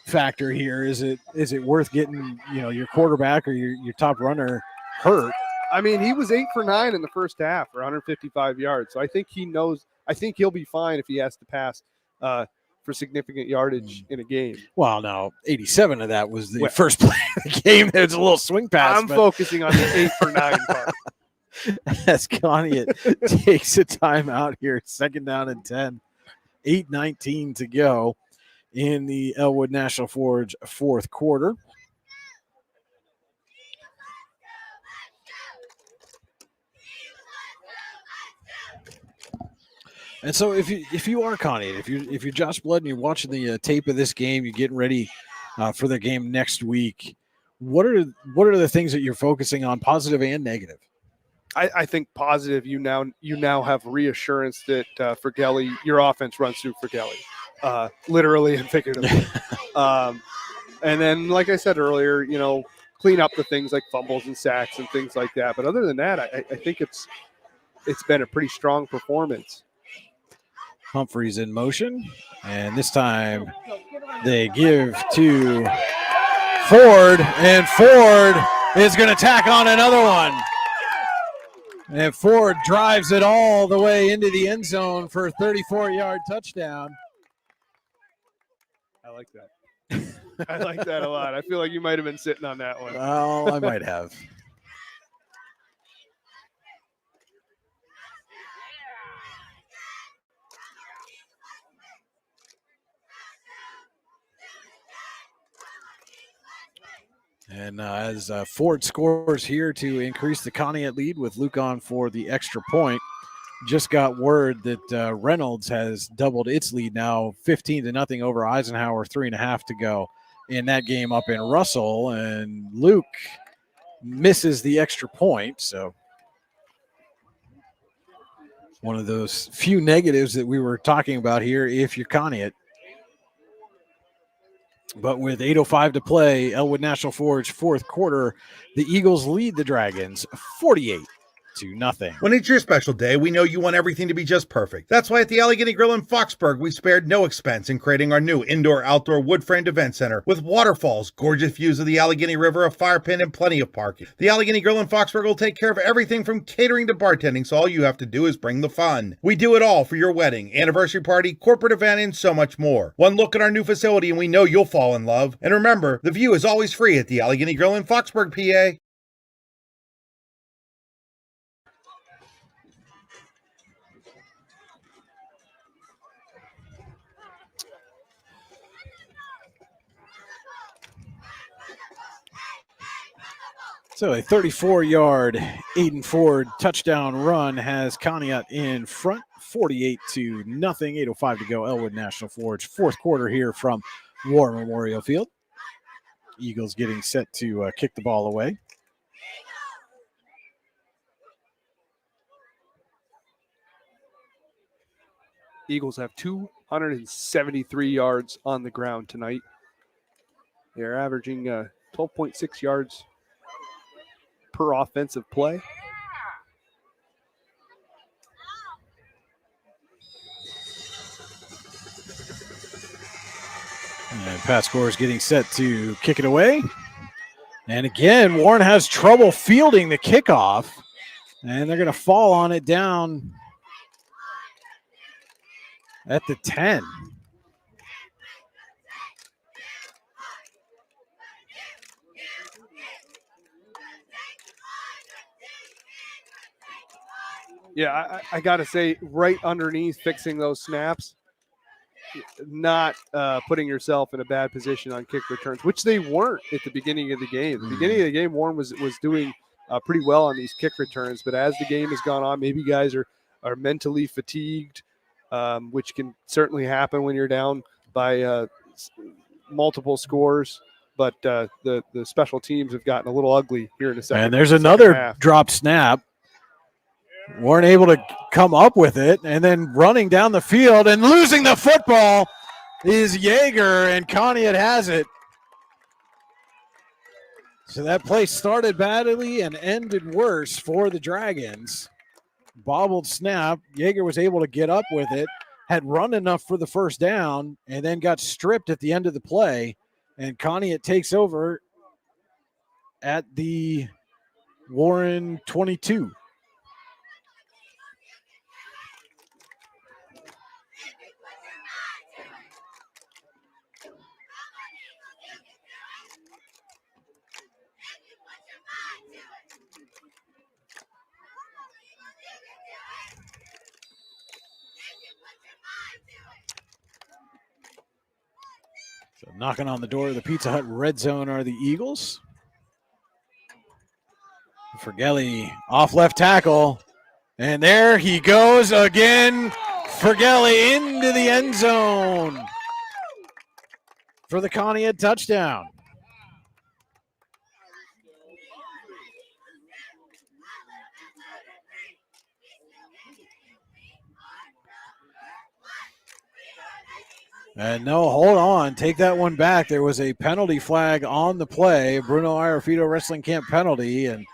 factor here. Is it worth getting your quarterback or your top runner hurt? I mean, he was 8 for 9 in the first half for 155 yards. So I think he knows. I think he'll be fine if he has to pass for significant yardage in a game. Well, no, 87 of that was the first play of the game. There's a little swing pass. I'm focusing on the 8 for 9 part. As Conneaut takes a timeout here, 2nd down and 10, 8:19 to go in the Elwood National Forge fourth quarter. And so if you are Conneaut, if you're Josh Blood and you're watching the tape of this game, you're getting ready for the game next week, what are the things that you're focusing on, positive and negative? I think positive. You now have reassurance that Fergelli, your offense runs through Fergelli, literally and figuratively. And then, like I said earlier, clean up the things like fumbles and sacks and things like that. But other than that, I think it's been a pretty strong performance. Humphreys in motion, and this time they give to Ford, and Ford is going to tack on another one. And Ford drives it all the way into the end zone for a 34-yard touchdown. I like that. I like that a lot. I feel like you might have been sitting on that one. Well, I might have. And as Ford scores here to increase the Conneaut lead with Luke on for the extra point, just got word that Reynolds has doubled its lead now, 15-0 over Eisenhower, 3.5 to go in that game up in Russell. And Luke misses the extra point. So one of those few negatives that we were talking about here if you're Conneaut. But with 8:05 to play, Elwood National Forge fourth quarter, the Eagles lead the Dragons 48-0. When it's your special day, we know you want everything to be just perfect. That's why at the Allegheny Grill in Foxburg, we spared no expense in creating our new indoor-outdoor wood-framed event center with waterfalls, gorgeous views of the Allegheny River, a fire pit, and plenty of parking. The Allegheny Grill in Foxburg will take care of everything from catering to bartending, so all you have to do is bring the fun. We do it all for your wedding, anniversary party, corporate event, and so much more. One look at our new facility and we know you'll fall in love. And remember, the view is always free at the Allegheny Grill in Foxburg, PA. So a 34-yard Aiden Ford touchdown run has Conneaut in front, 48-0, 8:05 to go. Elwood National Forge, fourth quarter here from War Memorial Field. Eagles getting set to kick the ball away. Eagles have 273 yards on the ground tonight. They're averaging 12.6 yards per offensive play. And Pat Score is getting set to kick it away. And again, Warren has trouble fielding the kickoff. And they're going to fall on it down at the 10. Yeah, I got to say, right underneath fixing those snaps, not putting yourself in a bad position on kick returns, which they weren't at the beginning of the game. The beginning of the game, Warren was doing pretty well on these kick returns, but as the game has gone on, maybe guys are mentally fatigued, which can certainly happen when you're down by multiple scores. But the special teams have gotten a little ugly here in the second. And there's second another half. drop snap. Weren't able to come up with it, and then running down the field and losing the football is Yeager, and Conneaut has it. So that play started badly and ended worse for the Dragons. Bobbled snap. Yeager was able to get up with it, had run enough for the first down, and then got stripped at the end of the play. And Conneaut takes over at the Warren 22. So knocking on the door of the Pizza Hut red zone are the Eagles. Fergelli off left tackle. And there he goes again. Fergelli into the end zone for the Conneaut touchdown. And no, hold on. Take that one back. There was a penalty flag on the play, Bruno Arafito Wrestling Camp penalty, and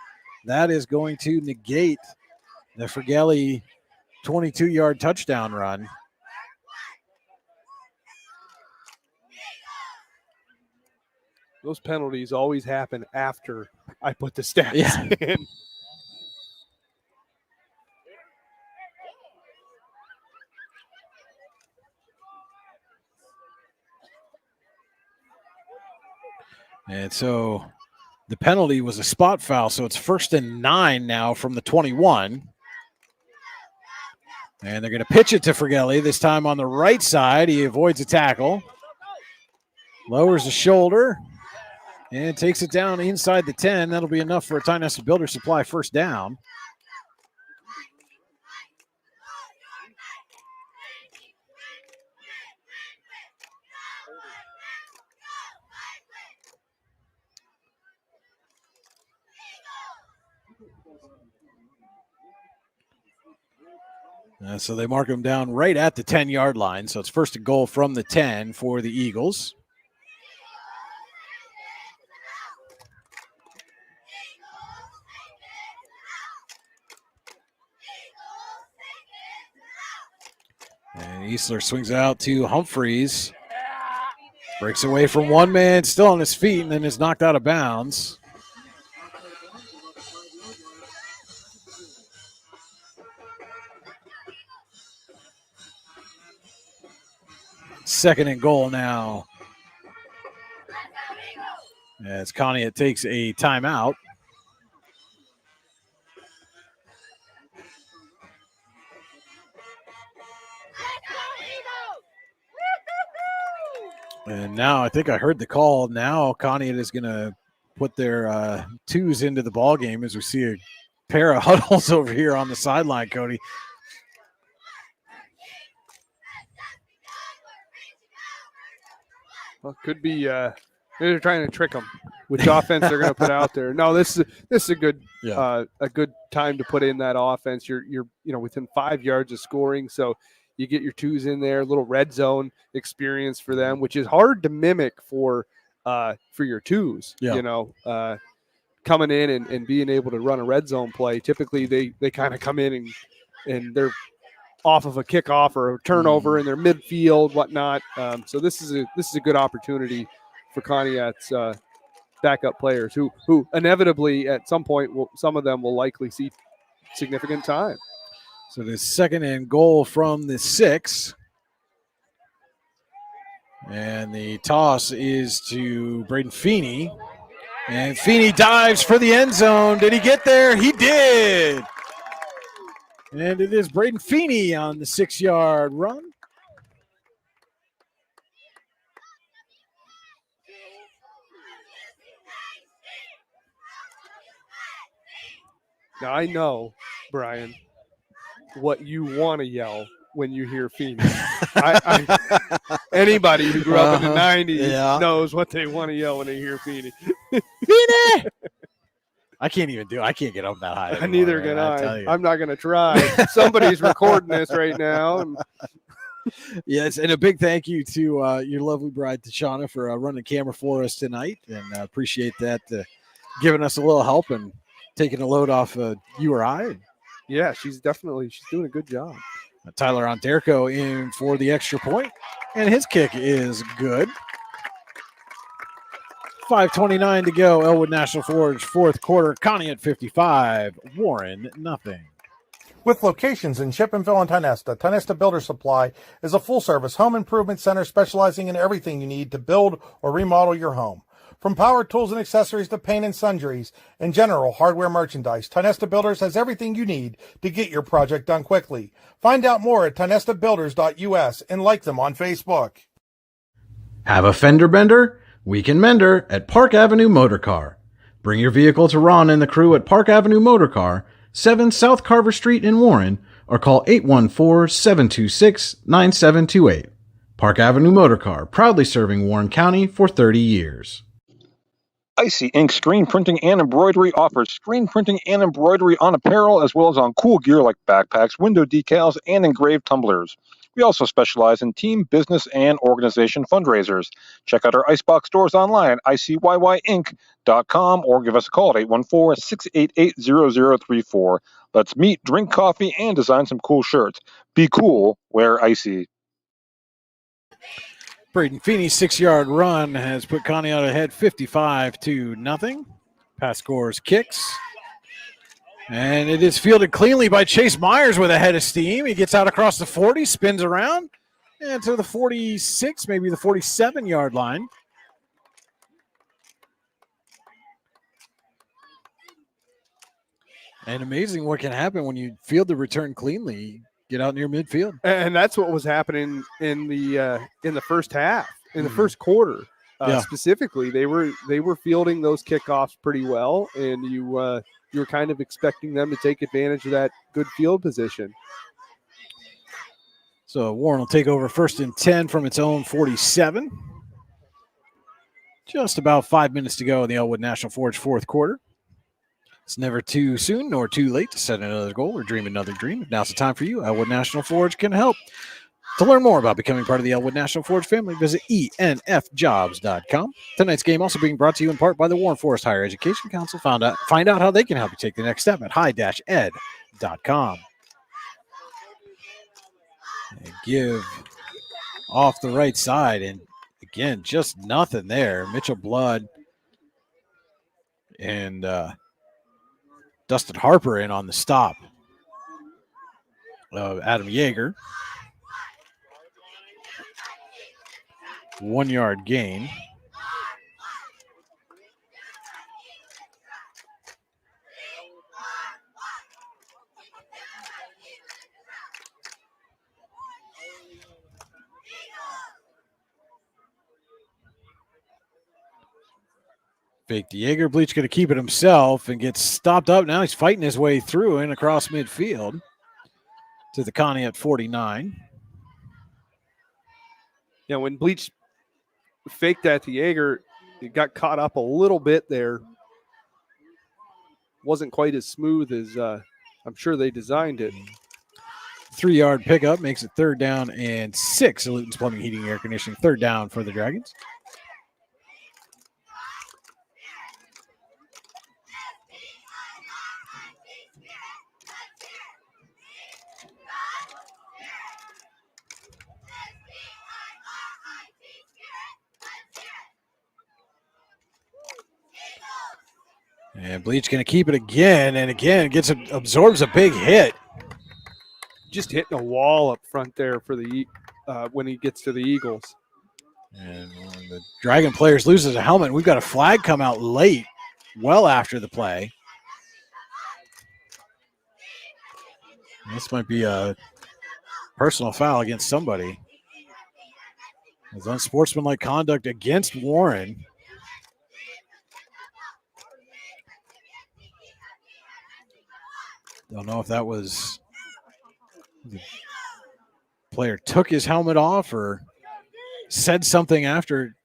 that is going to negate the Fergelli 22-yard touchdown run. Those penalties always happen after I put the stats in. And so the penalty was a spot foul, so it's 1st and 9 now from the 21. And they're going to pitch it to Fergelli, this time on the right side. He avoids a tackle, lowers the shoulder, and takes it down inside the 10. That'll be enough for a Tyne-Nesta Builder Supply first down. So they mark him down right at the 10-yard line. So it's 1st and goal from the 10 for the Eagles. And Eastler swings out to Humphreys. Breaks away from one man, still on his feet, and then is knocked out of bounds. Second and goal now. As Conneaut takes a timeout. And now I think I heard the call. Now Conneaut is going to put their twos into the ball game as we see a pair of huddles over here on the sideline, Cody. Well, could be they're trying to trick them. Which offense they're going to put out there? No, this is a good time to put in that offense. You're within 5 yards of scoring, so you get your twos in there. A little red zone experience for them, which is hard to mimic for your twos. Yeah. Coming in and being able to run a red zone play. Typically, they kind of come in and they're off of a kickoff or a turnover in their midfield, whatnot. So this is a good opportunity for Conneaut's backup players who inevitably at some point some of them will likely see significant time. So the 2nd and goal from the 6. And the toss is to Braden Feeney. And Feeney dives for the end zone. Did he get there? He did. And it is Braden Feeney on the 6-yard run. Now, I know, Brian, what you want to yell when you hear Feeney. Anybody who grew up in the 90s knows what they want to yell when they hear Feeney. Feeney! I can't get up that high anymore, Neither can I. I'm not going to try. Somebody's recording this right now. Yes, and a big thank you to your lovely bride, Tashana, for running the camera for us tonight. And appreciate that, giving us a little help and taking the load off you or I. Yeah, she's doing a good job. Tyler Onderco in for the extra point, and his kick is good. 5:29 to go. Elwood National Forge, fourth quarter. Conneaut 55, Warren nothing. With locations in Chippenville and Tionesta, Tionesta Builder Supply is a full-service home improvement center specializing in everything you need to build or remodel your home. From power tools and accessories to paint and sundries and general hardware merchandise, Tionesta Builders has everything you need to get your project done quickly. Find out more at tionestabuilders.us and like them on Facebook. Have a fender bender? We can mend her at Park Avenue Motor Car. Bring your vehicle to Ron and the crew at Park Avenue Motor Car, 7 South Carver Street in Warren, or call 814-726-9728. Park Avenue Motor Car, proudly serving Warren County for 30 years. Icy Ink Screen Printing and Embroidery offers screen printing and embroidery on apparel as well as on cool gear like backpacks, window decals, and engraved tumblers. We also specialize in team, business, and organization fundraisers. Check out our Icebox stores online at ICYYInc.com or give us a call at 814-688-0034. Let's meet, drink coffee, and design some cool shirts. Be cool, wear Icy. Braden Feeney's 6-yard run has put Conneaut ahead 55-0. Pass scores kicks. And it is fielded cleanly by Chase Myers with a head of steam. He gets out across the 40, spins around, and to the 46, maybe the 47-yard line. And amazing what can happen when you field the return cleanly. Get out near midfield, and that's what was happening in the first half, in the first quarter. Specifically, they were fielding those kickoffs pretty well, and you were kind of expecting them to take advantage of that good field position. So Warren will take over 1st and 10 from its own 47. Just about 5 minutes to go in the Elwood National Forge fourth quarter. It's never too soon nor too late to set another goal or dream another dream. Now's the time for you. Elwood National Forge can help. To learn more about becoming part of the Elwood National Forge family, visit enfjobs.com. Tonight's game also being brought to you in part by the Warren Forest Higher Education Council. Find out how they can help you take the next step at high-ed.com. And give off the right side, and again, just nothing there. Mitchell Blood and Dustin Harper in on the stop of Adam Yeager. 1-yard gain. Fake the Yeager. Bleach going to keep it himself and gets stopped up. Now he's fighting his way through and across midfield to the Conneaut 49. Yeah, when Bleach faked that to Yeager, it got caught up a little bit there. Wasn't quite as smooth as I'm sure they designed it. 3-yard pickup makes it 3rd down and 6. Luton's Plumbing, Heating, and Air Conditioning. 3rd down for the Dragons. And Bleach going to keep it again and again. Absorbs a big hit. Just hitting a wall up front there for the when he gets to the Eagles. And when the Dragon players loses a helmet, we've got a flag come out late, well after the play. This might be a personal foul against somebody. It's unsportsmanlike conduct against Warren. Don't know if that was the player took his helmet off or said something after.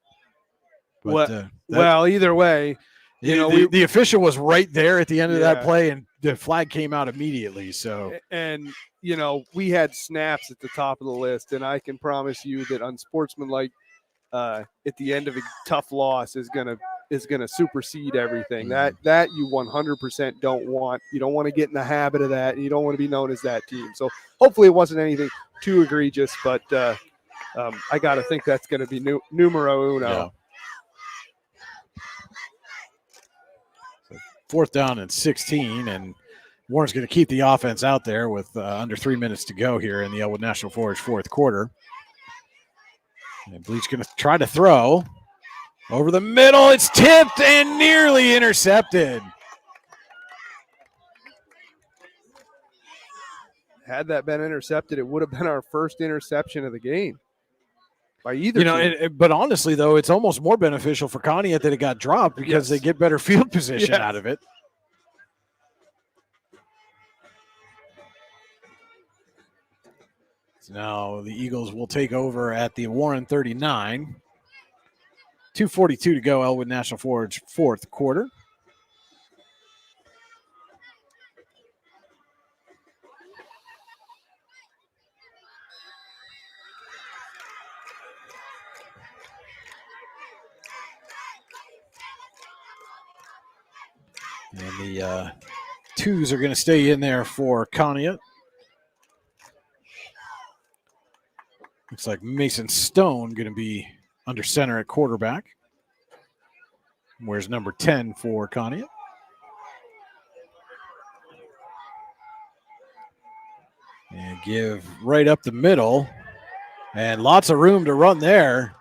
But, well, either way, the official was right there at the end of that Yeah. play, and the flag came out immediately. So, and we had snaps at the top of the list, and I can promise you that unsportsmanlike at the end of a tough loss is gonna supersede everything. That you 100% don't want. You don't want to get in the habit of that. And you don't want to be known as that team. So hopefully it wasn't anything too egregious, but I got to think that's going to be numero uno. yeah. So 4th down and 16, and Warren's going to keep the offense out there with under 3 minutes to go here in the Elwood National Forge 4th quarter. And Bleach going to try to throw over the middle. It's tipped and nearly intercepted. Had that been intercepted, it would have been our first interception of the game by either team. But honestly, though, it's almost more beneficial for Conneaut that it got dropped because they get better field position out of it. So now the Eagles will take over at the Warren 39. 2:42 to go, Elwood National Forge 4th quarter. And the twos are going to stay in there for Conneaut. Looks like Mason Stone going to be under center at quarterback. Where's number 10 for Conneaut? And give right up the middle. And lots of room to run there.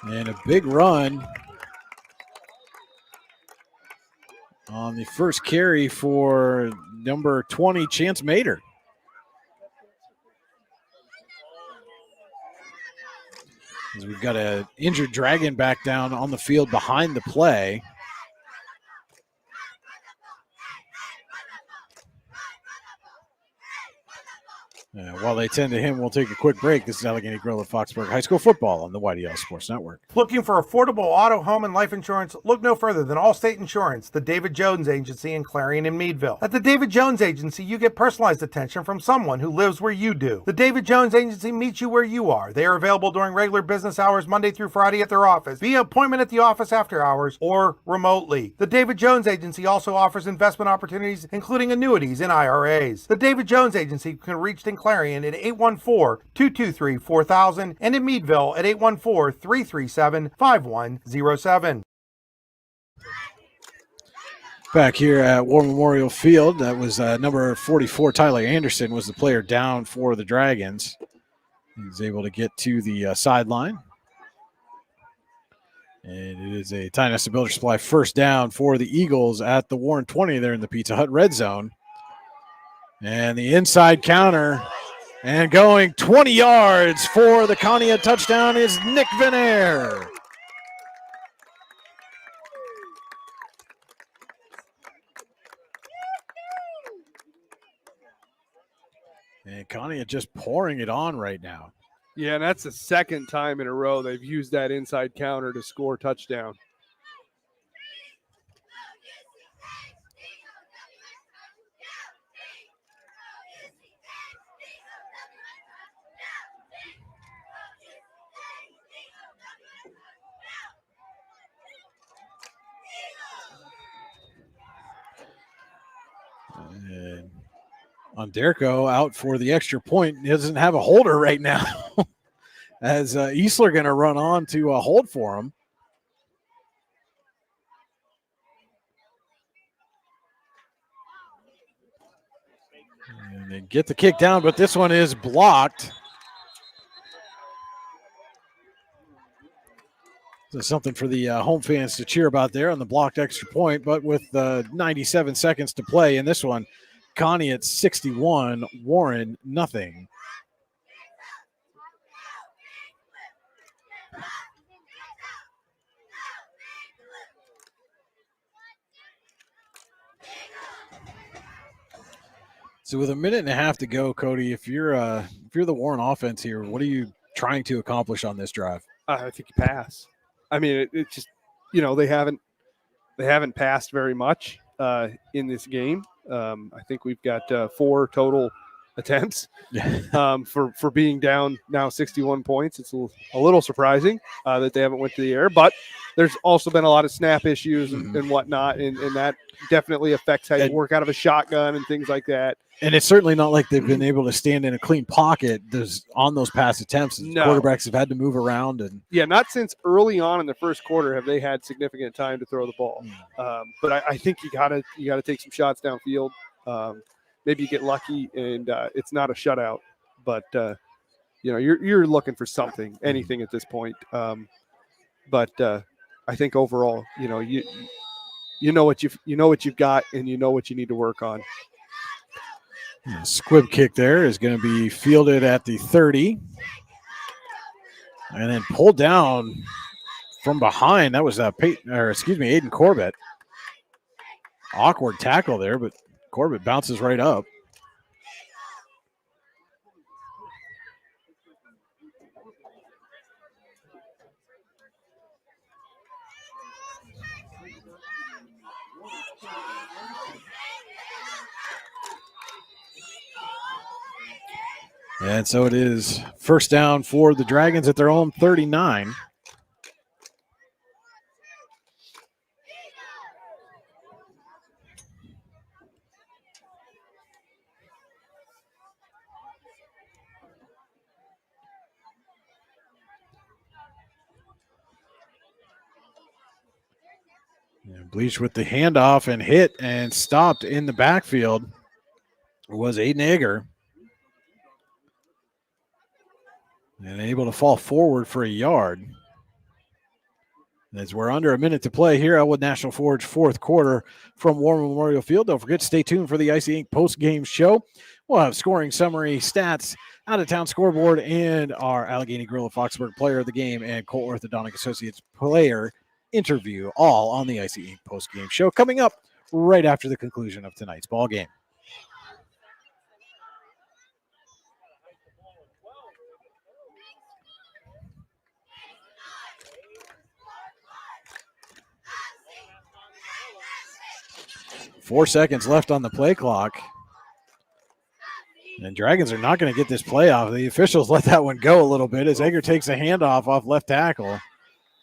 And a big run on the first carry for number 20, Chance Mater. As we've got an injured Dragon back down on the field behind the play. While they tend to him, we'll take a quick break. This is Allegheny Grill at Foxburg High School football on the YDL Sports Network. Looking for affordable auto, home, and life insurance? Look no further than Allstate Insurance, the David Jones Agency in Clarion and Meadville. At the David Jones Agency, you get personalized attention from someone who lives where you do. The David Jones Agency meets you where you are. They are available during regular business hours, Monday through Friday at their office, via appointment at the office after hours, or remotely. The David Jones Agency also offers investment opportunities, including annuities and IRAs. The David Jones Agency can be reached in Clarion at 814-223-4000 and in Meadville at 814-337-5107. Back here at War Memorial Field, that was number 44, Tyler Anderson, was the player down for the Dragons. He was able to get to the sideline. And it is a Tynesta Builder Supply first down for the Eagles at the Warren 20 there in the Pizza Hut red zone. And the inside counter and going 20 yards for the Conneaut touchdown is Nick Venair. And Conneaut just pouring it on right now. Yeah, and that's the second time in a row they've used that inside counter to score a touchdown. And Onderko out for the extra point. He doesn't have a holder right now. As Eastler going to run on to hold for him. And they get the kick down, but this one is blocked. So something for the home fans to cheer about there on the blocked extra point, but with 97 seconds to play in this one, Conneaut 61, Warren nothing. So with a minute and a half to go, Cody, if you're the Warren offense here, what are you trying to accomplish on this drive? I think you pass. I mean, it just, they haven't passed very much in this game. I think we've got 4 total attempts for being down now 61 points. It's a little surprising that they haven't went to the air, but there's also been a lot of snap issues and whatnot, and that definitely affects how you work out of a shotgun and things like that. And it's certainly not like they've been able to stand in a clean pocket on those pass attempts. No. Quarterbacks have had to move around. Yeah, not since early on in the first quarter have they had significant time to throw the ball. But I think you gotta take some shots downfield. Maybe you get lucky and it's not a shutout, but you're looking for something, anything at this point. But I think overall, you know what you've got, and you know what you need to work on. Squib kick there is going to be fielded at the 30 and then pulled down from behind. That was Aiden Corbett. Awkward tackle there, but Corbett bounces right up. And so it is first down for the Dragons at their own 39. Bleach with the handoff and hit and stopped in the backfield was Aiden Egger. And able to fall forward for a yard. As we're under a minute to play here, Elwood National Forge fourth quarter from War Memorial Field. Don't forget to stay tuned for the Icy Ink post-game show. We'll have scoring summary, stats, out-of-town scoreboard, and our Allegheny Gorilla Foxburg player of the game and Cole Orthodontic Associates player interview, all on the Icy Ink post-game show coming up right after the conclusion of tonight's ball game. Four seconds left on the play clock. And Dragons are not going to get this play off. The officials let that one go a little bit as Egger takes a handoff off left tackle.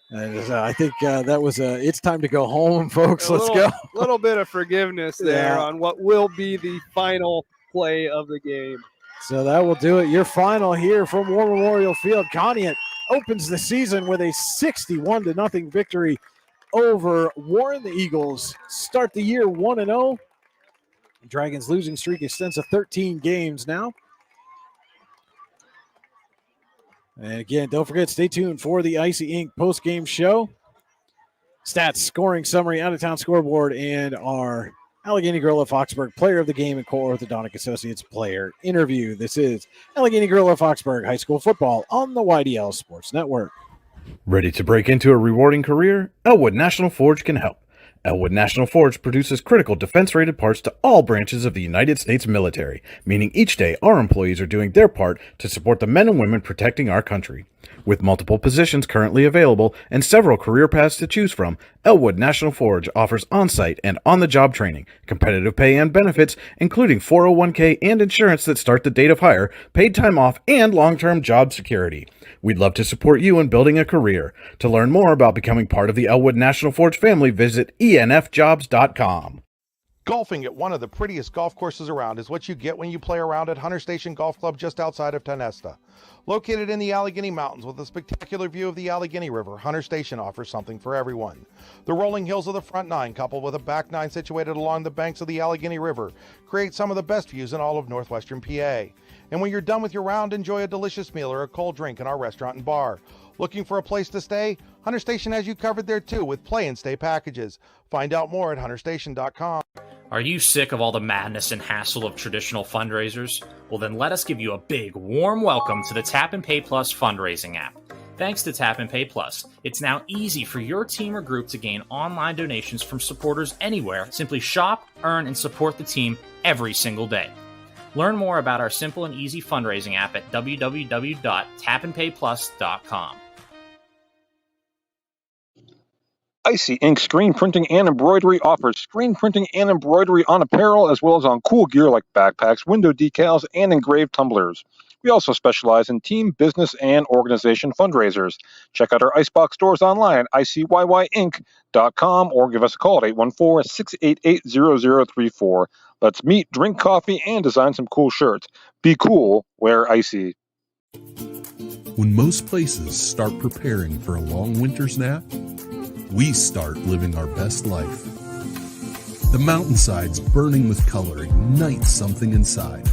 And I think that was it's time to go home, folks. Let's go. A little bit of forgiveness there on what will be the final play of the game. So that will do it. Your final here from War Memorial Field. Conneaut opens the season with a 61-0 victory over Warren. The Eagles start the year 1-0. Dragons losing streak extends to 13 games now. And again, don't forget, stay tuned for the Icy Ink post-game show. Stats, scoring summary, out-of-town scoreboard, and our Allegheny Gorilla Foxburg player of the game and Cole Orthodontic Associates player interview. This is Allegheny Gorilla Foxburg High School Football on the YDL Sports Network. Ready to break into a rewarding career? Elwood National Forge can help. Elwood National Forge produces critical defense-rated parts to all branches of the United States military, meaning each day our employees are doing their part to support the men and women protecting our country. With multiple positions currently available and several career paths to choose from, Elwood National Forge offers on-site and on-the-job training, competitive pay and benefits, including 401k and insurance that start the date of hire, paid time off, and long-term job security. We'd love to support you in building a career. To learn more about becoming part of the Elwood National Forge family, visit enfjobs.com. Golfing at one of the prettiest golf courses around is what you get when you play around at Hunter Station Golf Club just outside of Tonesta. Located in the Allegheny Mountains with a spectacular view of the Allegheny River, Hunter Station offers something for everyone. The rolling hills of the front nine, coupled with a back nine situated along the banks of the Allegheny River, create some of the best views in all of northwestern PA. And when you're done with your round, enjoy a delicious meal or a cold drink in our restaurant and bar. Looking for a place to stay? Hunter Station has you covered there too with play and stay packages. Find out more at hunterstation.com. Are you sick of all the madness and hassle of traditional fundraisers? Well, then let us give you a big, warm welcome to the Tap and Pay Plus fundraising app. Thanks to Tap and Pay Plus, it's now easy for your team or group to gain online donations from supporters anywhere. Simply shop, earn, and support the team every single day. Learn more about our simple and easy fundraising app at www.tapandpayplus.com. Icy Ink Screen Printing and Embroidery offers screen printing and embroidery on apparel as well as on cool gear like backpacks, window decals, and engraved tumblers. We also specialize in team, business, and organization fundraisers. Check out our Icebox stores online at icyync.com or give us a call at 814-688-0034. Let's meet, drink coffee, and design some cool shirts. Be cool, wear Icy. When most places start preparing for a long winter's nap, we start living our best life. The mountainsides burning with color ignite something inside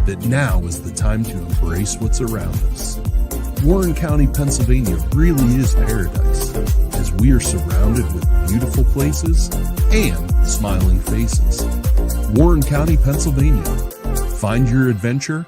that now is the time to embrace what's around us. Warren County, Pennsylvania really is paradise, as we are surrounded with beautiful places and smiling faces. Warren County, Pennsylvania. Find your adventure,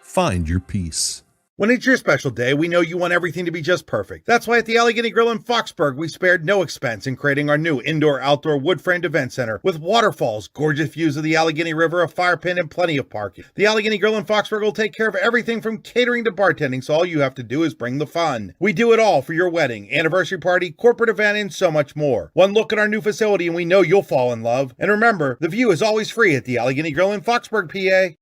find your peace. When it's your special day, we know you want everything to be just perfect. That's why at the Allegheny Grill in Foxburg, we spared no expense in creating our new indoor-outdoor wood-framed event center with waterfalls, gorgeous views of the Allegheny River, a fire pit, and plenty of parking. The Allegheny Grill in Foxburg will take care of everything from catering to bartending, so all you have to do is bring the fun. We do it all for your wedding, anniversary party, corporate event, and so much more. One look at our new facility and we know you'll fall in love. And remember, the view is always free at the Allegheny Grill in Foxburg, PA.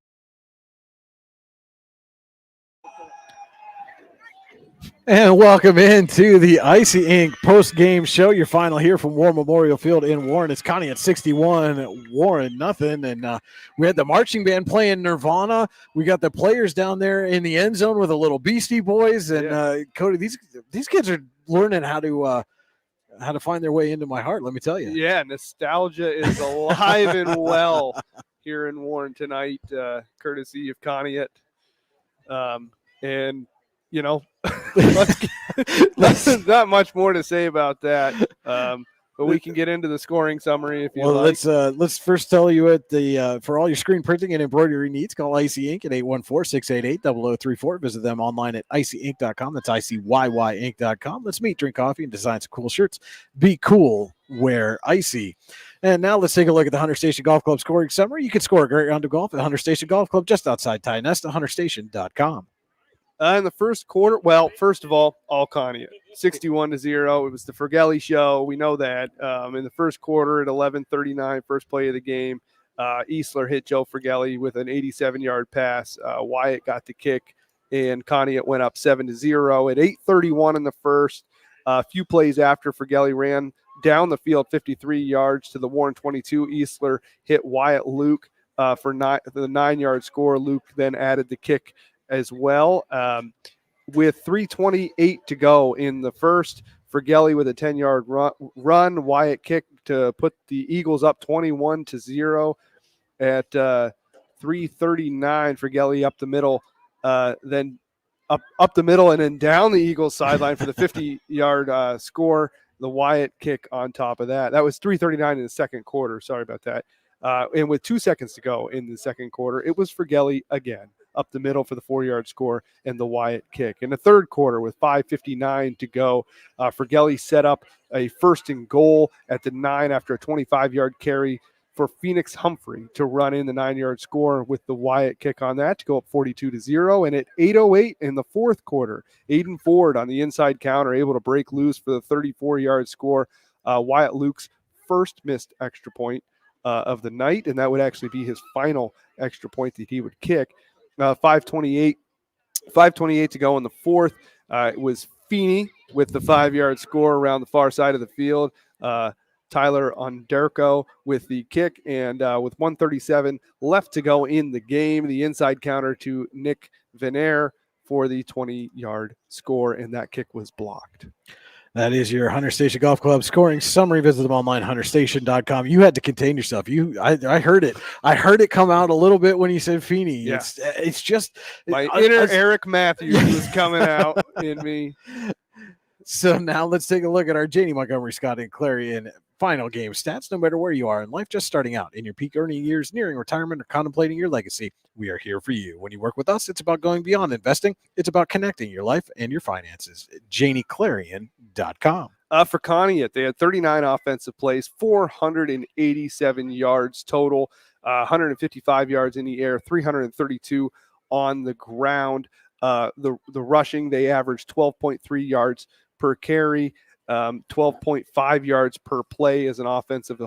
And welcome into the Icy Ink post-game show. Your final here from War Memorial Field in Warren. It's Conneaut 61, Warren nothing. And we had the marching band playing Nirvana. We got the players down there in the end zone with a little Beastie Boys. And Cody, these kids are learning how to find their way into my heart. Let me tell you. Yeah, nostalgia is alive and well here in Warren tonight, courtesy of Conneaut. And you know, not much more to say about that. But we can get into the scoring summary if you like. Let's first tell you at the for all your screen printing and embroidery needs, call Icy Ink at 814-688-0034. Visit them online at icyync.com. That's icyync.com. Let's meet, drink coffee, and design some cool shirts. Be cool, wear Icy. And now let's take a look at the Hunter Station Golf Club scoring summary. You can score a great round of golf at Hunter Station Golf Club just outside Tynesta, hunterstation.com. In the first quarter, well, first of all Conneaut, 61-0. It was the Fergelli show. We know that. In the first quarter at 11:39, first play of the game, Eastler hit Joe Fergelli with an 87-yard pass. Wyatt got the kick, and Conneaut went up 7-0 at 8:31 in the first. A few plays after, Fergelli ran down the field 53 yards to the Warren 22. Eastler hit Wyatt Luke for the 9-yard score. Luke then added the kick as well. With 3:28 to go in the first, Fergelli with a 10-yard run. Wyatt kicked to put the Eagles up 21-0 at 3:39. Fergelli up the middle, then up the middle and then down the Eagles sideline for the 50-yard score. The Wyatt kick on top of that. That was 3:39 in the second quarter. Sorry about that. And with 2 seconds to go in the second quarter, it was Fergelli again, up the middle for the 4-yard score and the Wyatt kick. In the third quarter, with 5:59 to go, Fergelli set up a 1st and goal at the 9 after a 25-yard carry for Phoenix Humphrey to run in the 9-yard score with the Wyatt kick on that to go up 42-0. And at 8:08 in the fourth quarter, Aiden Ford on the inside counter able to break loose for the 34-yard score. Wyatt Luke's first missed extra point of the night, and that would actually be his final extra point that he would kick. 5:28 to go in the fourth. It was Feeney with the 5-yard score around the far side of the field. Tyler Onderko with the kick, and with 1:37 left to go in the game, the inside counter to Nick Venaire for the 20-yard score, and that kick was blocked. That is your Hunter Station Golf Club scoring summary. Visit them online, hunterstation.com. You had to contain yourself. I heard it. I heard it come out a little bit when you said Feeney. Yeah. It's just my inner Eric Matthews was coming out in me. So now let's take a look at our Janie Montgomery Scott and Clarion final game stats. No matter where you are in life, just starting out in your peak earning years, nearing retirement, or contemplating your legacy, we are here for you. When you work with us, it's about going beyond investing. It's about connecting your life and your finances. JanieClarion.com. For Conneaut, they had 39 offensive plays, 487 yards total, 155 yards in the air, 332 on the ground. The rushing, they averaged 12.3 yards per carry, 12.5 yards per play as an offensive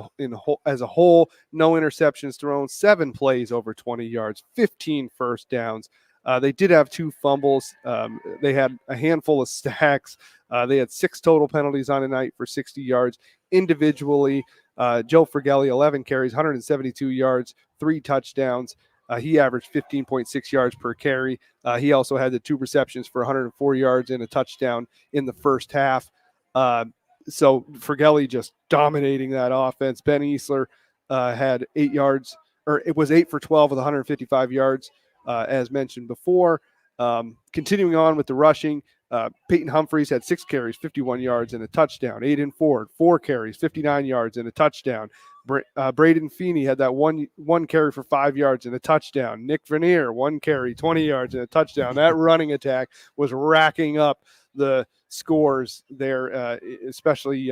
as a whole. No interceptions thrown, 7 plays over 20 yards, 15 first downs. They did have 2 fumbles. They had a handful of sacks. They had 6 total penalties on a night for 60 yards. Individually, Joe Fratelli, 11 carries, 172 yards, 3 touchdowns. He averaged 15.6 yards per carry. He also had the 2 receptions for 104 yards and a touchdown in the first half. So Fratelli just dominating that offense. Ben Easler had 8 yards, or it was 8 for 12 with 155 yards, as mentioned before. Continuing on with the rushing, Peyton Humphreys had 6 carries, 51 yards, and a touchdown. Aiden Ford, 4 carries, 59 yards, and a touchdown. Braden Feeney had that one carry for 5 yards and a touchdown. Nick Vernier, 1 carry, 20 yards, and a touchdown. That running attack was racking up the scores there, especially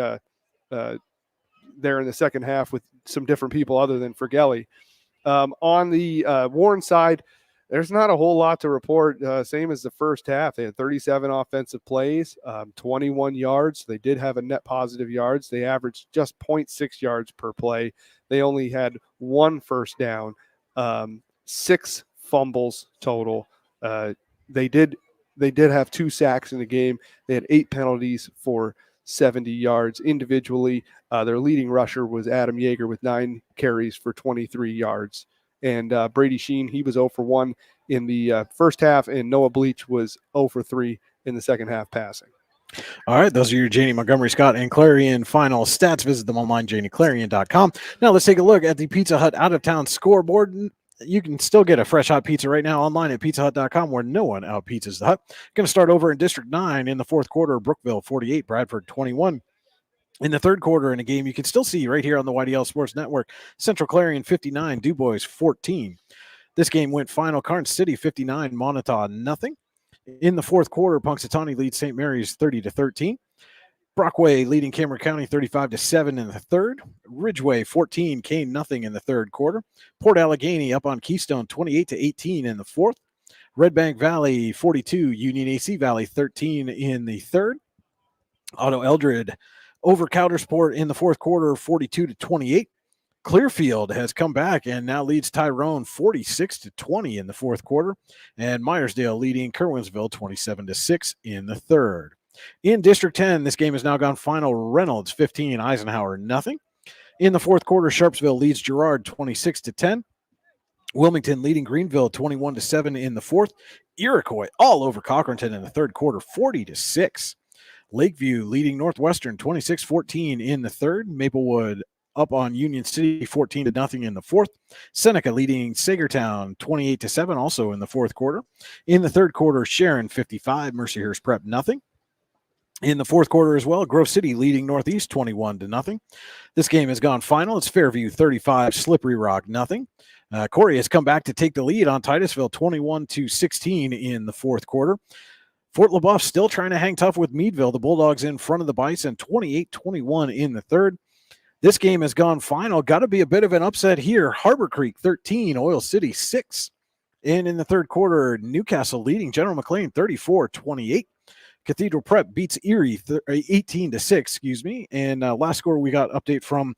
there in the second half with some different people other than Fratelli. On the Warren side, there's not a whole lot to report. Same as the first half. They had 37 offensive plays, 21 yards. They did have a net positive yards. They averaged just 0.6 yards per play. They only had 1 first down, 6 fumbles total. They did have 2 sacks in the game. They had 8 penalties for 70 yards individually. Their leading rusher was Adam Yeager with 9 carries for 23 yards. And Brady Sheen, he was 0 for 1 in the first half, and Noah Bleach was 0 for 3 in the second half passing. All right, those are your Janie Montgomery Scott and Clarion final stats. Visit them online, JanieClarion.com. Now let's take a look at the Pizza Hut out-of-town scoreboard. You can still get a fresh hot pizza right now online at pizzahut.com, where no one out-pizzas the Hut. Going to start over in District 9 in the fourth quarter. Brookville 48, Bradford 21. In the third quarter, in a game you can still see right here on the YDL Sports Network, Central Clarion 59, Du Bois 14. This game went final, Karnes City 59, Montauk nothing. In the fourth quarter, Punxsutawney leads St. Mary's 30-13. Brockway leading Cameron County 35-7 in the third. Ridgeway 14, Kane nothing in the third quarter. Port Allegheny up on Keystone 28-18 in the fourth. Red Bank Valley 42, Union AC Valley 13 in the third. Otto Eldred over Coudersport in the fourth quarter 42-28. Clearfield has come back and now leads Tyrone 46-20 in the fourth quarter. And Myersdale leading Kerwinsville 27-6 in the third. In District 10, this game has now gone final. Reynolds 15, Eisenhower nothing. In the fourth quarter, Sharpsville leads Girard 26-10. Wilmington leading Greenville 21-7 in the fourth. Iroquois all over Cochranton in the third quarter 40-6. Lakeview leading Northwestern 26-14 in the third. Maplewood up on Union City 14-0 in the fourth. Seneca leading Sagertown 28-7 also in the fourth quarter. In the third quarter, Sharon 55, Mercyhurst Prep nothing. In the fourth quarter as well, Grove City leading Northeast 21-0. This game has gone final. It's Fairview 35, Slippery Rock nothing. Corey has come back to take the lead on Titusville 21-16 in the fourth quarter. Fort LaBeouf still trying to hang tough with Meadville. The Bulldogs in front of the Bison 28-21 in the third. This game has gone final. Got to be a bit of an upset here. Harbor Creek 13, Oil City 6. And in the third quarter, Newcastle leading General McLean 34-28. Cathedral Prep beats Erie 18-6, And last score we got update from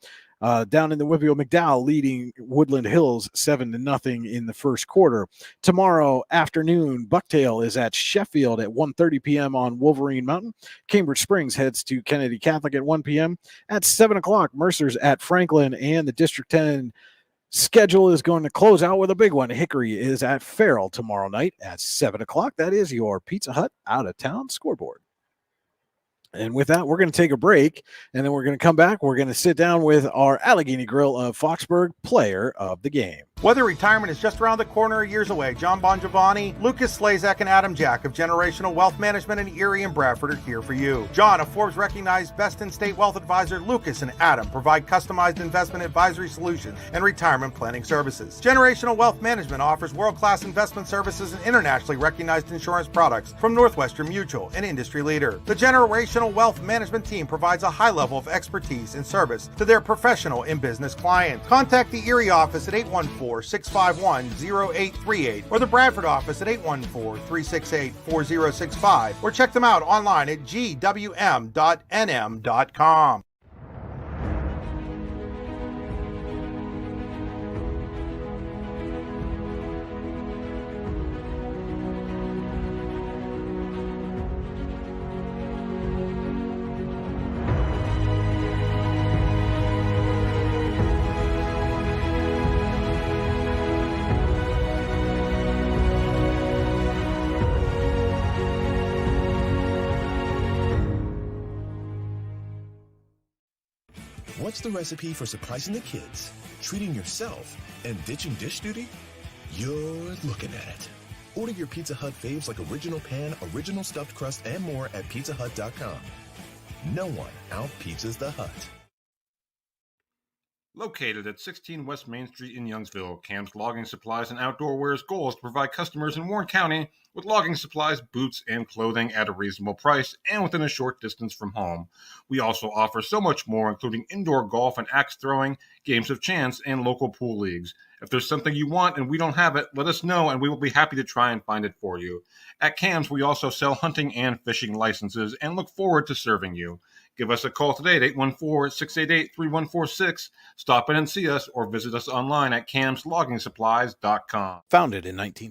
down in the Whippio, McDowell leading Woodland Hills 7-0 in the first quarter. Tomorrow afternoon, Bucktail is at Sheffield at 1:30 p.m. on Wolverine Mountain. Cambridge Springs heads to Kennedy Catholic at 1 p.m. At 7 o'clock, Mercer's at Franklin, and the District 10 schedule is going to close out with a big one. Hickory is at Farrell tomorrow night at 7 o'clock. That is your Pizza Hut out-of-town scoreboard. And with that, we're going to take a break, and then we're going to come back. We're going to sit down with our Allegheny Grill of Foxburg player of the game. Whether retirement is just around the corner or years away, John Bongiovanni, Lucas Slazak, and Adam Jack of Generational Wealth Management in Erie and Bradford are here for you. John, a Forbes-recognized best-in-state wealth advisor, Lucas and Adam provide customized investment advisory solutions and retirement planning services. Generational Wealth Management offers world-class investment services and internationally recognized insurance products from Northwestern Mutual, an industry leader. The Generational Wealth Management team provides a high level of expertise and service to their professional and business clients. Contact the Erie office at 814-651-0838 or the Bradford office at 814-368-4065 or check them out online at gwm.nm.com. What's the recipe for surprising the kids, treating yourself, and ditching dish duty? You're looking at it. Order your Pizza Hut faves like original pan, original stuffed crust, and more at pizzahut.com. No one out-pizzas the Hut. Located at 16 West Main Street in Youngsville, Cam's Logging Supplies and Outdoor Wear's goal is to provide customers in Warren County with logging supplies, boots, and clothing at a reasonable price and within a short distance from home. We also offer so much more, including indoor golf and axe throwing, games of chance, and local pool leagues. If there's something you want and we don't have it, let us know and we will be happy to try and find it for you. At Cam's, we also sell hunting and fishing licenses and look forward to serving you. Give us a call today at 814-688-3146. Stop in and see us or visit us online at camsloggingsupplies.com. Founded in 19.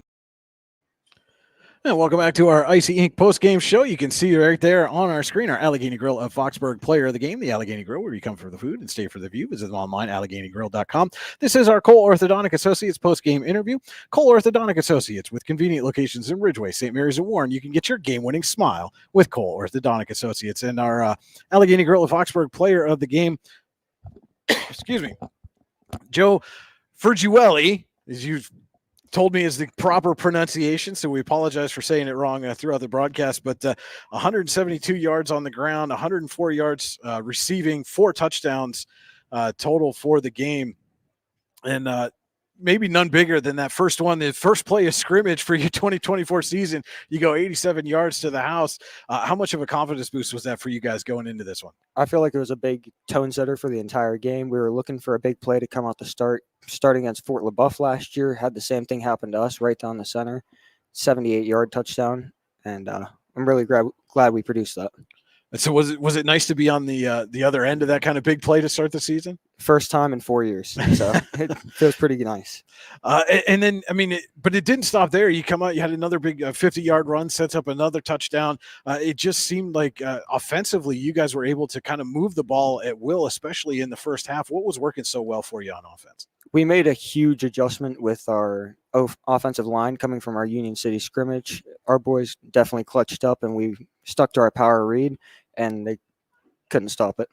And welcome back to our Icy Ink post-game show. You can see right there on our screen our Allegheny Grill of Foxburg player of the game, the Allegheny Grill, where you come for the food and stay for the view. Visit them online, AlleghenyGrill.com. This is our Cole Orthodontic Associates post-game interview. Cole Orthodontic Associates, with convenient locations in Ridgeway, St. Mary's, and Warren. You can get your game-winning smile with Cole Orthodontic Associates. And our Allegheny Grill of Foxburg player of the game, excuse me, Joe Ferguelli, as you've told me is the proper pronunciation, so we apologize for saying it wrong throughout the broadcast, but 172 yards on the ground, 104 yards receiving, 4 touchdowns total for the game, and maybe none bigger than that first one, the first play of scrimmage for your 2024 season. You go 87 yards to the house. How much of a confidence boost was that for you guys going into this one? I feel like it was a big tone setter for the entire game. We were looking for a big play to come out the starting against Fort LaBeouf last year. Had the same thing happen to us right down the center, 78-yard touchdown, and I'm really glad we produced that. And so was it nice to be on the other end of that kind of big play to start the season? First time in 4 years, so it feels pretty nice. And then, I mean, but it didn't stop there. You come out, you had another big 50-yard run, sets up another touchdown. It just seemed like offensively, you guys were able to kind of move the ball at will, especially in the first half. What was working so well for you on offense? We made a huge adjustment with our offensive line coming from our Union City scrimmage. Our boys definitely clutched up, and we stuck to our power read, and they couldn't stop it.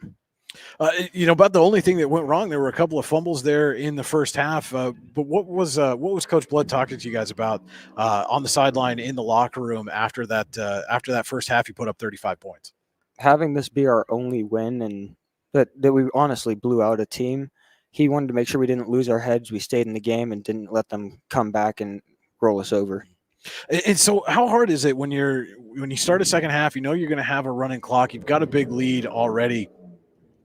About the only thing that went wrong, there were a couple of fumbles there in the first half. But what was Coach Blood talking to you guys about on the sideline in the locker room after that first half? You put up 35 points. Having this be our only win, and that we honestly blew out a team. He wanted to make sure we didn't lose our heads. We stayed in the game and didn't let them come back and roll us over. And so how hard is it when you start a second half, you're going to have a running clock, you've got a big lead already.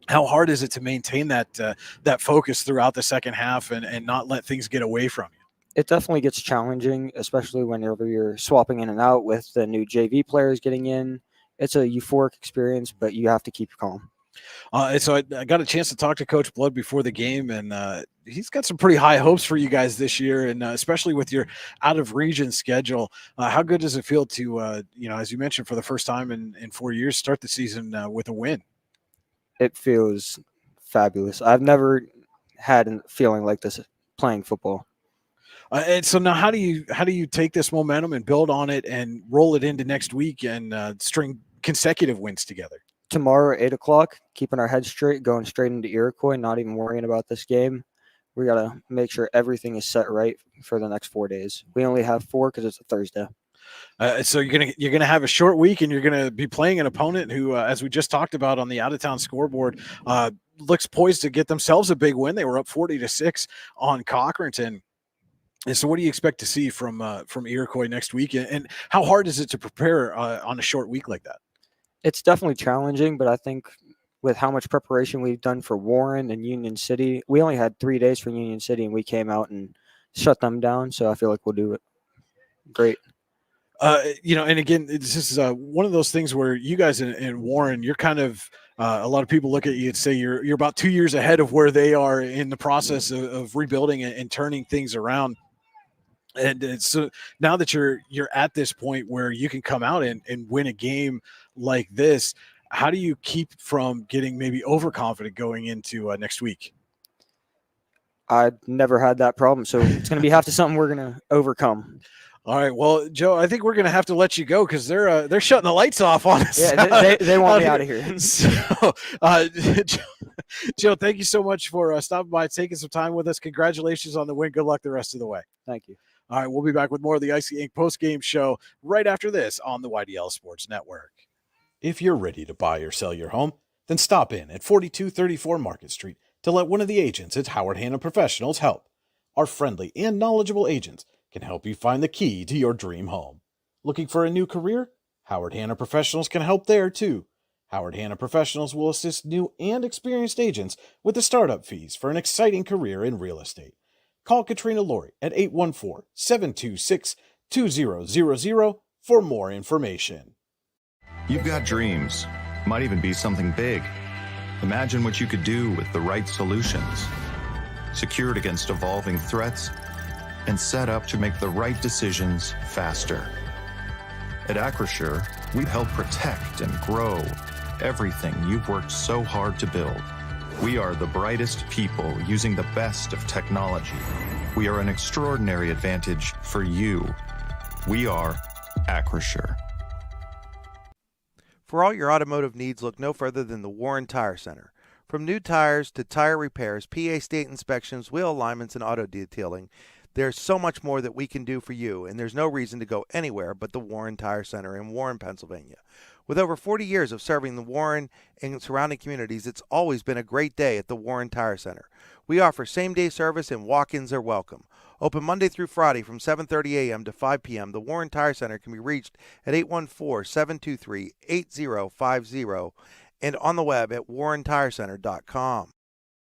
How hard is it to maintain that focus throughout the second half and not let things get away from you? It definitely gets challenging, especially whenever you're swapping in and out with the new JV players getting in. It's a euphoric experience, but you have to keep calm. So I got a chance to talk to Coach Blood before the game, and he's got some pretty high hopes for you guys this year, and especially with your out-of-region schedule. How good does it feel to, as you mentioned, for the first time in 4 years, start the season with a win? It feels fabulous. I've never had a feeling like this playing football. And so now how do you take this momentum and build on it and roll it into next week and string consecutive wins together? tomorrow at 8 o'clock, keeping our heads straight, going straight into Iroquois, not even worrying about this game. We got to make sure everything is set right for the next 4 days. We only have 4 because it's a Thursday. So you're gonna have a short week, and you're gonna be playing an opponent who, as we just talked about on the out of town scoreboard, looks poised to get themselves a big win. They were up 40-6 on Cochranton. And so, what do you expect to see from Iroquois next week? And how hard is it to prepare on a short week like that? It's definitely challenging, but I think with how much preparation we've done for Warren and Union City, we only had 3 days for Union City, and we came out and shut them down. So I feel like we'll do it great. And again, this is one of those things where you guys in Warren, you're kind of a lot of people look at you and say you're about 2 years ahead of where they are in the process of rebuilding and turning things around. And so now that you're at this point where you can come out and win a game like this, how do you keep from getting maybe overconfident going into next week? I've never had that problem, so it's going to have to something we're going to overcome. All right, well, Joe, I think we're going to have to let you go because they're shutting the lights off on us. Yeah, they want me out of here. So, Joe, thank you so much for stopping by, taking some time with us. Congratulations on the win. Good luck the rest of the way. Thank you. All right, we'll be back with more of the Icy Ink post-game show right after this on the YDL Sports Network. If you're ready to buy or sell your home, then stop in at 4234 Market Street to let one of the agents at Howard Hanna Professionals help. Our friendly and knowledgeable agents can help you find the key to your dream home. Looking for a new career? Howard Hanna Professionals can help there too. Howard Hanna Professionals will assist new and experienced agents with the startup fees for an exciting career in real estate. Call Katrina Laurie at 814-726-2000 for more information. You've got dreams, might even be something big. Imagine what you could do with the right solutions. Secured against evolving threats and set up to make the right decisions faster. At Acrisure, we help protect and grow everything you've worked so hard to build. We are the brightest people using the best of technology. We are an extraordinary advantage for you. We are Acrisure. For all your automotive needs, look no further than the Warren Tire Center. From new tires to tire repairs, PA state inspections, wheel alignments, and auto detailing, there's so much more that we can do for you, and there's no reason to go anywhere but the Warren Tire Center in Warren, Pennsylvania. With over 40 years of serving the Warren and surrounding communities, it's always been a great day at the Warren Tire Center. We offer same-day service and walk-ins are welcome. Open Monday through Friday from 7:30 a.m. to 5 p.m., the Warren Tire Center can be reached at 814-723-8050 and on the web at warrentirecenter.com.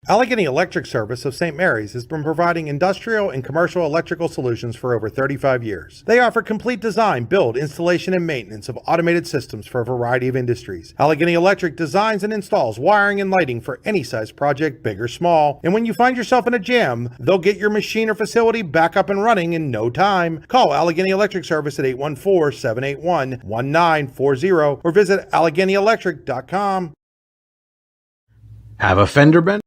Allegheny Electric Service of St. Mary's has been providing industrial and commercial electrical solutions for over 35 years. They offer complete design, build, installation, and maintenance of automated systems for a variety of industries. Allegheny Electric designs and installs wiring and lighting for any size project, big or small. And when you find yourself in a jam, they'll get your machine or facility back up and running in no time. Call Allegheny Electric Service at 814-781-1940 or visit AlleghenyElectric.com. Have a fender bender?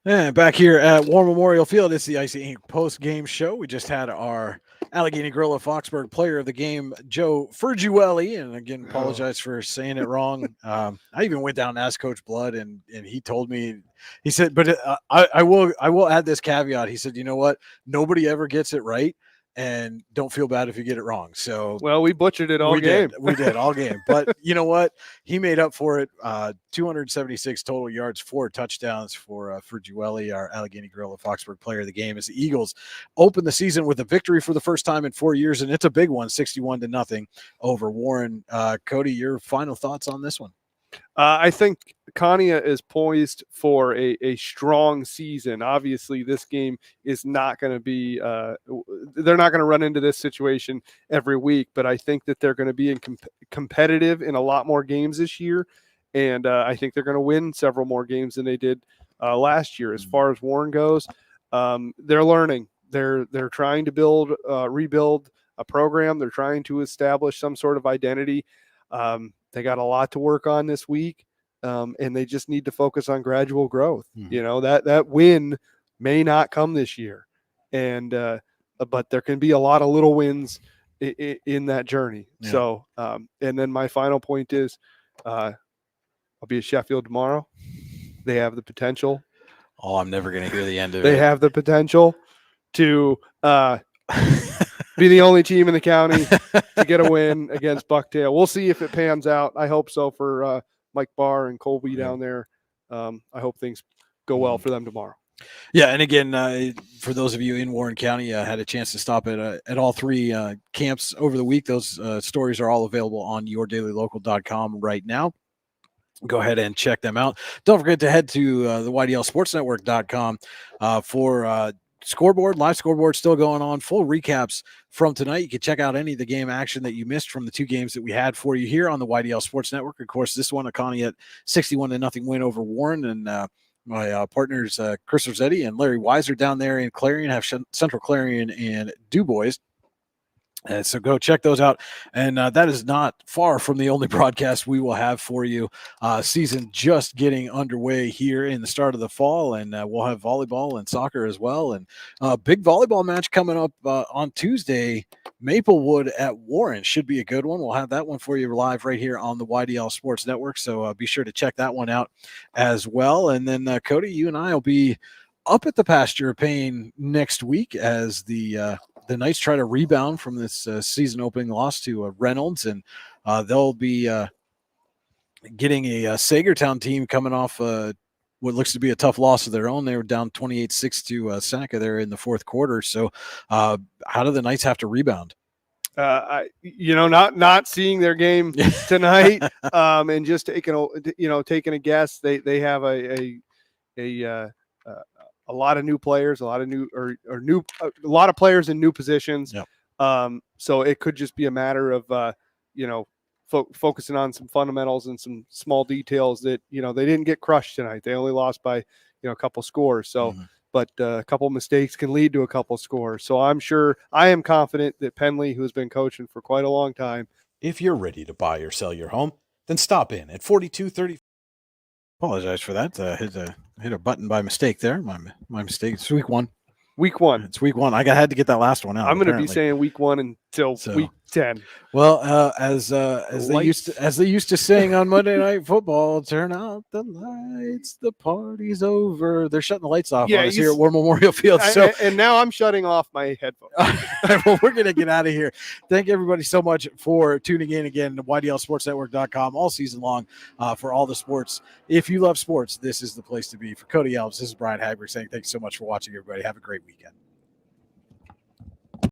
And back here at War Memorial Field, it's the Icy Ink post-game show. We just had our Allegheny Gorilla Foxburg player of the game, Joe Furgiueli, and again, apologize for saying it wrong. I even went down and asked Coach Blood, and he told me, he said, but I will add this caveat. He said, you know what? Nobody ever gets it right. And don't feel bad if you get it wrong. So, well, we butchered it all game. We did all game. But you know what? He made up for it. 276 total yards, 4 touchdowns for Giueli, our Allegheny Gorilla Foxburg player of the game, as the Eagles open the season with a victory for the first time in 4 years, and it's a big one, 61-0 over Warren. Cody, your final thoughts on this one? I think Conneaut is poised for a strong season. Obviously, this game is not going to be they're not going to run into this situation every week, but I think that they're going to be competitive in a lot more games this year, and I think they're going to win several more games than they did last year. As far as Warren goes, they're learning. They're trying to rebuild a program. They're trying to establish some sort of identity. They got a lot to work on this week, and they just need to focus on gradual growth. You know, that win may not come this year, and but there can be a lot of little wins in that journey. Yeah. So, and then my final point is, I'll be at Sheffield tomorrow. They have the potential. Oh, I'm never going to hear the end of it. They have the potential to be the only team in the county to get a win against Bucktail. We'll see if it pans out. I hope so for Mike Barr and Colby down there. I hope things go well for them tomorrow. Yeah, and again, for those of you in Warren County, had a chance to stop at all three camps over the week. Those stories are all available on yourdailylocal.com right now. Go ahead and check them out. Don't forget to head to the YDLSportsNetwork.com for scoreboard, live scoreboard still going on, full recaps from tonight. You can check out any of the game action that you missed from the two games that we had for you here on the YDL Sports Network. Of course, this one, a Conneaut 61-0 win over Warren, and my partners, Chris Rossetti and Larry Weiser down there in Clarion, have Central Clarion and Du Bois. So go check those out. And that is not far from the only broadcast we will have for you. Season just getting underway here in the start of the fall, and we'll have volleyball and soccer as well. And big volleyball match coming up on Tuesday. Maplewood at Warren should be a good one. We'll have that one for you live right here on the YDL Sports Network. So be sure to check that one out as well. And then Cody, you and I will be up at the Pasture of Pain next week as the Knights try to rebound from this season opening loss to Reynolds, and they'll be getting a Sagertown team coming off what looks to be a tough loss of their own. They were down 28-6 to Seneca there in the fourth quarter. So how do the Knights have to rebound? Not seeing their game tonight, and just taking a guess. They have a lot of new players, a lot of players in new positions. Yep. So it could just be a matter of focusing on some fundamentals and some small details that they didn't get crushed tonight. They only lost by a couple scores. So, but a couple mistakes can lead to a couple scores. So I am confident that Penley, who has been coaching for quite a long time. If you're ready to buy or sell your home, then stop in at 4230. Apologize for that. Hit a button by mistake there. My mistake. It's week one. It's week one. I had to get that last one out. I'm going to be saying week one until week 10. Well, as they used to sing on Monday Night Football, turn out the lights, the party's over. They're shutting the lights off on us here at War Memorial Field. And now I'm shutting off my headphones. Well, we're going to get out of here. Thank everybody so much for tuning in again to YDLSportsNetwork.com all season long for all the sports. If you love sports, this is the place to be. For Cody Elves, this is Brian Hagberg saying thanks so much for watching, everybody. Have a great weekend.